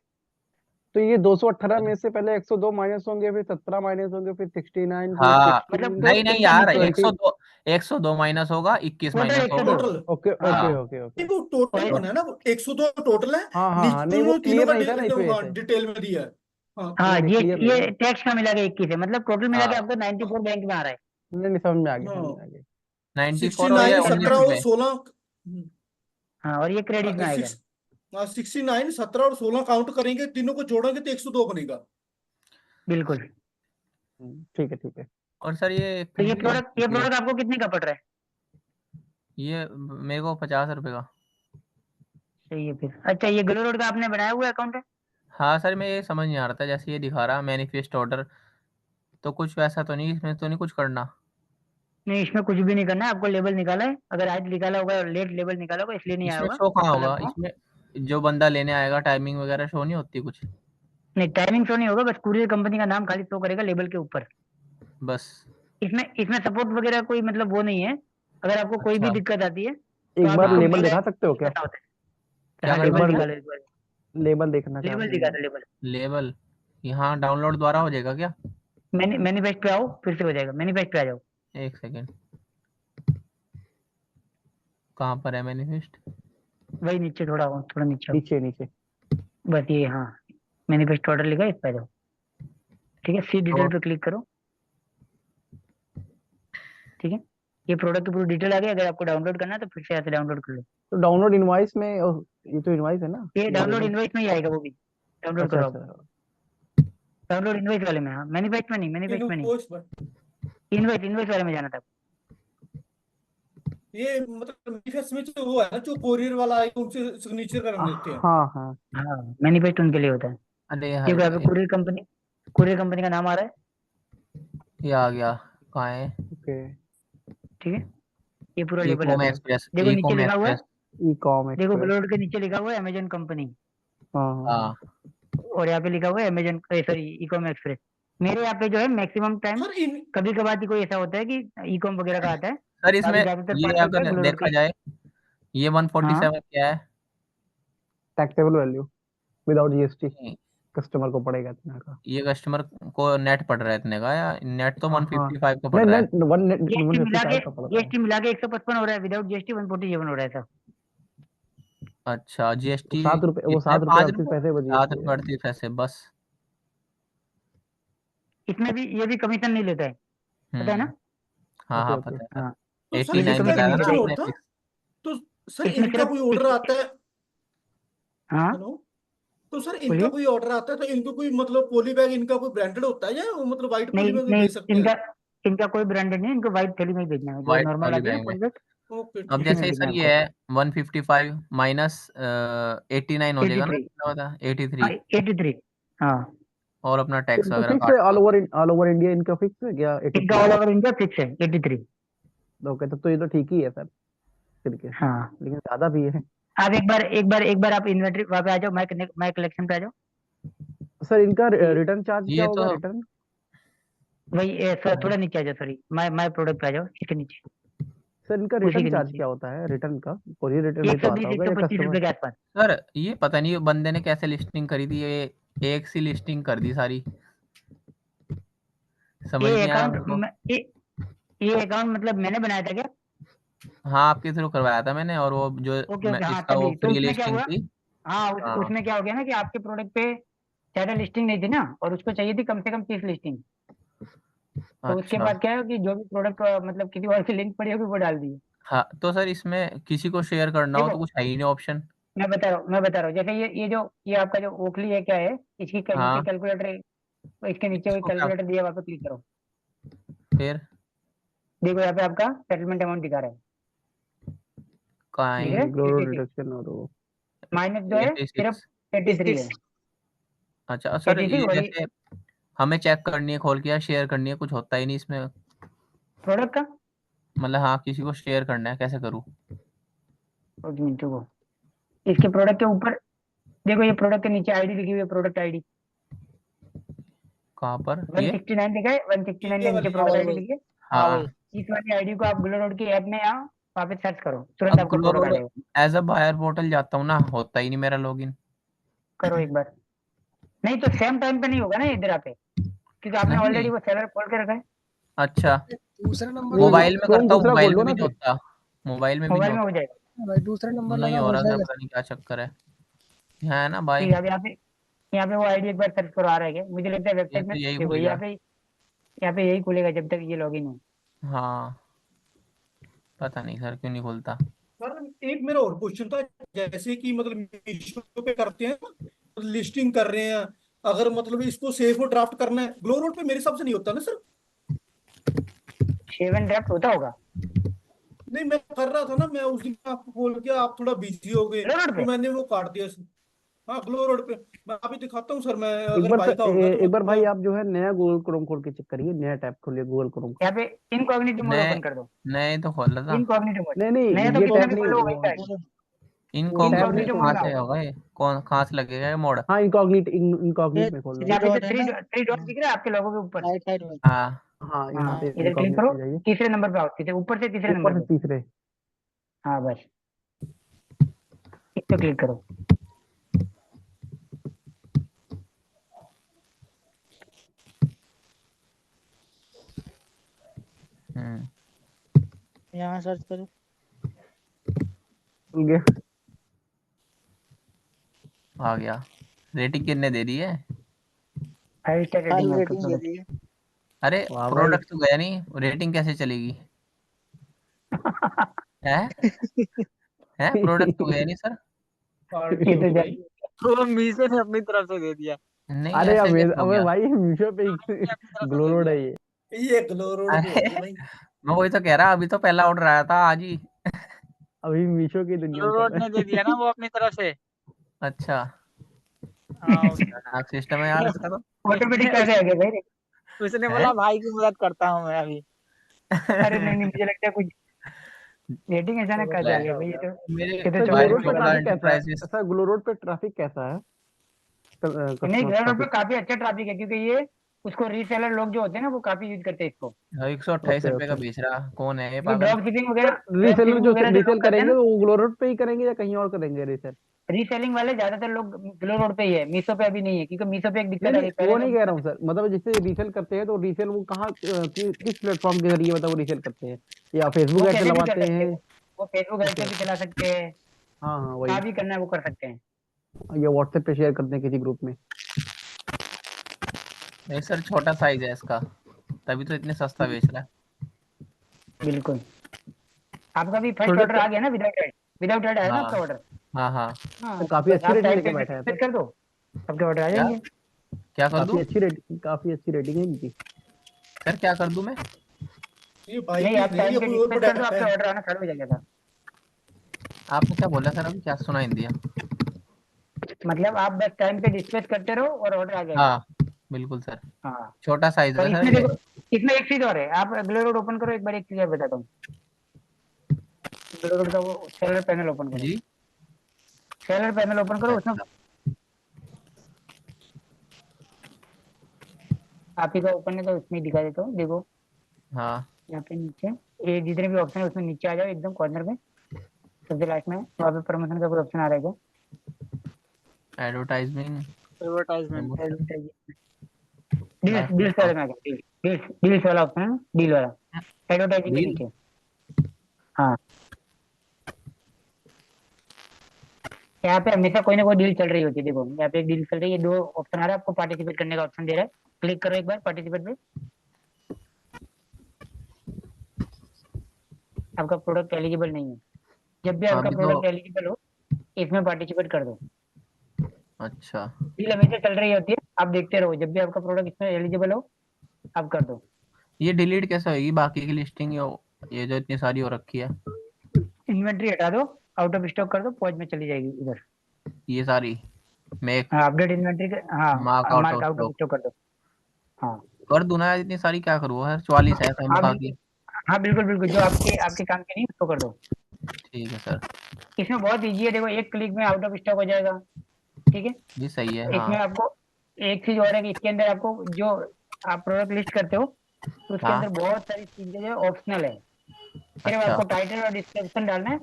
तो ये 218 में से पहले 102 माइनस होंगे, फिर 17 माइनस होंगे, फिर 69, फिर हाँ, 16, नहीं नहीं कितना यार, नीचे है? 102 माइनस होगा, 21 टोटल माइनस होगा। 102। टोटल ओके हाँ ओके हाँ, ओके ओके। नहीं, वो टोटल और बना है ना, 102 टोटल है। हाँ हाँ हाँ, नीचे नहीं वो तीनों तीनों क्लियर का नहीं था ना इस वजह से। डिटेल में दिया है। हाँ हाँ, नहीं नहीं, क्लियर नहीं ये था। टैक्स का मिला के 21 है, मतलब टोटल मिला के हाँ, आपको 94 बैंक में आ रहा है। नहीं नहीं, समझ में आ गया, समझ हाँ, में आ गया। 94 और ये 69 ठीक है 17 19 ना। और रुपए। 16। हाँ, और ये क्रेडिट में आएगा। 69 17 और 16 काउंट करेंगे, तीनों को जोड़ेंगे तो 102 बनेगा। बिल्कुल। ठीक है ठीक है। और सर ये तो ये कंपनी प्रोडक्ट आपको कितने का पड़ रहा है? ये मेरे को 50 रुपए का। सही है फिर। अच्छा, ये ग्लो रोड का आपने बनाया हुआ अकाउंट है? हाँ सर, मैं ये समझ नहीं आ रहा था, जैसे ये दिखा रहा मैनिफेस्ट ऑर्डर, तो कुछ वैसा तो नहीं, इसमें तो नहीं कुछ करना? नहीं, इसमें कुछ भी नहीं करना है, आपको लेबल निकाला है, अगर आज निकाला होगा और लेट लेबल निकाला होगा इसलिए नहीं आया इसमें होगा, शो कहाँ कल होगा? आपको। इसमें जो बंदा लेने आएगा टाइमिंग वगैरह शो नहीं होती कुछ? नहीं, टाइमिंग शो नहीं होगा, बस कुरियर कंपनी का नाम खाली शो करेगा लेबल के ऊपर। बस। इसमें इसमें सपोर्ट वगैरह कोई मतलब वो नहीं है। अगर आपको कोई भी अच्छा, दिक्कत आती है तो एक आप बार इसको हाँ, लेबल मेल दिखा सकते हो क्या? करना होता है। क्या हाँ, एक करना लेबल बार होगा? निकालो एक बार। लेबल देखना चाह लेबल रहा हूँ दिखा मैं। दो, लेबल। लेबल यहाँ डाउनलोड द्वारा हो जाएगा क्या? मैनिफेस्ट पे आओ, फिर से हो जाएगा, मैनिफेस्ट पे आ जाओ। एक सेकेंड, कहाँ पर है मैनिफेस्ट? वही नीचे थोड़ा थोड़ा नीचे आओ। नीचे नीचे। बस ये, हाँ, मैनिफेस्ट ऑर्डर लिखा है, इस पे आ जाओ। ठीक है, सी डिटेल और पे क्लिक करो। ठीक है, ये प्रोडक्ट की पूरी डिटेल आ गई, अगर आपको डाउनलोड करना है तो फिर से यहाँ से डाउनलोड कर लो। तो डाउनलोड इनवॉइस में ये तो इनवॉइस है ना, ये ये डाउनलोड लेबल। इनवॉइस में ही आएगा, वो भी डाउनलोड अच्छा करो आप। अच्छा। डाउनलोड इनवॉइस वाले में, हाँ मैनिफेस्ट में नहीं, मैनिफेस्ट में नहीं, इनवॉइस में इनवॉइस वाले में जाना था। ये मतलब मैनिफेस्ट में जो वो है ना, जो कोरियर वाला आइकॉन से सिग्नेचर करने देते हैं। हाँ हाँ हाँ मैनिफेस्ट उनके लिए होता है, अरे क्योंकि यहाँ पे कुरियर कंपनी का नाम आ रहा है, ये आ गया, कहाँ है? ओके। ठीक है, ये पूरा ई लेबल आ कॉम गया। एक्सप्रेस, देखो ई नीचे कॉम लिखा हुआ है, एक्सप्रेस। ई कॉम देखो एक्सप्रेस। ब्लोड के नीचे लिखा हुआ है अमेजन कंपनी, हाँ हाँ हाँ, और यहाँ पे लिखा हुआ है Amazon, sorry e com express. मेरे यहाँ पे जो है मैक्सिमम टाइम, सर इन कभी कभार कोई ऐसा होता है कि ई कॉम वगैरह का आता है, सर इसमें बाकी ज्यादातर ये पार्सल का अगर ब्लोड देखा का। जाए, ये 147 हाँ क्या है? टैक्सेबल वैल्यू विदाउट जीएसटी नहीं, कस्टमर को पड़ेगा इतना का। ये कस्टमर को नेट पड़ रहा है इतने का, या नेट तो हाँ 155 का पड़ नहीं रहा है? नहीं जीएसटी मिला के 155 का पड़ता है। जीएसटी मिला के 155 हो रहा है, विदाउट जीएसटी 147 हो रहा है सर। अच्छा, जीएसटी 7 रुपए, वो कितना है? 7 रुपए 5 38 रुपए, पैसे वो 7 जीएसटी रुपए है। 38 पैसे बस। इसमें भी ये भी कमीशन नहीं लेता है, पता है ना? हाँ ओके हाँ ओके। पता है सर। हाँ तो सर ये भी 89 इनका कमीशन बताया नहीं था लेता ना है, और आपने था, फिक्स। तो सर इसमें इनका सिर्फ कोई ऑर्डर आता है। हाँ हेलो, तो सर इनका बोलिए। कोई ऑर्डर आता है तो इनको कोई मतलब पॉली बैग इनका कोई ब्रांडेड होता है या वो मतलब व्हाइट पॉली नहीं बैग भी नहीं, भेज सकते इनका हैं? इनका कोई ब्रांडेड नहीं, इनको व्हाइट थैली में ही भेजना है, जो वाइट नॉर्मल पॉली आती है ना बैग में। पॉलीबैग, ओके अब ठीक उसी में जैसे भेजना सर है ये आपको। है 155 माइनस 89 हो जाएगा ना, 83, कितना होता है? 83। हाँ 83, हाँ और अपना टैक्स इनका वगैरह फिक्स काट है, लो। ऑल ओवर इंडिया इनका फिक्स है क्या इनका 83? ऑल ओवर इंडिया फिक्स है 83। ओके, तब तो ये तो ठीक ही है सर फिर के, हाँ लेकिन ज्यादा भी है। आप एक बार आप इन्वेंट्री वहाँ पे आ जाओ, माई कलेक्शन पे आ जाओ। सर इनका ये रिटर्न चार्ज क्या ये होगा, तो रिटर्न? वही थोड़ा नीचे आ जाओ, सॉरी माई प्रोडक्ट पे आ जाओ, इसके नीचे, सर इनका उसी रिटर्न के चार्ज नीचे क्या होता है, रिटर्न का? कोरियर रिटर्न भी तो आता 120 होगा या 125 कस्टमर? रुपए के आसपास। सर ये पता नहीं बंदे ने कैसे लिस्टिंग करी थी, ये एक सी लिस्टिंग कर दी सारी, समझ ये नहीं आया अकाउंट उनको। ये अकाउंट मतलब मैंने बनाया था क्या? हाँ आपके थ्रू करवाया था मैंने, और वो जो ओके ओके, हाँ इसका वो तभी तो फ्री उसमें क्या लिस्टिंग हुआ, थी। हाँ हाँ उसमें क्या हो गया ना कि आपके प्रोडक्ट पे ज्यादा लिस्टिंग नहीं थी ना, और उसको चाहिए थी कम से कम 30 लिस्टिंग। तो उसके अच्छा। बाद क्या है कि जो भी प्रोडक्ट मतलब किसी और की लिंक पड़ी होगी वो डाल दी। हाँ तो सर इसमें किसी को शेयर करना हो तो देखो कुछ है ही नहीं ऑप्शन। मैं बता रहा हूँ, जैसे ये आपका जो ओखली है क्या है, इसकी नीचे हाँ कैलकुलेटर है, इसके नीचे वही इसको क्या, कैलकुलेटर दिया, वहाँ पे क्लिक करो। फिर देखो यहाँ पे आपका सेटलमेंट अमाउंट दिखा रहा है, कहाँ दिख है? रहा है ग्लोबल 86, रिडक्शन और वो माइनस जो है 86। सिर्फ 83 है, अच्छा और सर 86 ये और जैसे हमें चेक करनी है खोल के या शेयर करनी है, कुछ होता ही नहीं इसमें, प्रोडक्ट का। मतलब हाँ किसी को शेयर करना है, कैसे करूँ? एक मिनट को, इसके प्रोडक्ट के ऊपर देखो, ये प्रोडक्ट के नीचे आईडी लिखी हुई है, प्रोडक्ट आईडी कहाँ पर ये? 169 लिखा है, 169 ये के नीचे वाली प्रोडक्ट वही आईडी वही लिखी है। हाँ वही। हाँ। इस वाली आईडी को आप ग्लो रोड की ऐप में या वहाँ पे सर्च करो, तुरंत अब आपका ग्लो प्रोडक्ट आ रोड जाएगा। एज अ बायर पोर्टल जाता हूँ ना, होता ही नहीं मेरा लॉगिन। करो एक बार, नहीं तो सेम टाइम पे नहीं होगा ना इधर पे, क्योंकि आपने ऑलरेडी नहीं वो सेलर खोल के रखा है। अच्छा, दूसरा नंबर नहीं लगा मोबाइल में क्रोम करता हूँ, दूसरा खोल मोबाइल लो में भी ना नहीं फिर। होता, मोबाइल में भी नहीं मोबाइल में हो होता, जाएगा। भाई, दूसरा नंबर नहीं लगा हो हो रहा सर, जाएगा। पता नहीं क्या चक्कर है। यहाँ है ना भाई, ठीक है, अब यहाँ पे वो आईडी एक बार सर्च करो, आ रहा है क्या? मुझे लगता है ये वेबसाइट तो में यही देखो, खुलेगा। यहाँ पे यही खुलेगा जब तक ये लॉगिन हो। हाँ पता नहीं सर क्यों नहीं खुलता। सर एक मेरा और क्वेश्चन था, जैसे कि मतलब मीशो पे करते हैं लिस्टिंग कर रहे हैं, अगर मतलब इसको सेव और ड्राफ्ट करना है, ग्लो रोड पे मेरे हिसाब से नहीं होता ना सर? शेव एंड ड्राफ्ट होता होगा नहीं मैं कर रहा था ना, मैं उस दिन आपको बोल के आप थोड़ा बिजी हो गए ग्लो रोड तो पे। मैंने वो काट दिया सर। हाँ ग्लो रोड पे मैं अभी दिखाता हूँ सर, मैं एक अगर बार भाई का होगा तो एक बार भाई मतलब आप जो है नया गूगल क्रोम खोल के चेक करिए, नया टैब खोलिए गूगल क्रोम का। यहाँ पे इनकॉग्निटो मोड नए ओपन कर दो, नए तो खोल रहा था। Incognito mode. नहीं नया नहीं तो ये कितना टैब भी नहीं, खोलो वही वो का है, वो टैब नहीं इनकॉग्निटो मोड कहाँ में खोलना से आओ। है। होगा ये, कौन कहाँ से लगेगा ये मोड? हाँ इनकॉग्निट ये इनकॉग्निट में खोलना यहाँ है। पे डॉट जो है थ्री ना, थ्री डॉट दिख रहा है आपके लोगों के ऊपर, राइट साइड में। हाँ हाँ यहाँ हाँ पे इधर क्लिक इनकॉग्निट करो, पे जाइए, तीसरे नंबर पे आओ, तीसरे ऊपर से तीसरे ऊपर नंबर से पे। तीसरे। हाँ बस इस पे क्लिक करो। यहाँ सर्च करो। खुल गया। आ गया। रेटिंग कितने दे रही है? 5 स्टार रेटिंग है आपका रेटिंग दे प्रोडक्ट। दी है। अरे वाह भाई। प्रोडक्ट तो गया नहीं, रेटिंग कैसे चलेगी? है प्रोडक्ट तो गया नहीं सर। पार्टी ये हो तो गई भाई। जान वो मीशो ने अपनी तरफ से दे दिया। नहीं अरे ऐसे अबे कैसे हो अबे गया? भाई मीशो पे आपने अपनी तरफ से ग्लो बोल रोड दिया। है ये। ये ग्लो रोड पे अरे होगी भाई। मैं वही तो कह रहा, अभी तो पहला ऑर्डर आया था आज ही। अभी मीशो की दुनिया ब्लू में चल रोड रहा ने दे दिया ना वो अपनी तरफ से। अच्छा, हाँ खतरनाक सिस्टम है यार इसका तो। ऑटोमेटिक उसने कैसे आ गया भाई? उसने है बोला भाई की मदद करता हूँ मैं अभी। अरे नहीं नहीं, मुझे लगता है कुछ रेटिंग अचानक कैसे आ मैं गया भाई? मेरे ये तो सर ग्लो भाई चौबीस रोड पे घंटे चोपड़ा ट्रैफिक कैसा है एंटरप्राइजेस। सर? ग्लो रोड पे ट्रैफिक कैसा है? नहीं, कस्टमर ग्रैब रोड पे ट्रैफिक। काफी अच्छा ट्रैफिक है, क्योंकि ये उसको रीसेलर लोग जो होते हैं ना वो काफी यूज करते हैं इसको। 128 रुपए का ओके। बेच रहा, कौन है ये क्योंकि पागल? ड्रॉप रीसेलर शिपिंग जो वगैरह जो रीसेल लोग करते हैं करेंगे ना, वो ग्लो रोड पे ही करेंगे या कहीं और करेंगे रीसेल? रीसेलिंग वाले ज्यादातर लोग ग्लो रोड पे ही है, मीशो पे अभी नहीं है, क्योंकि मीशो पे एक नहीं दिक्कत आ नहीं रही है पहले वो जो। नहीं कह रहा हूँ सर, मतलब जिससे रीसेल करते हैं तो रीसेल वो कहाँ किस प्लेटफॉर्म के जरिए मतलब वो रीसेल करते हैं? या फेसबुक वो ऐड कैसे भी कर चलवाते सकते हैं, हैं? वो फेसबुक ऐड ओके से भी चला सकते हैं, हाँ हाँ कहाँ वही। भी करना है वो कर सकते हैं। या व्हाट्सएप पे शेयर करते हैं किसी ग्रुप में? नहीं सर, छोटा साइज है इसका, तभी तो इतने सस्ता बेच रहा है। बिल्कुल। आपका भी फर्स्ट छोटे ऑर्डर आ गया ना विदाउट एड? विदाउट एड आया ना हाँ आपका ऑर्डर? हाँ हाँ। हाँ, तो तो काफी बस अच्छी आप रेटिंग टाइप लेके करके बैठा है रिक्वेस्ट सर। कर दो, आपके ऑर्डर आ क्या जाएंगे। क्या कर दूं? काफी अच्छी रेटिंग है इनकी। सर क्या कर दूं मैं? ये भाई नहीं, की आप नहीं है, टाइम ये पे कोई और रिक्वेस्ट कर दो, प्रोडक्ट है। आपका ऑर्डर आना चालू हो जाएगा था। आपने क्या बोला सर? अभी क्या सुनाई नहीं दिया। मतलब आप बस टाइम पे डिस्पैच करते रहो और ऑर्डर आ जाएगा। हाँ बिल्कुल सर। हाँ। छोटा साइज और है सर इसमें ये। देखो, इसमें एक चीज और है, आप ग्लो रोड ओपन करो एक बार, एक चीज और बताता हूँ। ग्लो रोड का वो सेलर पैनल ओपन करो, जी। सेलर पैनल ओपन करो, उसमें अच्छा। आप ही का ओपन है तो उसमें दिखा देता हूँ, देखो हाँ यहाँ पे नीचे ये जितने भी ऑप्शन है उसमें नीचे आ जाओ, एकदम कॉर्नर में सबसे लास्ट में वहाँ पे प्रमोशन का कोई ऑप्शन आ रहा है क्या? Advertisement advertisement. Promotion deals, last में डील्स वाले में आ जाओ, डील्स, डील्स वाला ऑप्शन है ना, डील वाला, एडवर्टाइजिंग के डील। नीचे। हाँ, यहाँ पे हमेशा कोई ना कोई डील चल रही होती है, देखो यहाँ पे एक डील चल रही है, दो ऑप्शन आ रहा है, आपको पार्टिसिपेट करने का ऑप्शन दे रहा है, क्लिक करो एक बार पार्टिसिपेट पे। आपका प्रोडक्ट एलिजिबल नहीं है, जब भी आपका अभी तो प्रोडक्ट एलिजिबल हो इसमें पार्टिसिपेट कर दो। अच्छा, डील हमेशा चल रही होती है, आप देखते रहो, जब भी आपका प्रोडक्ट इसमें एलिजिबल हो आप कर दो। ये डिलीट कैसे होगी बाकी की लिस्टिंग? ये जो इतनी सारी हो रखी है, इन्वेंट्री हटा दो, आउट ऑफ स्टॉक कर दो, पॉज में चली जाएगी इधर। ये सारी मेक हाँ, अपडेट इन्वेंट्री हाँ, mark out mark of out of stock stock कर दो। हाँ कर दूं ना यार? इतनी सारी क्या करूँ यार, 44 है हाँ खामखा की। हाँ, बिल्कुल बिल्कुल, जो आपके आपके काम के नहीं उसको कर दो। ठीक है सर। इसमें बहुत इजी है, देखो एक क्लिक में आउट ऑफ स्टॉक हो जाएगा, ठीक है। जी सही है इसमें हाँ। आपको एक चीज और है कि इसके अंदर आपको जो आप प्रोडक्ट लिस्ट करते हो तो उसके अंदर हाँ बहुत सारी चीजें जो ऑप्शनल है, सिर्फ अच्छा, आपको टाइटल और डिस्क्रिप्शन डालना है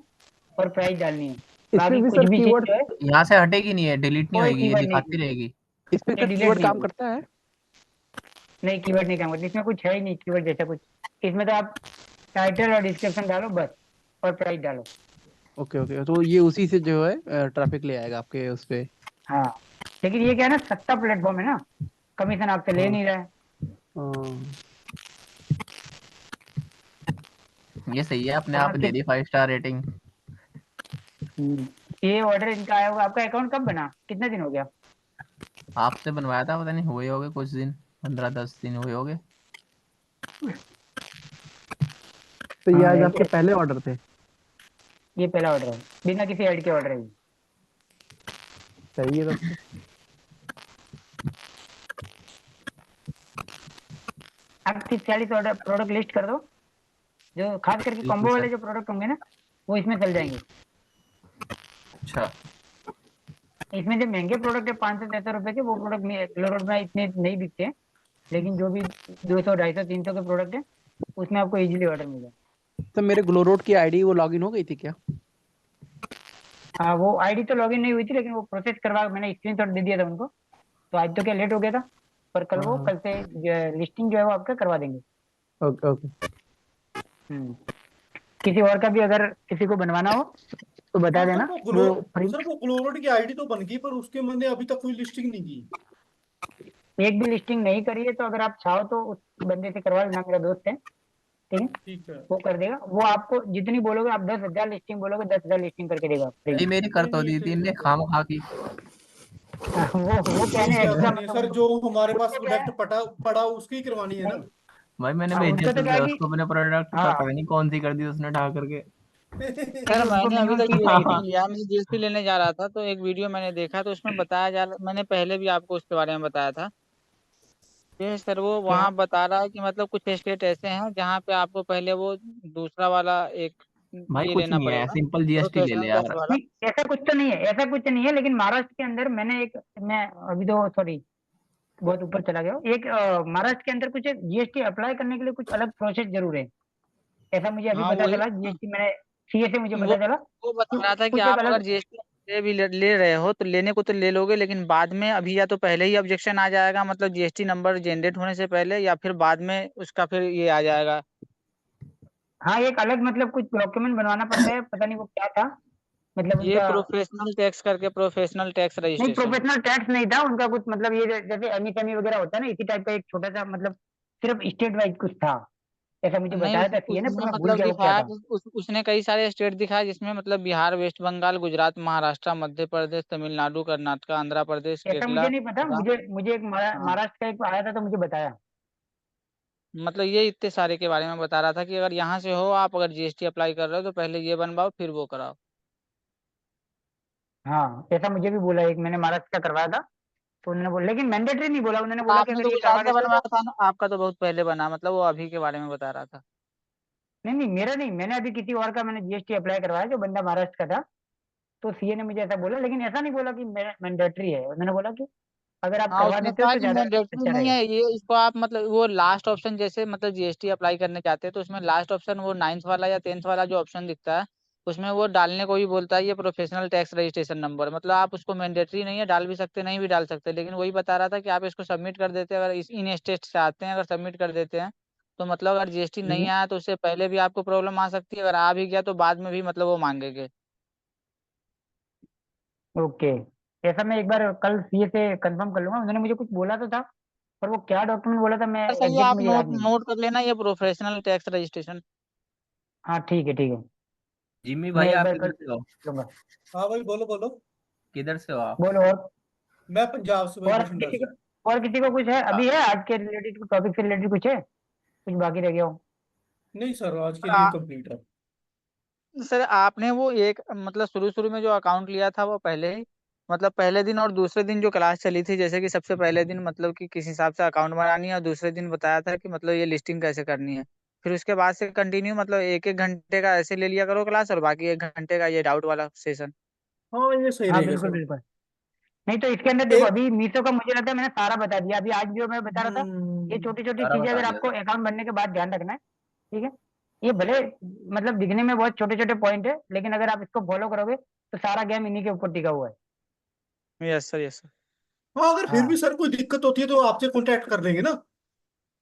और प्राइस डालनी है, इसमें बाकी भी कुछ सर भी चीज कीवर्ड जो है यहाँ से हटेगी नहीं है, डिलीट नहीं कोई होगी, ये कीवर्ड नहीं, दिखाती रहेगी। इसमें ये सर डिलीट कीवर्ड नहीं काम होगी। करता है? नहीं, कीवर्ड नहीं काम करती, इसमें कुछ है ही नहीं कीवर्ड जैसा कुछ। इसमें तो आप टाइटल और डिस्क्रिप्शन डालो बस, और प्राइस डालो। ओके ओके, तो ये उसी से जो है ट्रैफिक ले आएगा आपके उस पे? हाँ, लेकिन ये क्या है ना, सस्ता प्लेटफॉर्म है ना, कमीशन आपसे ले हाँ नहीं रहा है। हाँ। ये सही है, अपने और आप आपके दे दी 5 स्टार रेटिंग। ये ऑर्डर इनका आया होगा, आपका अकाउंट कब बना, कितने दिन हो गया? आपसे बनवाया था, पता नहीं हुए होंगे कुछ दिन, 15-10 दिन हुए होंगे। तो ये हाँ आज आपके पहले ऑर्डर थे? ये पहला ऑर्डर है, बिना किसी ऐड के ऑर्डर है ये। सही है तब तो। आप 30-40 ऑर्डर प्रोडक्ट लिस्ट कर दो, जो खास करके बिल्कुल कॉम्बो वाले सर। जो प्रोडक्ट होंगे ना वो इसमें चल जाएंगे। अच्छा इसमें जो महंगे प्रोडक्ट है 500-600 रुपए के, वो प्रोडक्ट ग्लो रोड में इतने नहीं बिकते हैं, लेकिन जो भी 200, 250, 300 के प्रोडक्ट है उसमें आपको इजीली ऑर्डर मिल जाए। तो मेरे ग्लो रोड की आईडी वो लॉगिन हो गई थी क्या? हाँ, वो आईडी तो लॉगिन नहीं हुई थी, लेकिन वो प्रोसेस करवा, मैंने स्क्रीनशॉट दे दिया था उनको, तो आज तो क्या लेट हो गया था, पर कल वो हाँ कल से लिस्टिंग जो है वो आपका करवा देंगे। Okay okay. किसी और का भी अगर किसी को बनवाना हो तो बता हाँ सर, देना, वो वो फ्री। सर वो ग्लो रोड की आईडी तो बन गई, पर उसके मैंने अभी तक कोई लिस्टिंग नहीं की। एक भी लिस्टिंग नहीं करी है तो अगर आप चाहो तो उस बंदे से करवा लेना, मेरा दोस्त है, ठीक है, ठीक है। वो कर देगा। वो आपको जितनी बोलोगे, आप 10,000 लिस्टिंग बोलोगे 10,000 लिस्टिंग करके देगा फ्री भाई में। मेरी कर नहीं तो नहीं, दी ऐसे थी नहीं इनने करना। खामखा की। वो कोई कहने क्या एक्स्ट्रा करनी है सर, जो हमारे पास उसको क्या है, प्रोडक्ट पड़ा उसकी करवानी है ना। नहीं, भाई मैंने हाँ, भेजी उनका तो क्या सुबह है कि उसको, मैंने प्रोडक्ट हाँ पता नहीं कौन सी कर दी उसने ढा करके। नहीं, सर उनको मैंने अभी मिनिमम तक फीस जीएसटी चाहिए नहीं थी। लिया, मैं जीएसटी लेने जा रहा था तो एक वीडियो मैंने देखा तो उसमें बताया जा रहा, मैंने पहले भी आपको उसके बारे में बताया था। ये सर वो क्या? वहाँ बता रहा है कि मतलब कुछ स्टेट ऐसे हैं जहाँ पे आपको पहले वो दूसरा वाला एक भाई ये कुछ लेना नहीं है, पड़ेगा, सिंपल जीएसटी ले ले प्रोफेशनल टैक्स यार। वाला। नहीं, ऐसा कुछ तो नहीं है, ऐसा कुछ नहीं है, लेकिन महाराष्ट्र के अंदर मैंने एक, मैं अभी तो सॉरी बहुत ऊपर चला गया हूँ। एक महाराष्ट्र के अंदर कुछ जीएसटी अप्लाई करने के लिए कुछ अलग प्रोसेस जरूर है, ऐसा मुझे अभी हाँ पता वही, चला। जीएसटी मैंने सीए से मुझे वो पता चला वो कि बता रहा था कि कुछ एक आप अलग। अगर जीएसटी ले रहे हो तो लेने को तो ले लोगे, लेकिन बाद में अभी या तो पहले ही ऑब्जेक्शन आ जाएगा मतलब जीएसटी नंबर जनरेट होने से पहले, या फिर बाद में उसका फिर ये आ जाएगा। हाँ, एक अलग मतलब कुछ डॉक्यूमेंट बनवाना पड़ता है, पता नहीं वो क्या था, मतलब ये उनका। प्रोफेशनल टैक्स करके, प्रोफेशनल टैक्स नहीं, रजिस्ट्रेशन। प्रोफेशनल टैक्स नहीं था उनका कुछ, मतलब ये जैसे एमएसएमई वगैरह होता है ना, इसी टाइप का एक छोटा सा मतलब सिर्फ स्टेट वाइज कुछ था, ऐसा मुझे नहीं बताया था सीए ने, उसमें पर मैं भूल मतलब गया वो क्या दिखाया था। उसने कई सारे स्टेट दिखाए जिसमें मतलब बिहार, वेस्ट बंगाल, गुजरात, महाराष्ट्र, मध्य प्रदेश, तमिलनाडु, कर्नाटक, आंध्र प्रदेश, ऐसा केरला, मुझे नहीं पता, हाँ। मुझे एक हाँ, महाराष्ट्र का एक आया था तो मुझे बताया। मतलब ये इतने सारे के बारे में बता रहा था कि अगर यहाँ से हो आप, अगर जीएसटी अप्लाई कर रहे हो तो पहले ये बनवाओ फिर वो कराओ। हाँ, ऐसा मुझे भी बोला, एक मैंने महाराष्ट्र का करवाया था, तो उन्होंने बोला, लेकिन मैंडेटरी नहीं बोला, उन्होंने बोला कि आपने अगर तो ये करवा गुजरात का देते हो बनवाया तो। था ना, आपका तो बहुत पहले बना, मतलब वो अभी के बारे में बता रहा था। नहीं नहीं, मेरा नहीं, मैंने अभी किसी और का मैंने जीएसटी अप्लाई करवाया जो बंदा महाराष्ट्र का था, तो सीए ने मुझे ऐसा बोला, लेकिन ऐसा नहीं बोला कि मैंडेटरी है, उन्होंने बोला कि अगर आप हाँ करवा उसने देते हो कहा तो कि ज्यादा मैंडेटरी अच्छा नहीं रहेगा। है ये, इसको आप मतलब वो लास्ट ऑप्शन, जैसे मतलब जीएसटी अप्लाई करने जाते हैं तो उसमें लास्ट ऑप्शन वो 9th वाला या 10th वाला जो ऑप्शन दिखता है, उसमें वो डालने को भी बोलता है ये प्रोफेशनल टैक्स रजिस्ट्रेशन नंबर, मतलब आप उसको मैंडेटरी नहीं है, डाल भी सकते नहीं भी डाल सकते, लेकिन वही बता रहा था कि आप इसको सबमिट कर देते हैं, अगर इन स्टेट से आते हैं, अगर सबमिट कर देते हैं तो मतलब अगर जीएसटी नहीं हम्म, आया तो उससे पहले भी आपको प्रॉब्लम आ सकती है, अगर आ भी गया तो बाद में भी मतलब वो मांगेंगे। ओके, ऐसा मैं एक बार कल सीए से कंफर्म कर लूंगा, उन्होंने मुझे कुछ बोला तो था, पर वो क्या डॉक्यूमेंट बोला था मैं ऐसा ये एग्जैक्ट आप मुझे याद नोट नहीं। नोट कर लेना, ये प्रोफेशनल टैक्स रजिस्ट्रेशन। हाँ ठीक है ठीक है, जिम्मी मैं भाई एक आप बार कल किधर से हो? लूंगा। हाँ भाई, बोलो बोलो। किधर से हो आप? बोलो मैं पंजाब से भाई, और बठिंडा किसी से। को, और किसी को कुछ है आ, अभी, है आज के रिलेटेड टॉपिक से रिलेटेड कुछ है, कुछ बाकी रह गया हो? नहीं सर, आज के लिए आ, कंप्लीट है। सर आपने वो एक मतलब शुरू शुरू में जो अकाउंट लिया था वो पहले ही मतलब पहले दिन और दूसरे दिन जो क्लास चली थी, जैसे कि सबसे पहले दिन मतलब कि किस हिसाब से अकाउंट बनानी है और दूसरे दिन बताया था कि मतलब ये लिस्टिंग कैसे करनी है, फिर उसके बाद से कंटिन्यू मतलब एक एक घंटे का ऐसे ले लिया करो क्लास और बाकी 1 घंटे का ये डाउट वाला सेशन। हाँ, ये सही हाँ रहेगा बिल्कुल सर। बिल्कुल। नहीं तो इसके अंदर देखो, एक अभी मीशो का मुझे लगता है मैंने सारा बता दिया, अभी आज जो मैं बता रहा था, ये छोटी छोटी सारा चीजें बता अगर दिया आपको था। अकाउंट बनने के बाद ध्यान रखना है, ठीक है। ये भले मतलब दिखने में बहुत छोटे छोटे पॉइंट है, लेकिन अगर आप इसको फॉलो करोगे तो सारा गेम इन्हीं के ऊपर टिका हुआ है। Yes sir, yes sir. हाँ, अगर फिर भी हाँ सर कोई दिक्कत होती है तो आपसे कांटेक्ट कर लेंगे ना।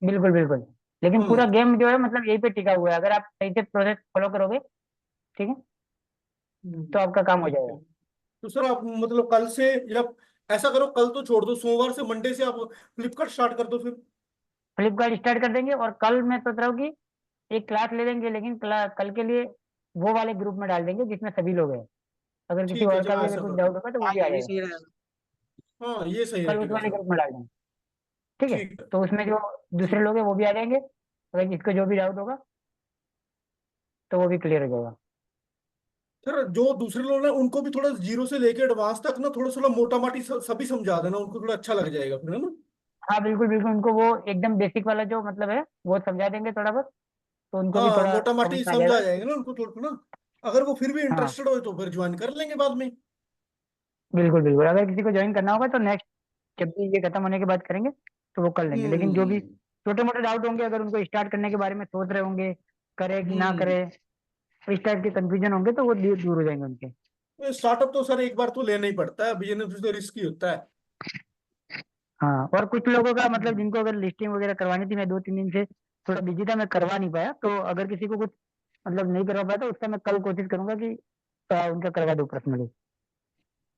बिल्कुल बिल्कुल, लेकिन पूरा हम्म गेम जो है मतलब यही पे टिका हुआ है, अगर आप सही से प्रोसेस फॉलो करोगे, ठीक है, तो आपका काम हो ठीक है। जाएगा। तो सर आप मतलब कल से, या ऐसा करो, कल तो छोड़ दो, सोमवार से मंडे से आप फ्लिपकार्ट स्टार्ट कर दो फिर। फ्लिपकार्ट स्टार्ट कर देंगे, और कल मैं सोच रहा हूँ कि एक क्लास ले लेंगे, लेकिन कल के लिए वो वाले ग्रुप में डाल देंगे जिसमें सभी लोग हैं, अगर किसी ठीक है, और का चलो भी अगर ऐसा कुछ कर डाउट दो। होगा तो वो हाँ भी आ ये भी जाएगा। सही रहेगा। हाँ, ये सही कल उस रहेगा वाले सर। ग्रुप में डाल देंगे, ठीक है। ठीक है। तो उसमें जो दूसरे ठीक। लोग हैं वो भी आ जाएंगे, अगर जिसको जो भी डाउट होगा तो वो भी क्लियर हो जाएगा। सर जो दूसरे लोग हैं उनको भी थोड़ा जीरो से लेके एडवांस तक ना, थोड़ा थोड़ा मोटा माटी सभी समझा देना, उनको थोड़ा अच्छा लग जाएगा फिर, है ना। हाँ बिल्कुल बिल्कुल, उनको वो एकदम बेसिक वाला जो मतलब है वो समझा देंगे थोड़ा बहुत, तो उनको भी हाँ, थोड़ा मोटा समझ माटी में आ समझ जाएगा। आ जाएगा ना उनको थोड़ा ना। अगर वो फिर भी हाँ इंटरेस्टेड हो तो फिर ज्वाइन कर लेंगे बाद में। बिल्कुल बिल्कुल, अगर किसी को ज्वाइन करना होगा तो नेक्स्ट जब भी ये खत्म होने के बाद करेंगे तो वो कर लेंगे, लेकिन जो भी हम्म छोटे मोटे डाउट होंगे, अगर उनको स्टार्ट करने के बारे में सोच रहे होंगे, करे कि ना हम्म करे, तो इस टाइप के कंफ्यूजन होंगे तो वो दूर हो जाएंगे उनके। स्टार्टअप तो सर एक बार तो लेना ही पड़ता है, बिजनेस तो रिस्की होता है। हाँ, और कुछ लोगों का मतलब जिनको अगर लिस्टिंग वगैरह करवानी थी, मैं 2-3 दिन से थोड़ा बिजी था, मैं करवा नहीं पाया, तो अगर किसी को कुछ मतलब नहीं करवा पाया तो उसका मैं कल कोशिश करूंगा कि उनका करवा दूं पर्सनली।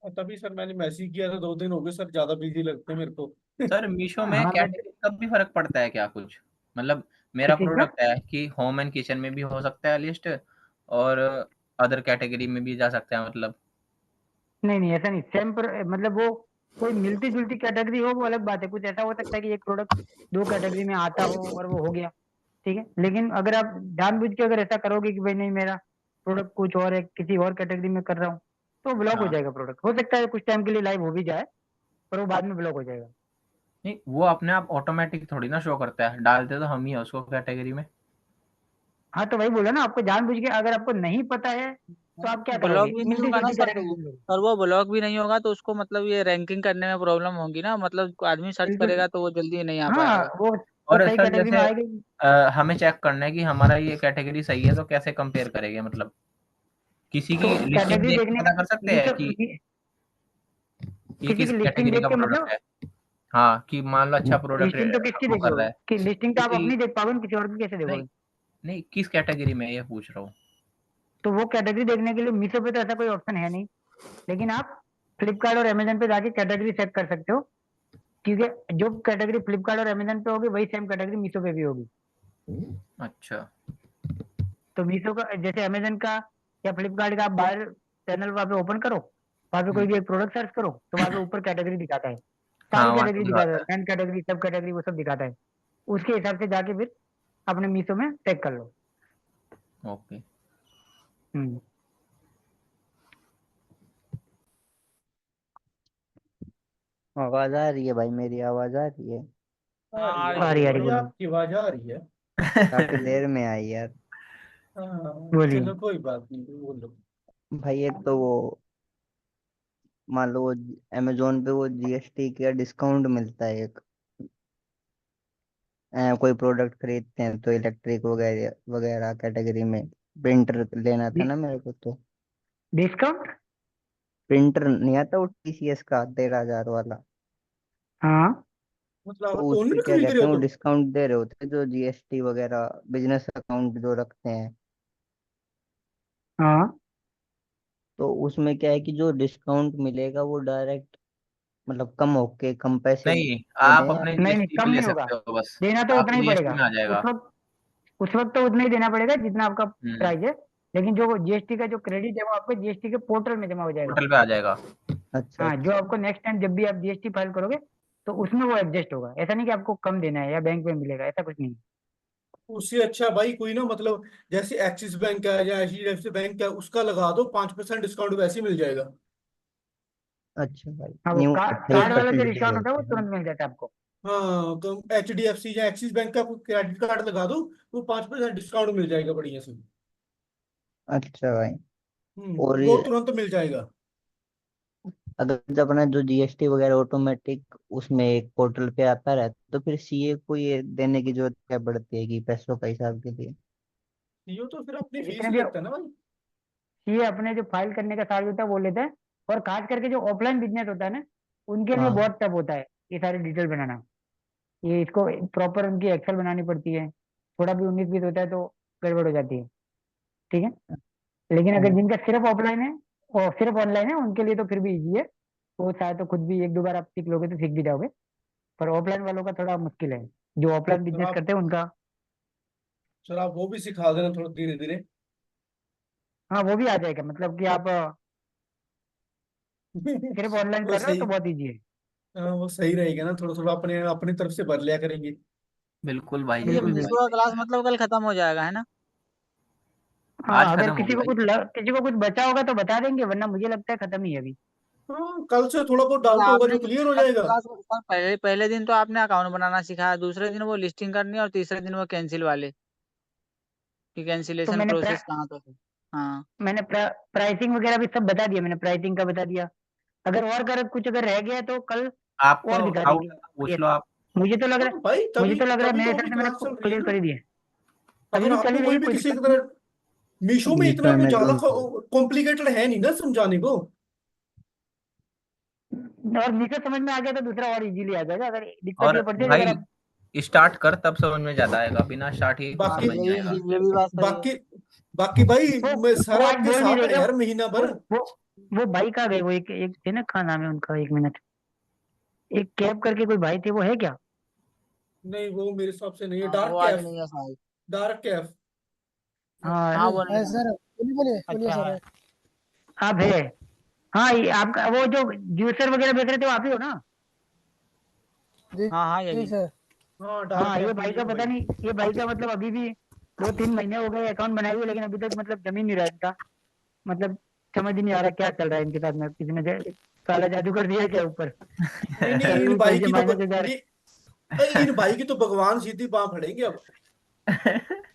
और तभी सर मैंने मैसेज किया था, 2 दिन हो गए सर, ज्यादा बिजी लगते हैं मेरे को। सर मीशो में हाँ मैं कैटेगरी का भी फर्क पड़ता है क्या कुछ? मतलब मेरा किस चीज का? प्रोडक्ट है कि होम एंड किचन में भी हो सकता है लिस्ट, और अदर कैटेगरी में भी जा सकता है मतलब। नहीं नहीं, ऐसा नहीं, सेम मतलब वो कोई मिलती जुलती कैटेगरी हो वो अलग बात है। कुछ ऐसा हो सकता है कि एक प्रोडक्ट 2 कैटेगरी में आता हो और वो हो गया, ठीक है। लेकिन अगर आप जानबूझ के अगर ऐसा करोगे कि भाई नहीं मेरा प्रोडक्ट कुछ और है, किसी और कैटेगरी में कर रहा हूँ, तो ब्लॉक हो हाँ जाएगा प्रोडक्ट। हो सकता है कुछ टाइम के लिए लाइव हो भी जाए, पर वो बाद में ब्लॉक हो जाएगा। नहीं, वो अपने आप ऑटोमेटिक थोड़ी ना शो करता है, डालते तो हम ही है उसको कैटेगरी में। हाँ तो वही बोला ना, आपको जानबूझ के अगर आपको नहीं पता है तो आप क्या ब्लॉक करोगे, भी नहीं मिलती होगा ना जुलती सर, कैटेगरी तो ढूंढ लोगे। सर वो ब्लॉक भी नहीं होगा तो उसको मतलब ये रैंकिंग करने में प्रॉब्लम होगी ना, मतलब आदमी सर्च बिल्कुल। करेगा तो वो जल्दी नहीं आ हाँ पाएगा। वो और सही सर कैटेगरी में जैसे आएगी। हमें चेक करना है कि हमारा ये कैटेगरी सही है, तो कैसे कंपेयर करेंगे? मतलब किसी तो की लिस्टिंग कैटेगरी देख के देखने पता का कर सकते हैं कि ये किसी किस की लिस्टिंग कैटेगरी देख का के प्रोडक्ट मतलब है। हाँ, कि मान लो अच्छा प्रोडक्ट लिस्टिंग तो किसकी वो कर रहा देखोगे है कि लिस्टिंग तो आप किसी, अपनी देख पाओगे ना, किसी और की कैसे नहीं देखोगे। नहीं, किस कैटेगरी में ये पूछ रहा हूँ। तो वो कैटेगरी देखने के लिए मीशो पे तो ऐसा कोई ऑप्शन है नहीं, लेकिन आप फ्लिपकार्ट और अमेजन पे जाके कैटेगरी सेट कर सकते हो, क्योंकि जो कैटेगरी फ्लिपकार्ट और अमेजन पे होगी वही सेम कैटेगरी मीशो पे भी होगी। अच्छा। तो मीशो का जैसे अमेजन का या फ्लिपकार्ट का आप बाहर चैनल वहाँ पे ओपन करो, वहाँ पे कोई भी एक प्रोडक्ट सर्च करो, तो वहाँ पे ऊपर कैटेगरी दिखाता है, हाँ, सारी वहाँ कैटेगरी दिखाता है, दिखाता मेन कैटेगरी सब कैटेगरी वो सब दिखाता है। उसके हिसाब से जाके फिर अपने मीशो में चेक कर लो। है। ओके। हम्म। आवाज आ रही है भाई? मेरी आवाज आ रही है? आ रही है, आ रही मुझे है, आ रही, बड़ी बोलो आपकी आवाज आ रही है। काफी देर में आई यार। हाँ बोलिए। चलो कोई बात नहीं, बोलो। भाई एक तो वो मान लो वो अमेजोन पे वो जीएसटी का डिस्काउंट मिलता है एक, कोई प्रोडक्ट खरीदते हैं तो इलेक्ट्रिक वगैरह वगैरह कैटेगरी में प्रिंटर लेना था ना मेरे को, तो डिस्काउंट। प्रिंटर नहीं आता वो टीसीएस का 13,000 वाला, हाँ मतलब तो उस पे ऑनलाइन क्या खरीद रहे कहते हो हैं वो तुम? डिस्काउंट दे रहे होते हैं जो जीएसटी वगैरह बिजनेस अकाउंट जो रखते हैं, हाँ तो उसमें क्या है कि जो डिस्काउंट मिलेगा वो डायरेक्ट मतलब कम होके कम पैसे नहीं, देने आप हैं। अपने नहीं नहीं, जीएसटी पे कम ले नहीं होगा, सकते हो बस। देना तो उतना आपके ही जीएसटी पड़ेगा। में आ उस जाएगा। वक्त उस वक्त तो उतना ही देना पड़ेगा जितना आपका हम्म। प्राइस है, लेकिन जो जीएसटी का जो क्रेडिट है वो आपको जीएसटी के पोर्टल में जमा हो जाएगा। पोर्टल पे आ जाएगा। अच्छा हाँ, जो अच्छा। आपको नेक्स्ट टाइम जब भी आप जीएसटी फाइल करोगे तो उसमें वो एडजस्ट होगा। ऐसा नहीं कि आपको कम देना है या बैंक में मिलेगा, ऐसा कुछ नहीं। उससे अच्छा भाई कोई ना मतलब जैसे एक्सिस बैंक है या एचडीएफसी बैंक है उसका लगा दो, 5% डिस्काउंट वैसे ही मिल जाएगा। अच्छा भाई, हाँ, वो न्यू कार्ड वाला जो 28% जो डिस्काउंट होता है वो बोलते हैं। तुरंत मिल जाता है आपको। हाँ तो एचडीएफसी या एक्सिस बैंक का क्रेडिट कार्ड लगा दो, वो 5% डिस्काउंट मिल जाएगा बढ़िया से। अच्छा भाई। और वो ये तुरंत मिल जाएगा। अगर जब अपना जो जीएसटी वगैरह ऑटोमेटिक उसमें एक पोर्टल पे आता रहता तो फिर सीए को ये देने की जरूरत क्या पड़ती है कि पैसों का हिसाब के लिए? ये तो फिर अपनी फीस जितने ही भी लगता है ना भाई। ये अपने जो फाइल करने का चार्ज होता है वो लेता है। और खास करके जो ऑफलाइन बिजनेस होता है ना, उनके लिए हाँ। बहुत टफ होता है ये सारी डिटेल बनाना। ये इसको प्रॉपर उनकी एक्सेल बनानी पड़ती है, थोड़ा भी 19-20 होता है तो गड़बड़ हो जाती है, ठीक है। लेकिन अगर हम्म, जिनका सिर्फ ऑफलाइन है और सिर्फ ऑनलाइन है उनके लिए तो फिर भी इजी है। वो चाहे तो खुद भी 1-2 बार आप सीख लोगे तो सीख भी जाओगे। पर ऑफलाइन वालों का थोड़ा मुश्किल है, जो ऑफलाइन सर बिजनेस आप करते हैं उनका। सर आप वो भी सिखा देना थोड़ा धीरे धीरे। हाँ वो भी आ जाएगा, मतलब कि आप सिर्फ ऑनलाइन वो कर रहे हो सही। तो बहुत ईजी है। हाँ, वो सही रहेगा ना, थोड़ा थोड़ा अपने अपनी तरफ से भर लिया करेंगे। बिल्कुल भाई, ये बिल्कुल बिल्कुल बिल्कुल। मीशो का क्लास मतलब कल खत्म हो जाएगा है ना? आज हाँ अगर खत्म होगी भाई। किसी को कुछ बचा होगा तो बता देंगे, वरना मुझे लगता है खत्म ही है अभी। हाँ कल से थोड़ा बहुत नहीं, डाउट होगा आपने जो जो क्लियर हो कल जाएगा। क्लास सर, पहले पहले दिन तो आपने अकाउंट बनाना सिखाया, दूसरे दिन वो लिस्टिंग करनी और तीसरे दिन वो कैंसिल वाले कि तो कैंसिलेशन प्रोसेस कहाँ तक है। हाँ। मैंने प्राइसिंग वगैरह भी सब बता दिया, मैंने प्राइसिंग का बता दिया। अगर और कुछ अगर रह गया तो कल आपको और दिखा डाउट देंगे। है तो पूछ यस, लो आप। मुझे तो लग रहा हाँ है भाई मुझे तभी तो लग रहा है तभी मेरे तो हिसाब अभी से मैंने क्लास चल रही है क्लियर ना। कर ही दिया। अभी अगर भी चल आपको ही रही कोई है, भी कोई किसी दिक्कत नहीं। तरह मीशो में मीशो इतना कोई ज्यादा अमेजोन पे कॉम्प्लिकेटेड है नहीं ना समझाने को। और नीचे समझ में आ गया तो दूसरा और इजीली आ जाएगा। अगर दिक्कत और ये पड़ती है कि अगर भाई आप स्टार्ट कर तब समझ में ज्यादा आएगा, बिना स्टार्ट ही कुछ हाँ, बाकी समझ नहीं आएगा। ये भी बात सही है। बाकी बाकी भाई वो मैं सर वो आज आपके बोल नहीं साथ रहे है क्या? यार महीना वो भर। वो वो भाई कहाँ गए? वो एक एक थे ना, क्या नाम है उनका, 1 मिनट। एक कैब करके कोई भाई थे, वो है क्या? नहीं वो मेरे हिसाब से नहीं है, हाँ, वो डार्क आज कैफ। नहीं है शायद। डार्क कैफ। हाँ हाँ, वो नहीं है है। सर, बोलिए बोलिए बोलिए अच्छा, सर। हाँ आप है। हाँ ये आपका वो जो जूसर वगैरह बेच रहे थे वो आप ही हो ना? जी हाँ हाँ जी यही। सर। हाँ डार्क हाँ ये कैप भाई ही का है पता भाई। नहीं, ये भाई का मतलब अभी भी 2-3 महीने हो गए अकाउंट बनाए हुए, लेकिन अभी तक मतलब जमीन नहीं रहा इनका। मतलब समझ ही नहीं आ रहा क्या चल रहा है इनके साथ में, किसी ने काला जादू कर दिया है क्या ऊपर? नहीं नहीं, कभी इन भी भाई पैसे की तो माइनस हो जा रहे। इन भाई की तो भगवान सीधी बाह फड़ेंगे अब।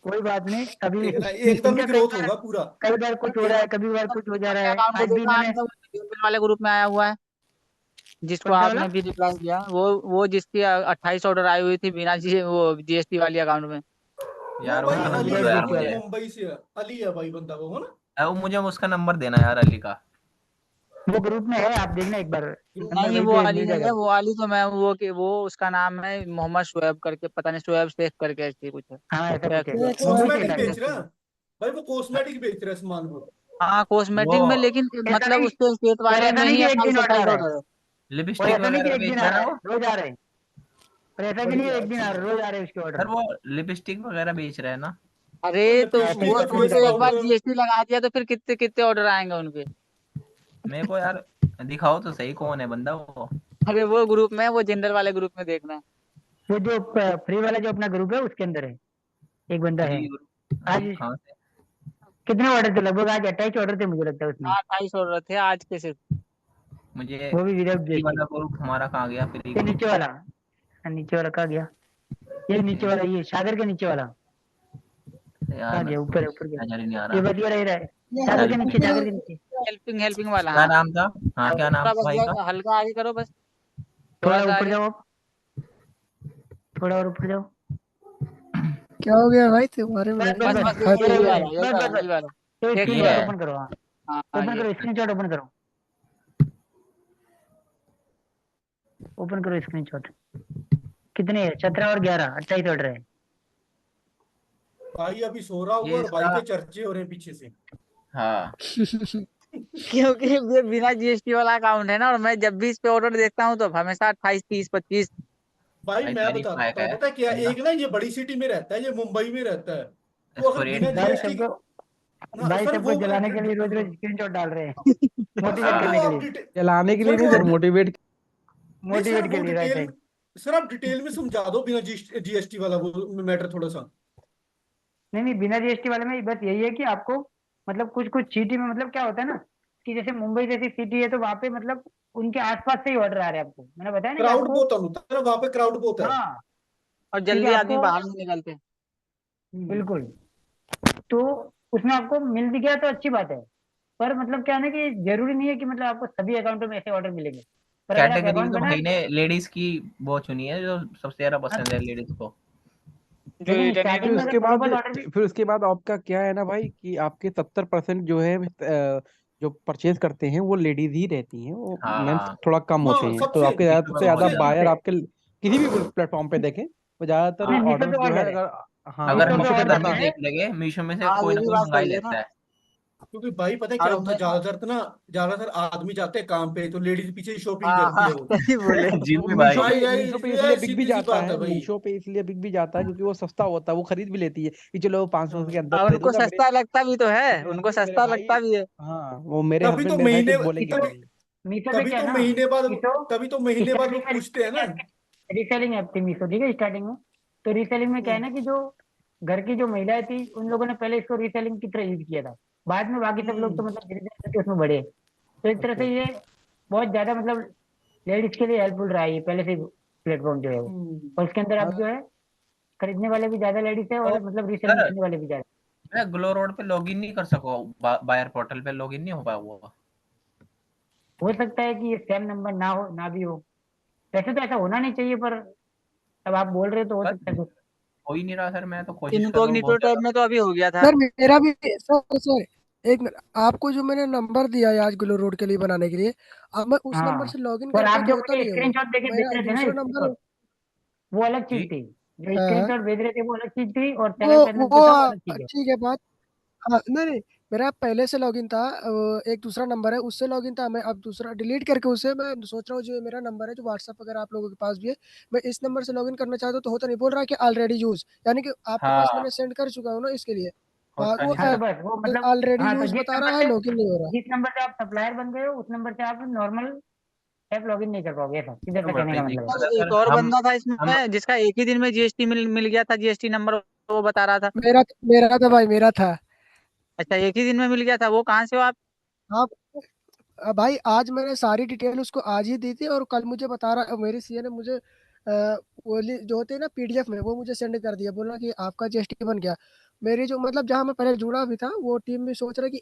कोई बात नहीं, अभी देखना एकदम ही इनका ग्रोथ होगा पूरा। कई बार कुछ हो रहा है, कभी बार कुछ हो जा रहा है। अकाउंट को आज भी देखा इन्होंने आपने, वो यूपी वाले ग्रुप में आया हुआ है जिसको कौन सा वाला? आपने भी रिप्लाई किया, वो जिसकी 28 ऑर्डर आई हुई थी बिना वो जीएसटी वाली अकाउंट में। वो यार भाई उसका हाँ अली नंबर विदाउट दो है, यार जीएसटी वो वाला मुझे। है। मुंबई से है। अली है भाई बंदा वो, है ना? वो मुझे उसका नंबर देना यार, अली का। वो ग्रुप में है, आप देखना एक बार, नंबर नहीं वहीं वो पे अली मिल नहीं है, जाएगा। वो अली तो मैं वो कि वो उसका नाम है मोहम्मद शुएब करके, पता नहीं शुएब शेख करके ऐसे कुछ है। हाँ ऐसा क्या कुछ है, ये मुंबई से एक्सपायरी कॉस्मेटिक हटा है। के। बेच रहा है भाई, वो कॉस्मेटिक बेच रहा है सामान वो। हाँ वो कॉस्मेटिक में, लेकिन ऐसा मतलब नहीं, उसके स्टेट और वाले ऐसा में नहीं ही कि एक दिन 28 ऑर्डर आ 28 रहा है, ऑर्डर है। और लिपस्टिक ऐसा नहीं कि वगैरह एक बेच दिन रहा आ है रहा ना है, वो? रोज आ रहे हैं। और ऐसा भी नहीं है बढ़िया एक दिन आ अच्छी रहा है, बात। रोज आ रहे हैं उसके ऑर्डर। सर वो लिपस्टिक वगैरह बेच रहा है ना? अरे और तो ऐसा ही लिपस्टिक वो करके तो फेस दिखाते एक हैं। बार पाउडर। जीएसटी लगा दिया तो फिर कितने कितने ऑर्डर आएंगे उनके। मेरे को यार दिखाओ तो सही, कौन है बंदा वो? अरे वो ग्रुप में, वो जनरल वाले ग्रुप में देखना। वो जो फ्री वाला जो अपना ग्रुप है उसके अंदर है, एक बंदा फ्री? है। अरे आज कहाँ से? कितने ऑर्डर थे? लगभग आज 28 ऑर्डर थे मुझे लगता है उसमें। हाँ 28 ऑर्डर थे आज के सिर्फ। मुझे वो भी विदाउट फ्री जीएसटी। वाला ग्रुप हमारा कहाँ गया, फ्री ये ग्रुप? नीचे वाला, नीचे वाला कहाँ गया? ये नीचे वाला, ये सागर के नीचे वाला यार कहाँ मेरे गया? को ऊपर है, ऊपर गया। नजर ही नहीं आ ये रहा। बतिया रह रहा है, ये सागर के नीचे, हेल्पिंग। सागर के नीचे। हेल्पिंग हेल्पिंग वाला, क्या हाँ। नाम था? हाँ क्या नाम थोड़ा था बस भाई का? हल्का आगे करो बस, थोड़ा थोड़ा सा ऊपर आगे। जाओ आप, थोड़ा और ऊपर जाओ। क्या हो गया भाई तुम्हारे बस बस मेरे बस, दिखाते ये यही हुए? रहे, वाला यही बस वाला बस बस। यही वाला। तो एक ये स्क्रीनशॉट है? मिनट। ओपन करो, हाँ हाँ हाँ ओपन ये। करो, स्क्रीनशॉट ओपन करो, ओपन करो स्क्रीनशॉट। कितने है? 17 और 11, 28 ऑर्डर है। भाई अभी सो रहा होगा ये और भाई इसका। के चर्चे हो रहे हैं पीछे से। हाँ। क्योंकि ये बिना जीएसटी वाला अकाउंट है ना, और मैं जब भी इस पे ऑर्डर देखता हूँ तो हमेशा 28 30 25। भाई भाई मैं वेरीफाई बताता का हूँ, है पता है क्या, बंदा। एक ना ये बड़ी सिटी में रहता है, ये मुंबई में रहता है। तो इसको अगर रेट बिना भी भाई पता है। जीएसटी सबको, ना भाई सर सबको वो जलाने के लिए रोज रोज हाँ स्क्रीनशॉट डाल रहे हैं, सर मोटिवेट वो करने के आप लिए, डिटेल जलाने के लिए सर नहीं वो सर, आप मोटिवेट। नहीं सर मोटिवेट वो के लिए, राइट डिटेल राइट। सर आप डिटेल में समझा दो बिना जीएसटी वाला वो मैटर थोड़ा सा। नहीं नहीं, बिना जीएसटी वाले में बस यही है कि आपको मतलब कुछ कुछ सिटी में मतलब क्या होता है ना, कि जैसे मुंबई जैसी सिटी है तो वहां पे मतलब उनके आसपास से ही ऑर्डर आ रहे हैं आपको, मैंने बताया ना कि क्राउड आपको। बहुत होता है ना वहां पे, क्राउड बहुत है। हाँ, और ठीक है जल्दी आदमी आपको, बाहर नहीं निकलते। बिल्कुल। तो उसमें आपको मिल भी गया तो अच्छी बात है, पर मतलब क्या है ना कि जरूरी नहीं है कि मतलब आपको सभी अकाउंटों में ऐसे ऑर्डर मिलेंगे, पर अगर आप कैटेगरी अकाउंट तो बना, भाई ने लेडीज की वो चुनी है, जो सबसे ज्यादा हाँ, पसंद है लेडीज को। जो लेकिन रिटर्निंग स्टार्टिंग फिर में है। अगर उसके बाद ग्लोबल ऑर्डर भी, फिर उसके बाद आपका क्या है ना भाई, कि आपके 70% जो है जो परचेज करते हैं वो लेडीज ही रहती हैं, वो मेंस हाँ थोड़ा कम होते हाँ हैं, तो सबसे आपके ये ज्यादा तो से मैं बहुत ज्यादा सबसे देखा। बायर आपके किसी भी प्लेटफॉर्म पे देखें, वो नहीं ज्यादातर मीशो ऑर्डर्स पे जो है, ऑर्डर है, अगर हाँ अगर मीशो पे मीशो पे मीशो ऑर्डर दाना ज्यादा है। है। देख लगे, मीशो में से हाँ कोई ये ना भी कोई बात मंगा ही सही है ना। लेता है। क्योंकि भाई पता है क्या और होता मैं, है, ज्यादातर आदमी जाते हैं काम पे, तो लेडीज पीछे ही शॉपिंग हाँ करती हाँ है वो। सही बोले। जिम वो में भाई। मीशो पे इसलिए ये बिक भी सीधी सी जाता बात है, है भाई। मीशो पे इसलिए बिक भी जाता है क्योंकि वो सस्ता होता है, वो खरीद भी लेती है कि चलो 500 के अंदर और दे उनको दूंगा, मेरे सस्ता लगता भी तो है, मेरे उनको हस्बैंड मेरे सस्ता भाई, लगता भी है। हाँ वो मेरे तभी हस्बैंड तो मेरे भाई महीने कुछ बोलेंगे भी तभी नहीं। मीशो पे तभी क्या है तो ना, महीने बाद मीशो तभी तो महीने बाद लोग स्टार्टिंग पूछते हैं ना। रीसेलिंग ऐप थी मीशो, ठीक है, स्टार्टिंग में। तो रीसेलिंग में क्या है हम्म ना कि जो घर की जो महिलाएं थी उन लोगों ने पहले इसको रीसेलिंग की तरह यूज किया था, बाद में बाकी सब लोग तो हम्म मतलब धीरे धीरे करके उसमें बढ़े। तो एक तरह अच्छा से ये बहुत ज्यादा मतलब लेडीज के लिए हेल्पफुल रहा है ये पहले से प्लेटफॉर्म जो है वो। हम्म और इसके अंदर हाँ अब जो है खरीदने वाले भी ज्यादा लेडीज है तो और मतलब रीसेलिंग सर करने वाले भी ज्यादा। मैं ग्लो रोड पे लॉगिन नहीं कर सका, बायर पोर्टल पे लॉगिन नहीं हो पाया वो। हो सकता है कि ये सेम नंबर ना हो, ना भी हो। वैसे तो ऐसा होना नहीं चाहिए, पर अब आप बोल रहे हो तो हो पर सकता है कुछ। हो ही नहीं रहा सर, मैं तो कोशिश कर रहा हूँ इनकॉग्निटो बहुत टैब ज्यादा। में तो अभी हो गया था। सर मेरा भी, सर एक मिनट, आपको जो मैंने नंबर दिया है आज ग्लो रोड के लिए बनाने के लिए, अब मैं उस नंबर हाँ, से लॉगिन और करता आप हूँ तो जो होता मुझे नहीं है वो? स्क्रीनशॉट देके भेज मैं रहे थे ना दूसरा नंबर, स्क्रीनशॉट, वो अलग चीज जी। थी। जो हाँ स्क्रीनशॉट भेज रहे थे वो अलग चीज थी, और वो 7 जो था वो अलग चीज है। ठीक है बात। हाँ नहीं नहीं, मेरा पहले से लॉगिन था, एक दूसरा नंबर है उससे लॉगिन था, मैं अब दूसरा डिलीट करके उसे मैं सोच रहा हूँ जो मेरा नंबर है जो व्हाट्सएप वगैरह आप लोगों के पास भी है, मैं इस नंबर से लॉगिन करना चाहता हूँ तो होता नहीं, बोल रहा है कि ऑलरेडी यूज, यानी कि आपके पास हाँ मैंने सेंड कर चुका हूँ ना इसके लिए। हाँ वो हाँ तो बस वो मतलब ऑलरेडी हाँ तो यूज जिस बता नंबर रहा है, से लॉगिन नहीं हो रहा। जिस नंबर से आप सप्लायर बन गए हो उस नंबर से आप नॉर्मल ऐप लॉगिन नहीं कर पाओगे, ऐसा सीधा सा बराबर कहने भाई का देखो, मतलब है। और एक अगर और हम बंदा था इसमें जिसका एक ही दिन में जीएसटी मिल गया था, जीएसटी नंबर वो बता रहा था। मेरा था भाई, मेरा था। अच्छा, एक ही दिन में मिल गया था, वो कहाँ से हो आप? हाँ भाई आज मैंने सारी डिटेल उसको आज ही दी थी, और कल मुझे बता रहा, मेरी सीए ने मुझे वो जो होते हैं ना पीडीएफ में, वो मुझे सेंड कर दिया, बोला कि आपका जीएसटी बन गया। मेरी जो मतलब जहाँ मैं पहले जुड़ा भी था वो टीम भी सोच रहा है कि